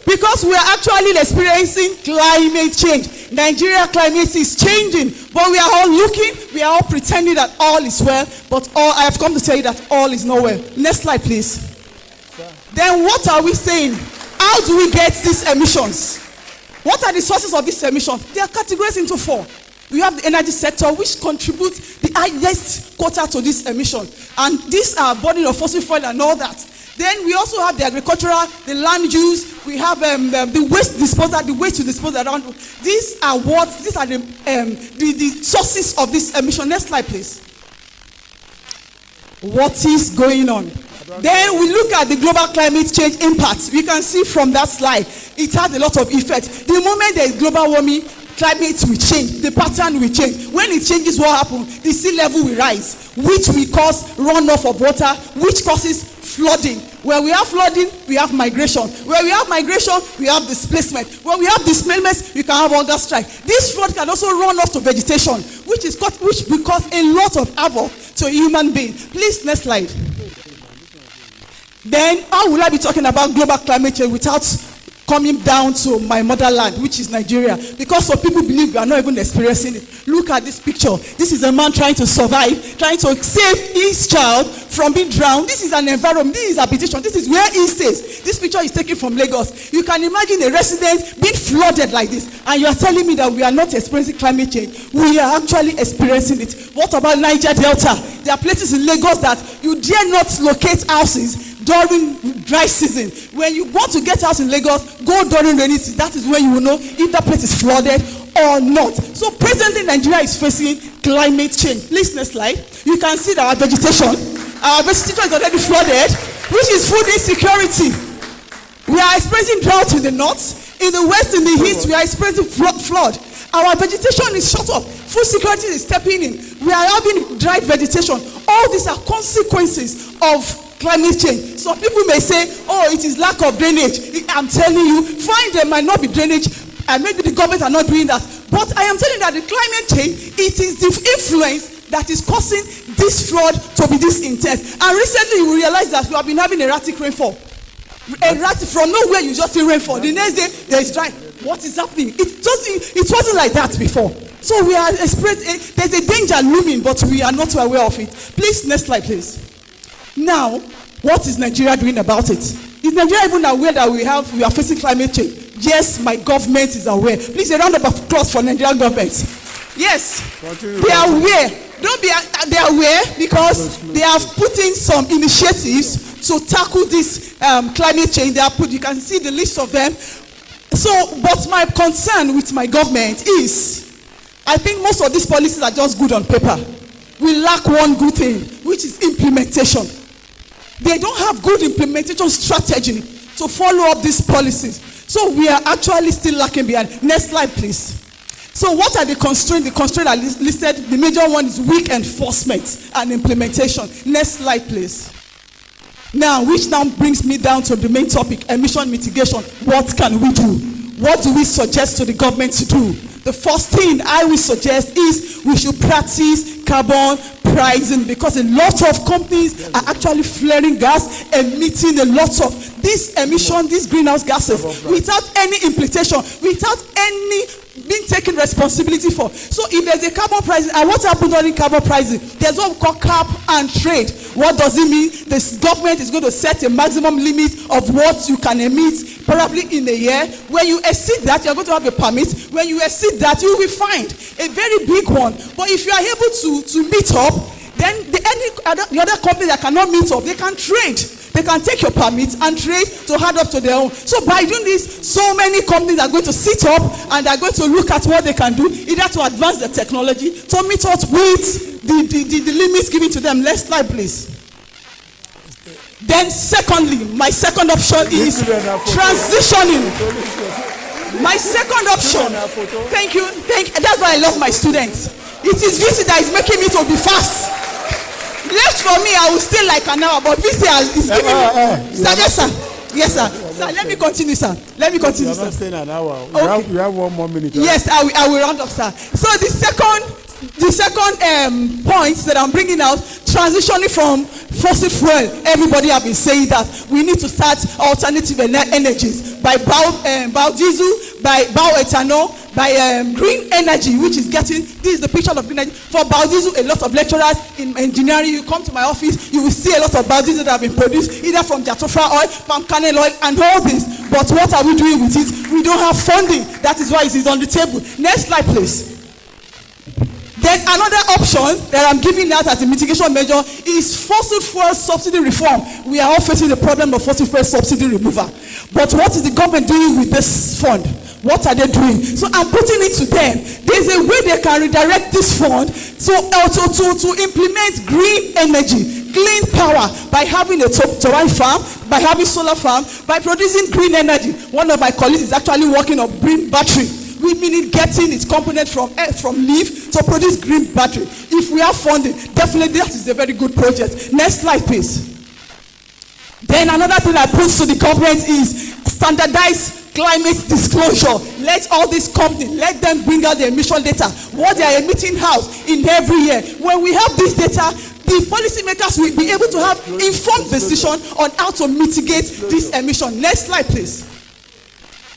Because we are actually experiencing climate change. Nigeria climate is changing, but we are all looking, we are all pretending that all is well, but I have come to tell you that all is not well. Next slide, please. Then what are we saying? How do we get these emissions? What are the sources of these emissions? They are categorized into 4. We have the energy sector, which contributes the highest quota to this emission. And these are burning of fossil fuel and all that. Then we also have the agricultural, the land use, we have the waste disposal, the waste to dispose around. These are the sources of this emission. Next slide, please. What is going on? Then we look at the global climate change impact. We can see from that slide, it has a lot of effect. The moment there is global warming, climate will change, the pattern will change. When it changes, what happens? The sea level will rise, which will cause runoff of water, which causes flooding. Where we have flooding, we have migration. Where we have migration, we have displacement. Where we have displacement, we can have hunger strike. This flood can also run off to vegetation, which will cause a lot of havoc to a human being. Please, next slide. Then, how will I be talking about global climate change without coming down to my motherland, which is Nigeria? Because some people believe we are not even experiencing it. Look at this picture. This is a man trying to survive, trying to save his child from being drowned. This is an environment, this is habitation, this is where he stays. This picture is taken from Lagos. You can imagine a resident being flooded like this, and you are telling me that we are not experiencing climate change. We are actually experiencing it. What about Niger Delta? There are places in Lagos that you dare not locate houses during dry season. When you want to get out in Lagos, go during rainy season. That is when you will know if that place is flooded or not. So presently Nigeria is facing climate change. Please, next slide. You can see that our vegetation, Our vegetation is already flooded, which is food insecurity. We are experiencing drought in the north, in the west, in the east, we are experiencing flood. Our vegetation is shut off. Food security is stepping in. We are having dry vegetation. All these are consequences of climate change. Some people may say, oh, it is lack of drainage. I'm telling you, fine, there might not be drainage, and maybe the government are not doing that. But I am telling you that the climate change, it is the influence that is causing this flood to be this intense. And recently we realized that we have been having erratic rainfall. Erratic, from nowhere you just see rainfall. The next day there is dry. What is happening? It wasn't like that before. So we are experiencing, there's a danger looming, but we are not aware of it. Please, next slide, please. Now, what is Nigeria doing about it? Is Nigeria even aware that we are facing climate change? Yes, my government is aware. Please, a round of applause for Nigerian government. Yes, they are aware. They are aware because they have put in some initiatives to tackle this climate change. They are put. You can see the list of them. So, but my concern with my government is, I think most of these policies are just good on paper. We lack one good thing, which is implementation. They don't have good implementation strategy to follow up these policies. So we are actually still lacking behind. Next slide, please. So what are the constraints? The constraints are listed. The major one is weak enforcement and implementation. Next slide, please. Now, which now brings me down to the main topic, emission mitigation. What can we do? What do we suggest to the government to do? The first thing I will suggest is we should practice carbon pricing, because a lot of companies are actually flaring gas, emitting a lot of this emission, these greenhouse gases, without any implication, without any being taken responsibility for. So if there's a carbon pricing, and what happens during carbon pricing? There's what we call cap and trade. What does it mean? The government is going to set a maximum limit of what you can emit, probably in a year. When you exceed that, you're going to have a permit. When you exceed that, you will be fined. A very big one. But if you are able to meet up, then the other company that cannot meet up, they can trade. They can take your permits and trade to add up to their own. So by doing this, so many companies are going to sit up and are going to look at what they can do, either to advance the technology, to meet up with the limits given to them. Next slide, please. Then secondly, my second option is transitioning. My second option, thank you, that's why I love my students. It is VC that is making me to be fast. Left for me, I will stay like an hour, but VC is giving me. Sir, yes, sir. Yes, sir. Sir, let me continue, sir. Let me continue, sir. You're not staying an hour. Okay. You have 1 more minute. Yes, I will round up, sir. So the second point that I'm bringing out, transitioning from fossil fuel. Everybody have been saying that we need to start alternative energies by biodiesel, by bioethanol, by green energy, which is getting, this is the picture of green energy. For biodiesel, a lot of lecturers in engineering, you come to my office, you will see a lot of biodiesel that have been produced, either from jatropha oil, palm kernel oil, and all this. But what are we doing with it? We don't have funding. That is why it is on the table. Next slide, please. Then another option that I'm giving out as a mitigation measure is fossil fuel subsidy reform. We are all facing the problem of fossil fuel subsidy removal. But what is the government doing with this fund? What are they doing? So I'm putting it to them. There's a way they can redirect this fund to implement green energy, clean power, by having a turbine farm, by having solar farm, by producing green energy. One of my colleagues is actually working on green battery. We mean getting its component from leaf to produce green battery. If we have funding, definitely that is a very good project. Next slide, please. Then another thing I put to the government is standardized climate disclosure. Let all these companies, let them bring out the emission data, what they are emitting out in every year. When we have this data, the policymakers will be able to have informed decision on how to mitigate this emission. Next slide, please.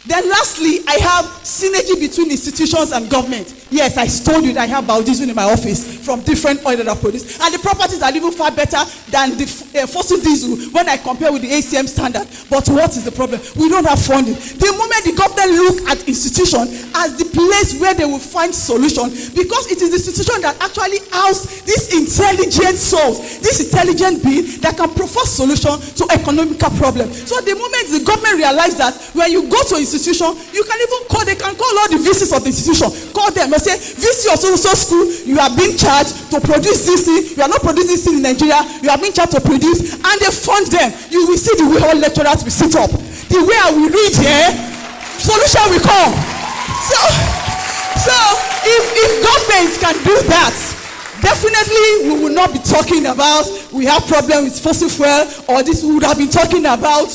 Then lastly, I have synergy between institutions and government. Yes, I told you that I have biodiesel in my office from different oil that are produced. And the properties are even far better than the fossil diesel when I compare with the ACM standard. But what is the problem? We don't have funding. The moment the government look at institution as the place where they will find solution, because it is the institution that actually house this intelligent souls, this intelligent being that can propose solution to economical problem. So the moment the government realize that when you go to institution, you can even call, they can call all the VCs of the institution, call them and say, VC of so school, you are being charged to produce this thing, you are not producing this thing in Nigeria, you are being charged to produce, and they fund them. You will see the way all lecturers will sit up. The way I will read here, solution will come. So if government can do that, definitely we will not be talking about we have problem with fossil fuel, or this, we would have been talking about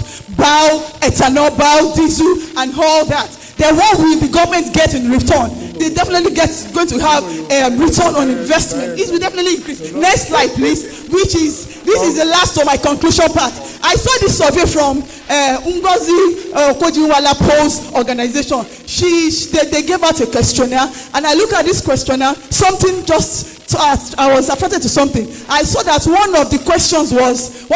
ethanol, diesel, and all that. Then what will the government get in return? They definitely going to have a return on investment. It will definitely increase. Next slide, please. This is the last of my conclusion part. I saw this survey from Ngozi Okonjo-Iweala Post organization. They gave out a questionnaire, and I look at this questionnaire, something just. So I was attracted to something. I saw that one of the options was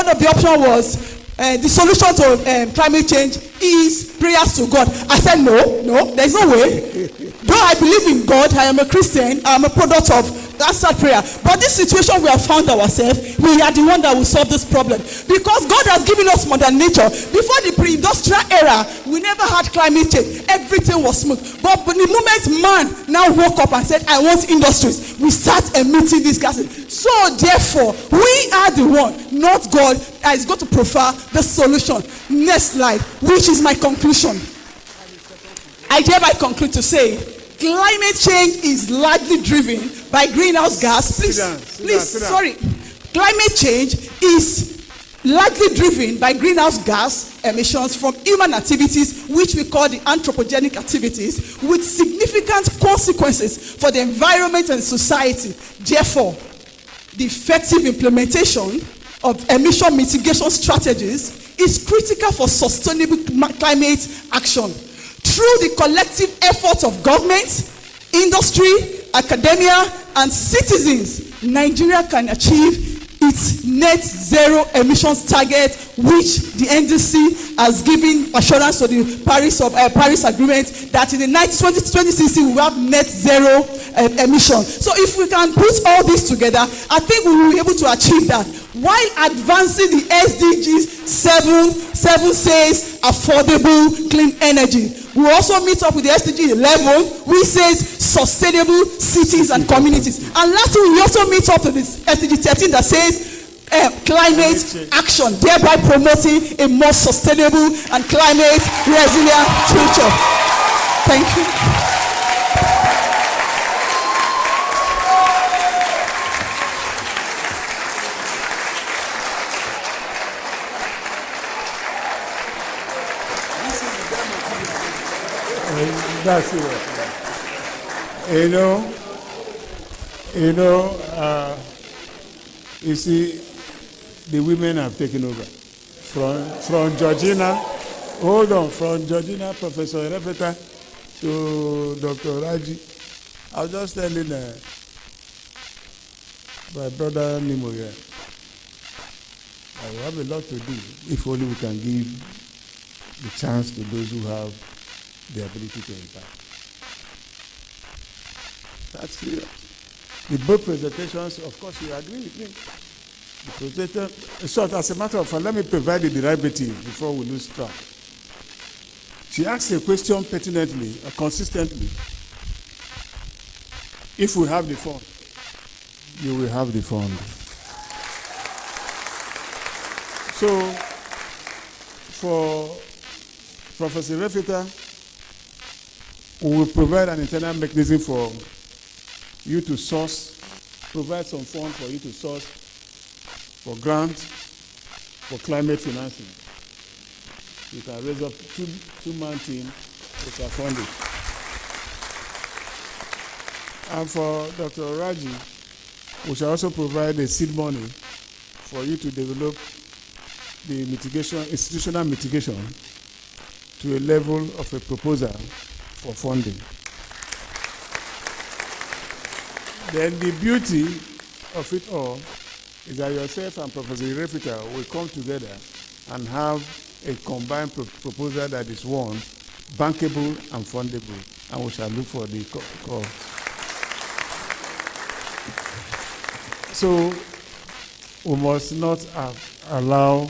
the solution to climate change is prayers to God. I said, no, there's no way. Though I believe in God, I am a Christian, I am a product of answered prayer. But this situation we have found ourselves, we are the one that will solve this problem. Because God has given us Mother Nature. Before the pre-industrial era, we never had climate change. Everything was smooth. But the moment man now woke up and said, I want industries, we start emitting these gases. So therefore, we are the one, not God, that is going to provide the solution. Next slide, which is my conclusion. I hereby conclude to say, climate change is largely driven by greenhouse gas. Sorry. Climate change is largely driven by greenhouse gas emissions from human activities, which we call the anthropogenic activities, with significant consequences for the environment and society. Therefore, the effective implementation of emission mitigation strategies is critical for sustainable climate action. Through the collective efforts of government, industry, academia, and citizens, Nigeria can achieve its net zero emissions target, which the NDC has given assurance to the Paris Agreement that in the 2060 we will have net zero emissions. So if we can put all this together, I think we will be able to achieve that while advancing the SDGs 7 says affordable clean energy. We also meet up with the SDG 11, which says sustainable cities and communities. And lastly, we also meet up with this SDG 13 that says climate action, thereby promoting a more sustainable and climate resilient future. Thank you. That's it. You see, the women have taken over. From Georgina, from Georgina, Professor Refeta, to Dr. Raji. I was just telling my brother Nimo here, I have a lot to do if only we can give the chance to those who have the ability to impact. That's clear. The both presentations, of course, you agree with me. The presenter, so as a matter of fact, let me provide the derivative before we lose track. She asked a question pertinently, consistently. If we have the fund, you will have the fund. So, for Professor Refeta, we will provide an internal mechanism for you to source, provide some funds for you to source for grants for climate financing. You can raise up two-man team which are funded. And for Dr. Raji, we shall also provide a seed money for you to develop the institutional mitigation to a level of a proposal for funding. Then the beauty of it all is that yourself and Professor Refita will come together and have a combined proposal that is one, bankable and fundable, and we shall look for the call. So we must not allow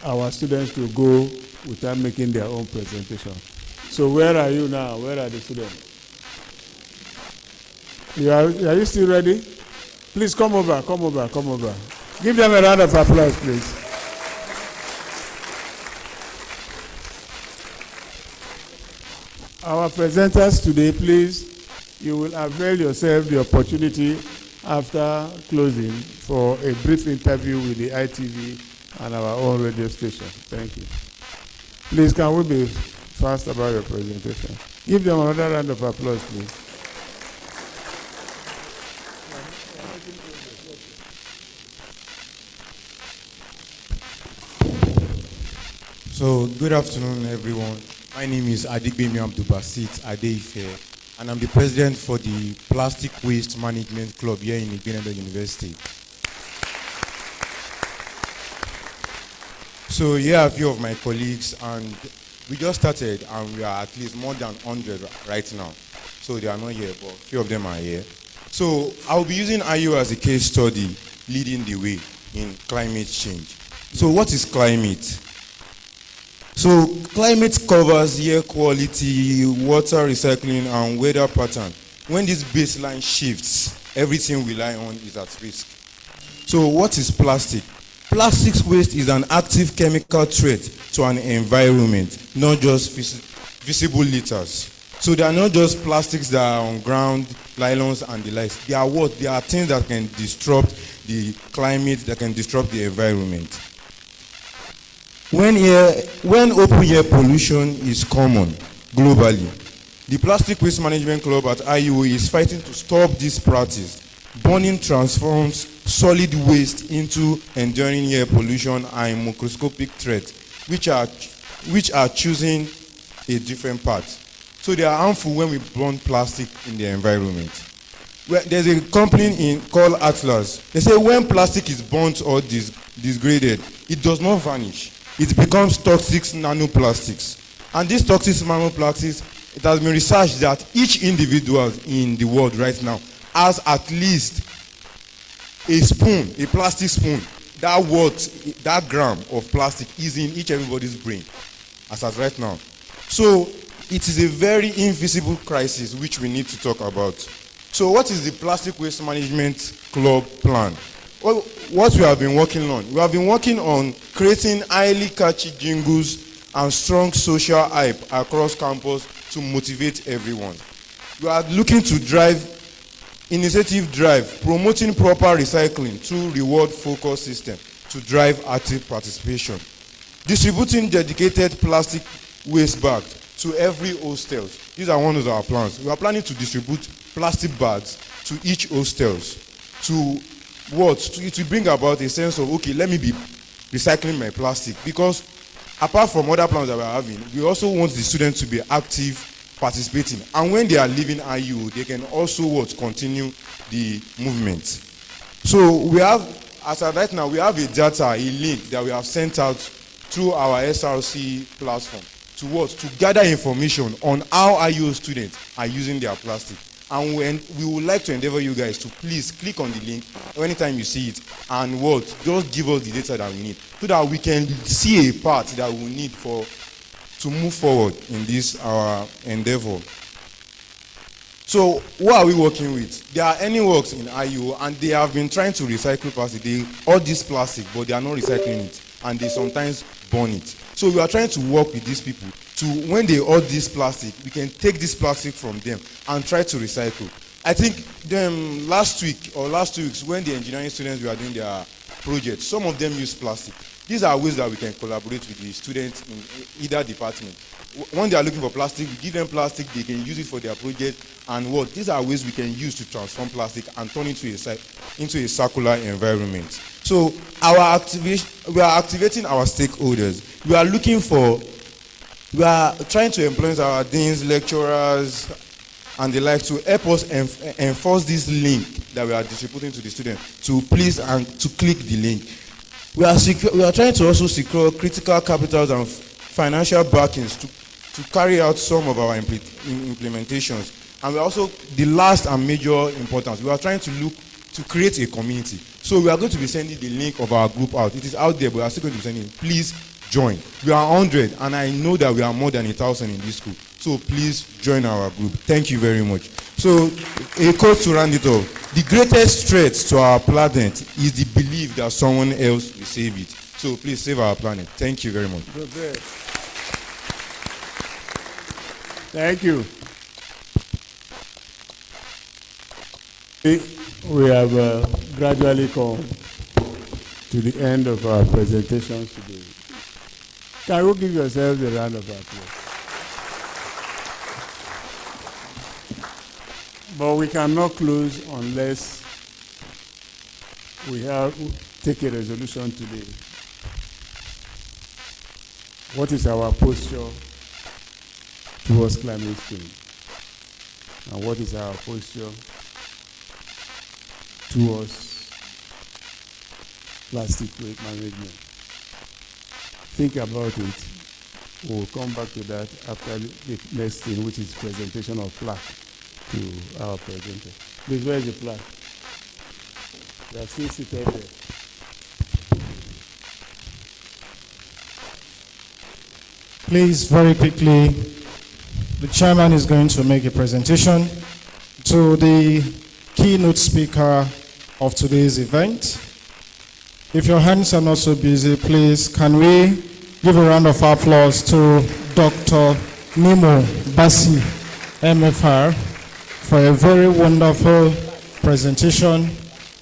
our students to go without making their own presentation. So where are you now? Where are the students? Are you still ready? Please come over, come over, come over. Give them a round of applause, please. Our presenters today, please, you will avail yourself the opportunity after closing for a brief interview with the ITV and our own radio station. Thank you. Please, can we be fast about your presentation? Give them another round of applause, please. So, good afternoon, everyone. My name is Igbinedion Adeife, and I'm the president for the Plastic Waste Management Club here in Igbinedion University. So here are a few of my colleagues, and we just started, and we are at least more than 100 right now. So they are not here, but a few of them are here. So I'll be using IU as a case study, leading the way in climate change. So what is climate? So climate covers air quality, water recycling, and weather pattern. When this baseline shifts, everything we rely on is at risk. So what is plastic? Plastic waste is an active chemical threat to an environment, not just visible litters. So they are not just plastics that are on ground, nylons and the likes. They are what? They are things that can disrupt the climate, that can disrupt the environment. When open air pollution is common globally, the Plastic Waste Management Club at IU is fighting to stop this practice. Burning transforms solid waste into enduring air pollution and microscopic threats, which are choosing a different path. So they are harmful when we burn plastic in the environment. There's a company called Atlas. They say when plastic is burnt or disgraded, it does not vanish. It becomes toxic nanoplastics. And these toxic nanoplastics, it has been researched that each individual in the world right now has at least a spoon, a plastic spoon. That gram of plastic is in each everybody's brain, as of right now. So it is a very invisible crisis which we need to talk about. So what is the Plastic Waste Management Club plan? Well, what we have been working on? We have been working on creating highly catchy jingles and strong social hype across campus to motivate everyone. We are looking to drive, promoting proper recycling through reward-focused system to drive active participation. Distributing dedicated plastic waste bags to every hostel. These are one of our plans. We are planning to distribute plastic bags to each hostels to it will bring about a sense of, okay, let me be recycling my plastic, because apart from other plans that we are having, we also want the students to be active, participating, and when they are leaving IU, they can also continue the movement. So we have, as of right now, we have a link that we have sent out through our SRC platform to gather information on how IU students are using their plastic. And we would like to endeavor you guys to please click on the link anytime you see it and just give us the data that we need so that we can see a part that we need to move forward in this our endeavor. So what are we working with? There are Anyworks in IU and they have been trying to recycle plastic. All this plastic, but they are not recycling it and they sometimes burn it. So we are trying to work with these people to, when they hoard this plastic, we can take this plastic from them and try to recycle. I think last week or last 2 weeks when the engineering students were doing their project, some of them use plastic. These are ways that we can collaborate with the students in either department. When they are looking for plastic, we give them plastic, they can use it for their project, and these are ways we can use to transform plastic and turn it into a circular environment. So we are activating our stakeholders. We are trying to influence our deans, lecturers, and the like to help us enforce this link that we are distributing to the students to please and to click the link. We are trying to also secure critical capitals and financial backings to carry out some of our implementations. And we're also, the last and major importance, we are trying to look to create a community. So we are going to be sending the link of our group out. It is out there, but we are still going to be sending it. Please join. We are 100, and I know that we are more than 1,000 in this school. So please join our group. Thank you very much. So a quote to round it off. The greatest threat to our planet is the belief that someone else will save it. So please save our planet. Thank you very much. Thank you. We have gradually come to the end of our presentations today. Can you give yourselves a round of applause? But we cannot close unless we take a resolution today. What is our posture towards climate change? And what is our posture towards plastic waste management? Think about it. We'll come back to that after the next thing, which is presentation of plaque to our presenter. Please, where is the plaque? They are still seated there. Please, very quickly, the chairman is going to make a presentation to the keynote speaker of today's event. If your hands are not so busy, please, can we give a round of applause to Dr. Nemo Bassi, MFR, for a very wonderful presentation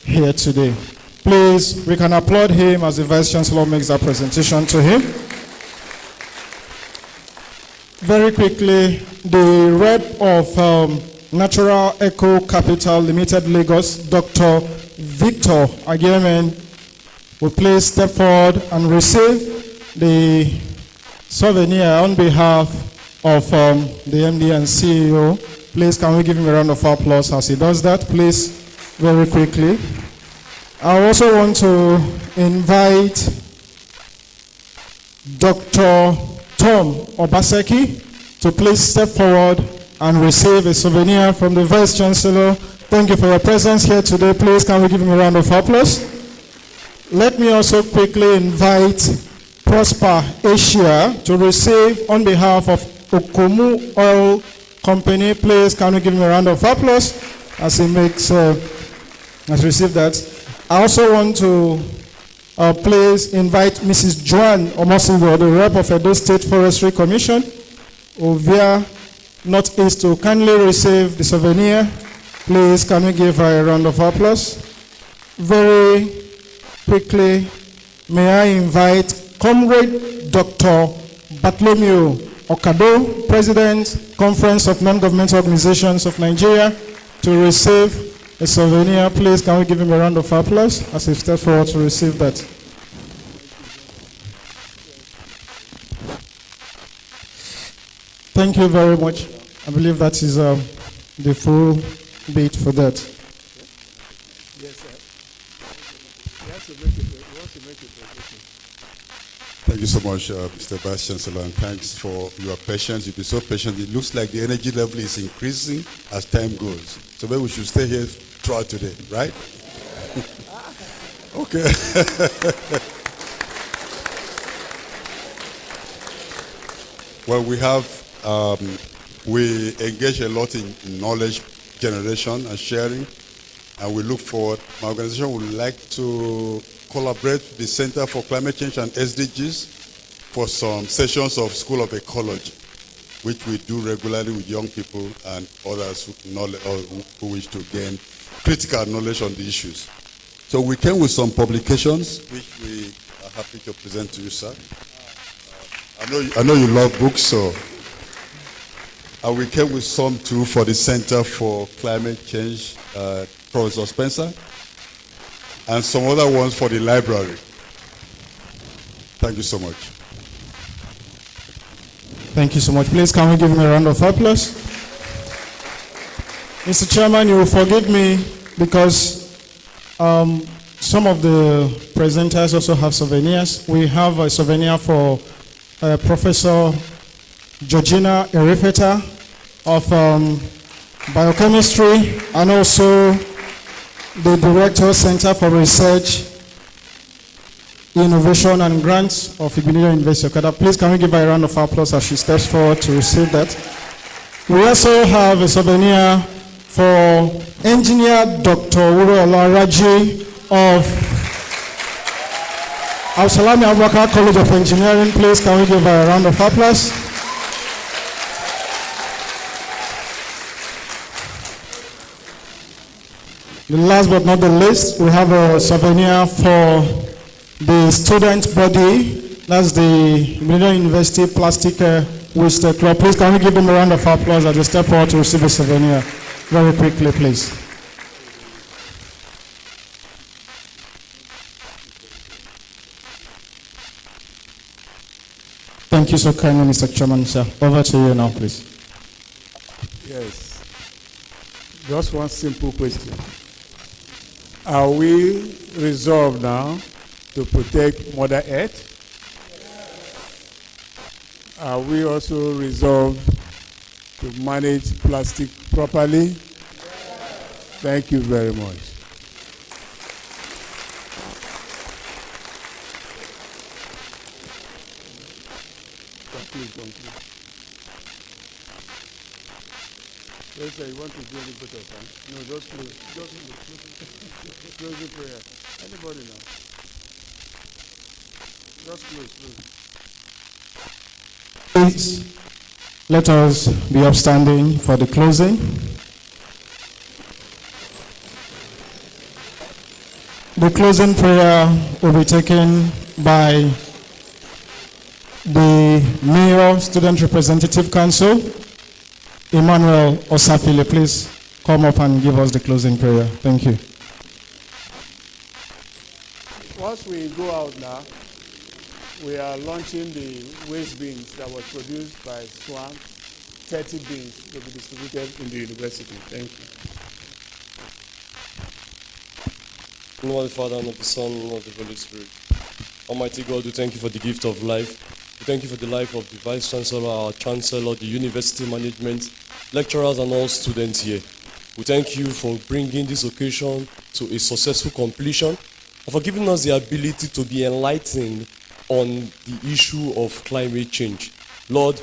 here today. Please, we can applaud him as the Vice Chancellor makes that presentation to him. Very quickly, the rep of Natural Eco Capital Limited Lagos, Dr. Victor Agyemen, will please step forward and receive the souvenir on behalf of the MD and CEO. Please, can we give him a round of applause as he does that, please, very quickly. I also want to invite Dr. Tom Obaseki to please step forward and receive a souvenir from the Vice Chancellor. Thank you for your presence here today. Please, can we give him a round of applause? Let me also quickly invite Prosper Asia to receive on behalf of Okomu Oil Company. Please, can we give him a round of applause as he makes, has received that. I also want to please invite Mrs. Joan Omosigo, the rep of Edo State Forestry Commission, Ovia Northeast, to kindly receive the souvenir. Please, can we give her a round of applause? Very quickly, may I invite Comrade Dr. Bartholomew Okada, President, Conference of Non-Governmental Organizations of Nigeria, to receive a souvenir. Please, can we give him a round of applause as he steps forward to receive that. Thank you very much. I believe that is the full bit for that. Yes, sir. He has to make it. Thank you so much, Mr. Vice Chancellor, and thanks for your patience. You've been so patient. It looks like the energy level is increasing as time goes. So maybe we should stay here throughout today, right? Okay. Well, we engage a lot in knowledge generation and sharing, and we look forward. My organization would like to collaborate with the Center for Climate Change and SDGs for some sessions of School of Ecology, which we do regularly with young people and others who wish to gain critical knowledge on the issues. So we came with some publications, which we are happy to present to you, sir. I know you love books, so. And we came with some too for the Center for Climate Change, Professor Spencer, and some other ones for the library. Thank you so much. Thank you so much. Please, can we give him a round of applause? Mr. Chairman, you will forgive me because some of the presenters also have souvenirs. We have a souvenir for Professor Georgina Erifeta of Biochemistry, and also the Director Center for Research, Innovation and Grants of Igbinedion University, Okada. Please, can we give her a round of applause as she steps forward to receive that? We also have a souvenir for Engineer Dr. Uro Olaraji of Al-Salami Abubakar College of Engineering. Please, can we give her a round of applause? The last but not the least, we have a souvenir for the student body. That's the Igbinedion University Plastic Waste Club. Please, can we give them a round of applause as they step forward to receive a souvenir? Very quickly, please. Thank you so kindly, Mr. Chairman, sir. Over to you now, please. Yes. Just one simple question. Are we resolved now to protect Mother Earth? Are we also resolved to manage plastic properly? Thank you very much. Conclude. Yes, sir, you want to do any bit of time? No, just close. Close the prayer. Anybody now? Just close. Please, let us be upstanding for the closing. The closing prayer will be taken by the Mayor Student Representative Council, Emmanuel Osafile. Please come up and give us the closing prayer. Thank you. Once we go out now, we are launching the waste bins that was produced by SWAN, 30 bins to be distributed in the university. Thank you. In the name of the Father, and of the Son, and of the Holy Spirit. Almighty God, we thank you for the gift of life. We thank you for the life of the Vice Chancellor, our Chancellor, the university management, lecturers, and all students here. We thank you for bringing this occasion to a successful completion, and for giving us the ability to be enlightened on the issue of climate change. Lord,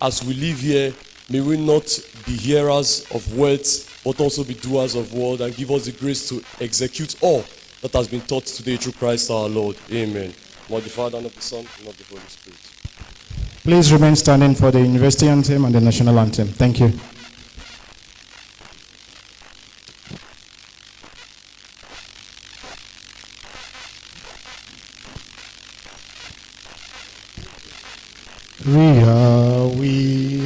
as we live here, may we not be hearers of words, but also be doers of word, and give us the grace to execute all that has been taught today through Christ our Lord. Amen. Of the Father, and of the Son, and of the Holy Spirit. Please remain standing for the university anthem and the national anthem. Thank you. We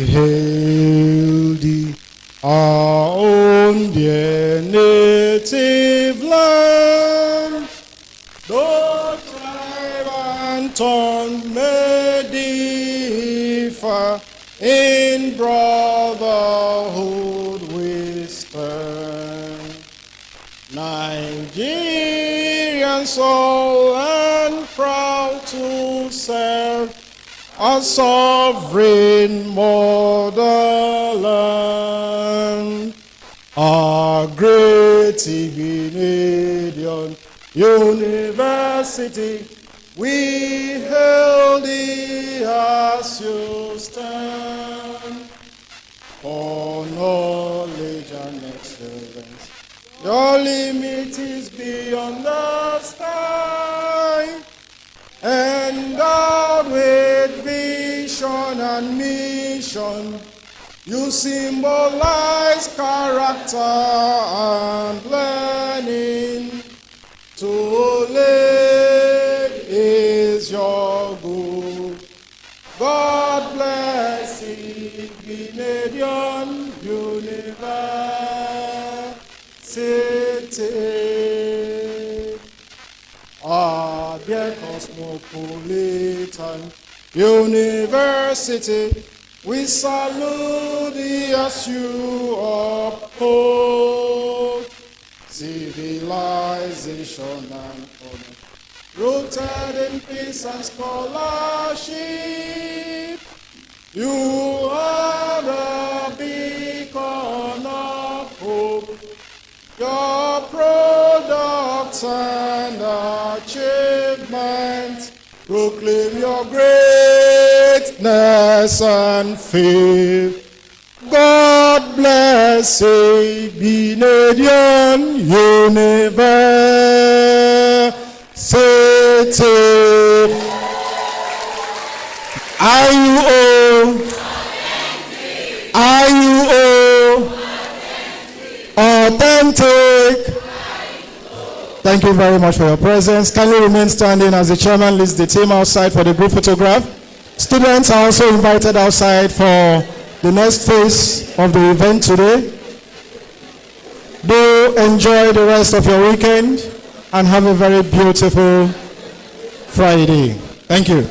hail thee, our own dear native land. Though tribe and tongue may differ, in brotherhood we stand. Nigerians all and proud to serve our sovereign motherland, our great Igbinedion University, we hail thee as you stand. For knowledge and excellence, your limit is beyond the sky. Endowed with vision and mission, you symbolize character and learning. To lead is your goal. God bless Igbinedion University. Our dear cosmopolitan university, we salute thee as you uphold civilization and honor, rooted in peace and scholarship. You are the beacon of hope. Your products and achievements proclaim your greatness and fame. God bless Igbinedion University. Authentic. Thank you very much for your presence. Kindly remain standing as the chairman leads the team outside for the group photograph. Students are also invited outside for the next phase of the event today. Do enjoy the rest of your weekend and have a very beautiful Friday. Thank you.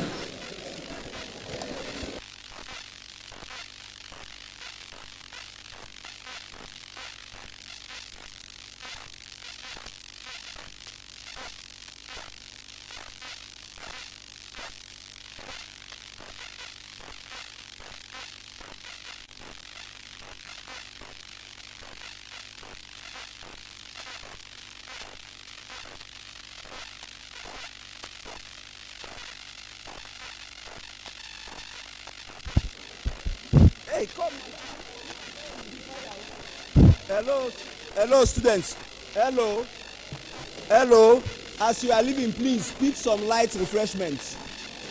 Hello, students. Hello. As you are leaving, please pick some light refreshments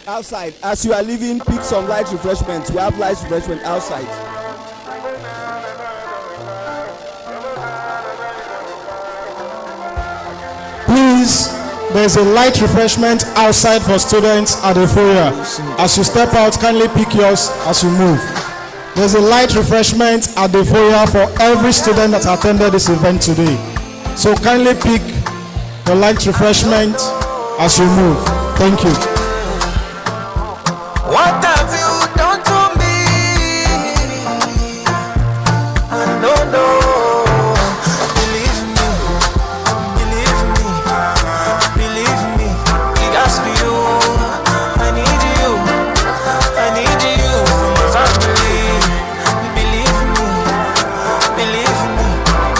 outside. As you are leaving, pick some light refreshments. We have light refreshment outside. Please, there's a light refreshment outside for students at the foyer. As you step out, kindly pick yours as you move. There's a light refreshment at the foyer for every student that attended this event today. So kindly pick the light refreshment as you move. Thank you. What have you done to me? I don't know. Believe me. It has to be you. I need you for my family. Believe me.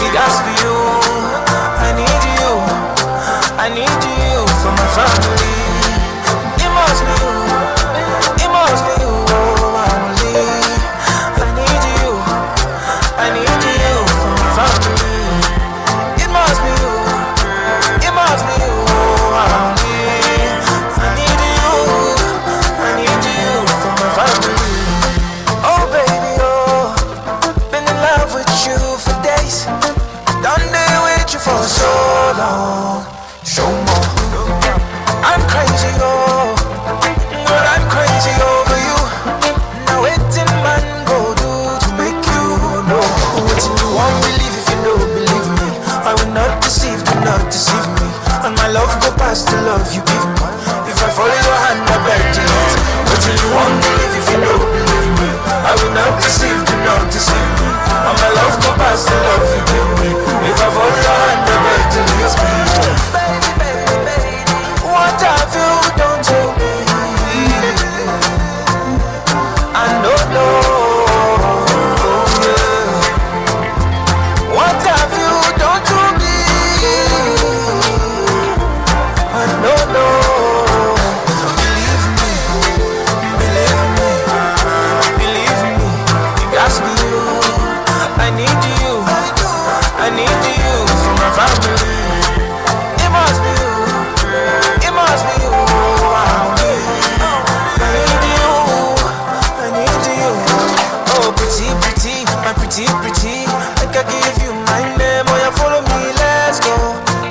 It has to be you. I need you for my family. It must be you. It must be you. I need you for my family. It must be you. It must be you. I need you for my family. Oh baby, oh, been in love with you for days. Done day with you for so long. Show more. I'm crazy, oh, well I'm crazy over you. Now waiting man go do to make you know. What you won't believe if you don't believe me. I will not deceive, do not deceive me. And my love go past the love you give me. If I follow your hand, I beg to it. What you won't believe if you don't believe me. I will not deceive, do not deceive me. And my love go past the love you give me. If I follow your hand, I beg to it. Baby, what have you done to me? I don't know. Yeah. What have you done to me? I don't know. Believe me. It has to be you. I need you for my family. It must be you. It must be you. I need you. Oh, pretty, my pretty. I can give you my name. Oh, yeah, follow me, let's go.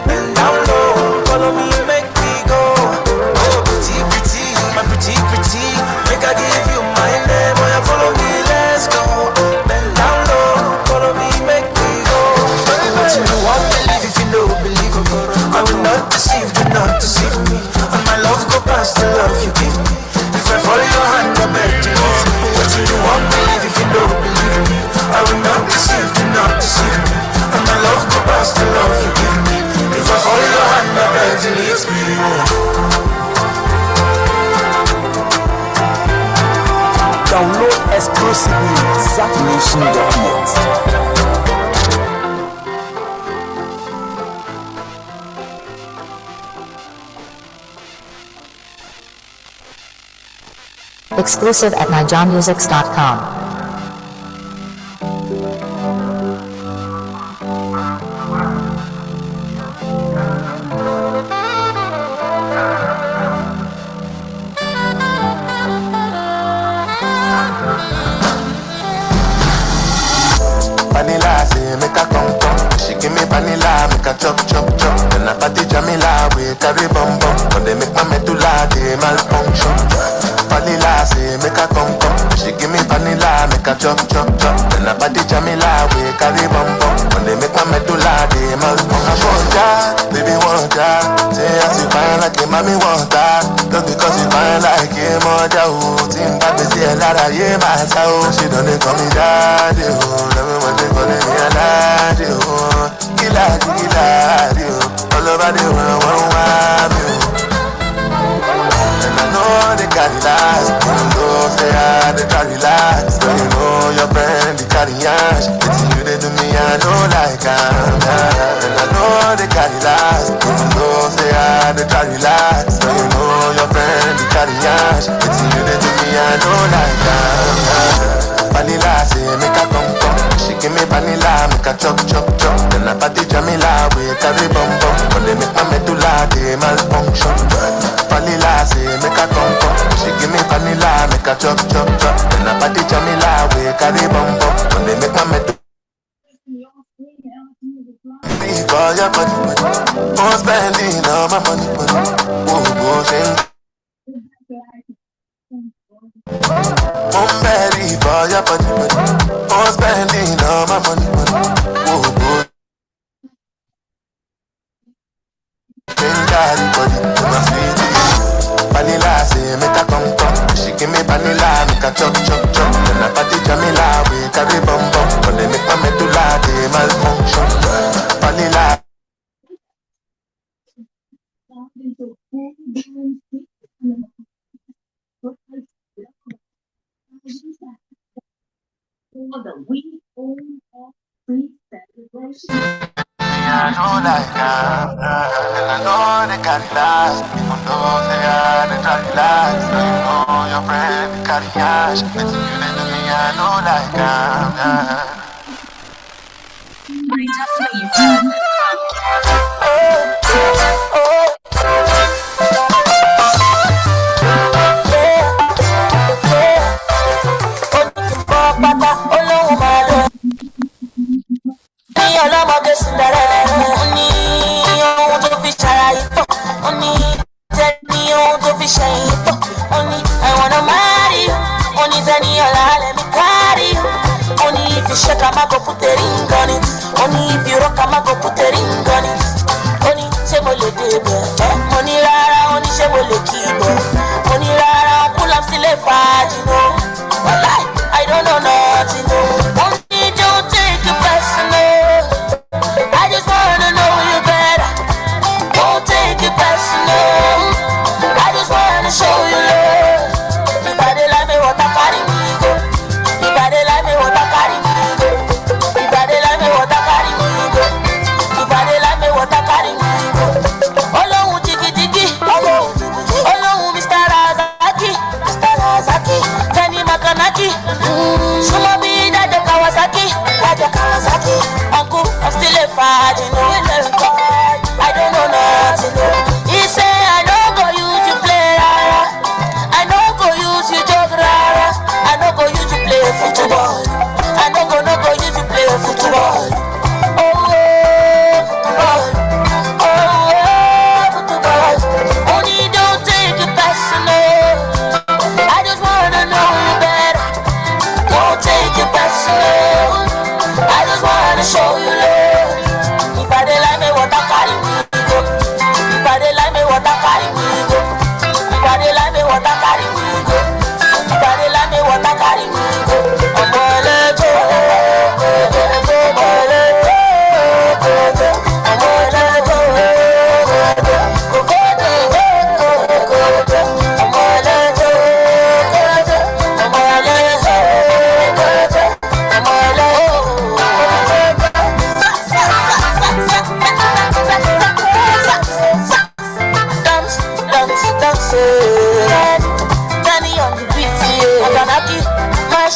Bend down low, follow me, make me go. Oh, pretty, my pretty. I can give you my name. Oh, yeah, follow me, let's go. Bend down low, follow me, make me go. What you won't believe if you don't believe me. I will not deceive, do not deceive me. And my love go past the love you give me. If I follow your hand, I beg to leave me. What you won't believe if you don't believe me. I will not deceive, do not deceive me. And my love go past the love you give me. If I follow your hand, I beg to leave me. Download exclusively ZapNation.net. Exclusive at nijamusics.com. Vanilla say make a come come. She give me vanilla, make a chop chop chop. Then I party Jamila, we carry bum bum. When they make my medulla, they malfunction. Vanilla say make a come come. She give me vanilla, make a chop chop chop. Then I party Jamila, we carry bum bum. When they make my medulla, they malfunction. I want that, baby want that. Say as you fine like a mommy want that. Just because you fine like a mother, oh. Team back me say a lot of yeah, my soul. She don't call me daddy, oh. Everyone they calling me a daddy, oh. Killer, oh. All over the world, want me, oh. And I know they carry lies, even though say I they carry lies. But you know your friend they carry ash. It's you they do me, I know like I'm. And I know they carry lies, even though say I they carry lies. But you know your friend they carry ash. It's you they do me, I know like I'm. Vanilla say make a come come. She give me vanilla, make a chop chop chop. Then I party Jamila, we carry bum bum. When they make my medulla, they malfunction. Vanilla say make a come come. She give me vanilla, make a chop chop chop. Then I party Jamila, we carry bum bum. When they make my medulla. For your body, oh spending all my money, oh bullshit. I'm ready for your body, oh spending all my money, oh bullshit. Body to my sweetie. Vanilla say make a come come. She give me vanilla, make a chop chop chop. Then I party Jamila, we carry bum bum. When they make my medulla, they malfunction. Vanilla. I know like and I know they carry lies. Even though they are they carry lies. So you know your friend they carry ash. It's you they do me, I know like ọlọ́mọdé Cinderella ó ní ohun tó fi ṣàlàyé pọ̀ ó ní tẹ́ni ohun tó fi ṣẹ̀yìn pọ̀ ó ní I wanna marry you ó ní tẹ́ni ọ̀la let me carry you ó ní if you shake am I go put a ring on it ó ní if you rock am I go put a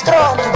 strong.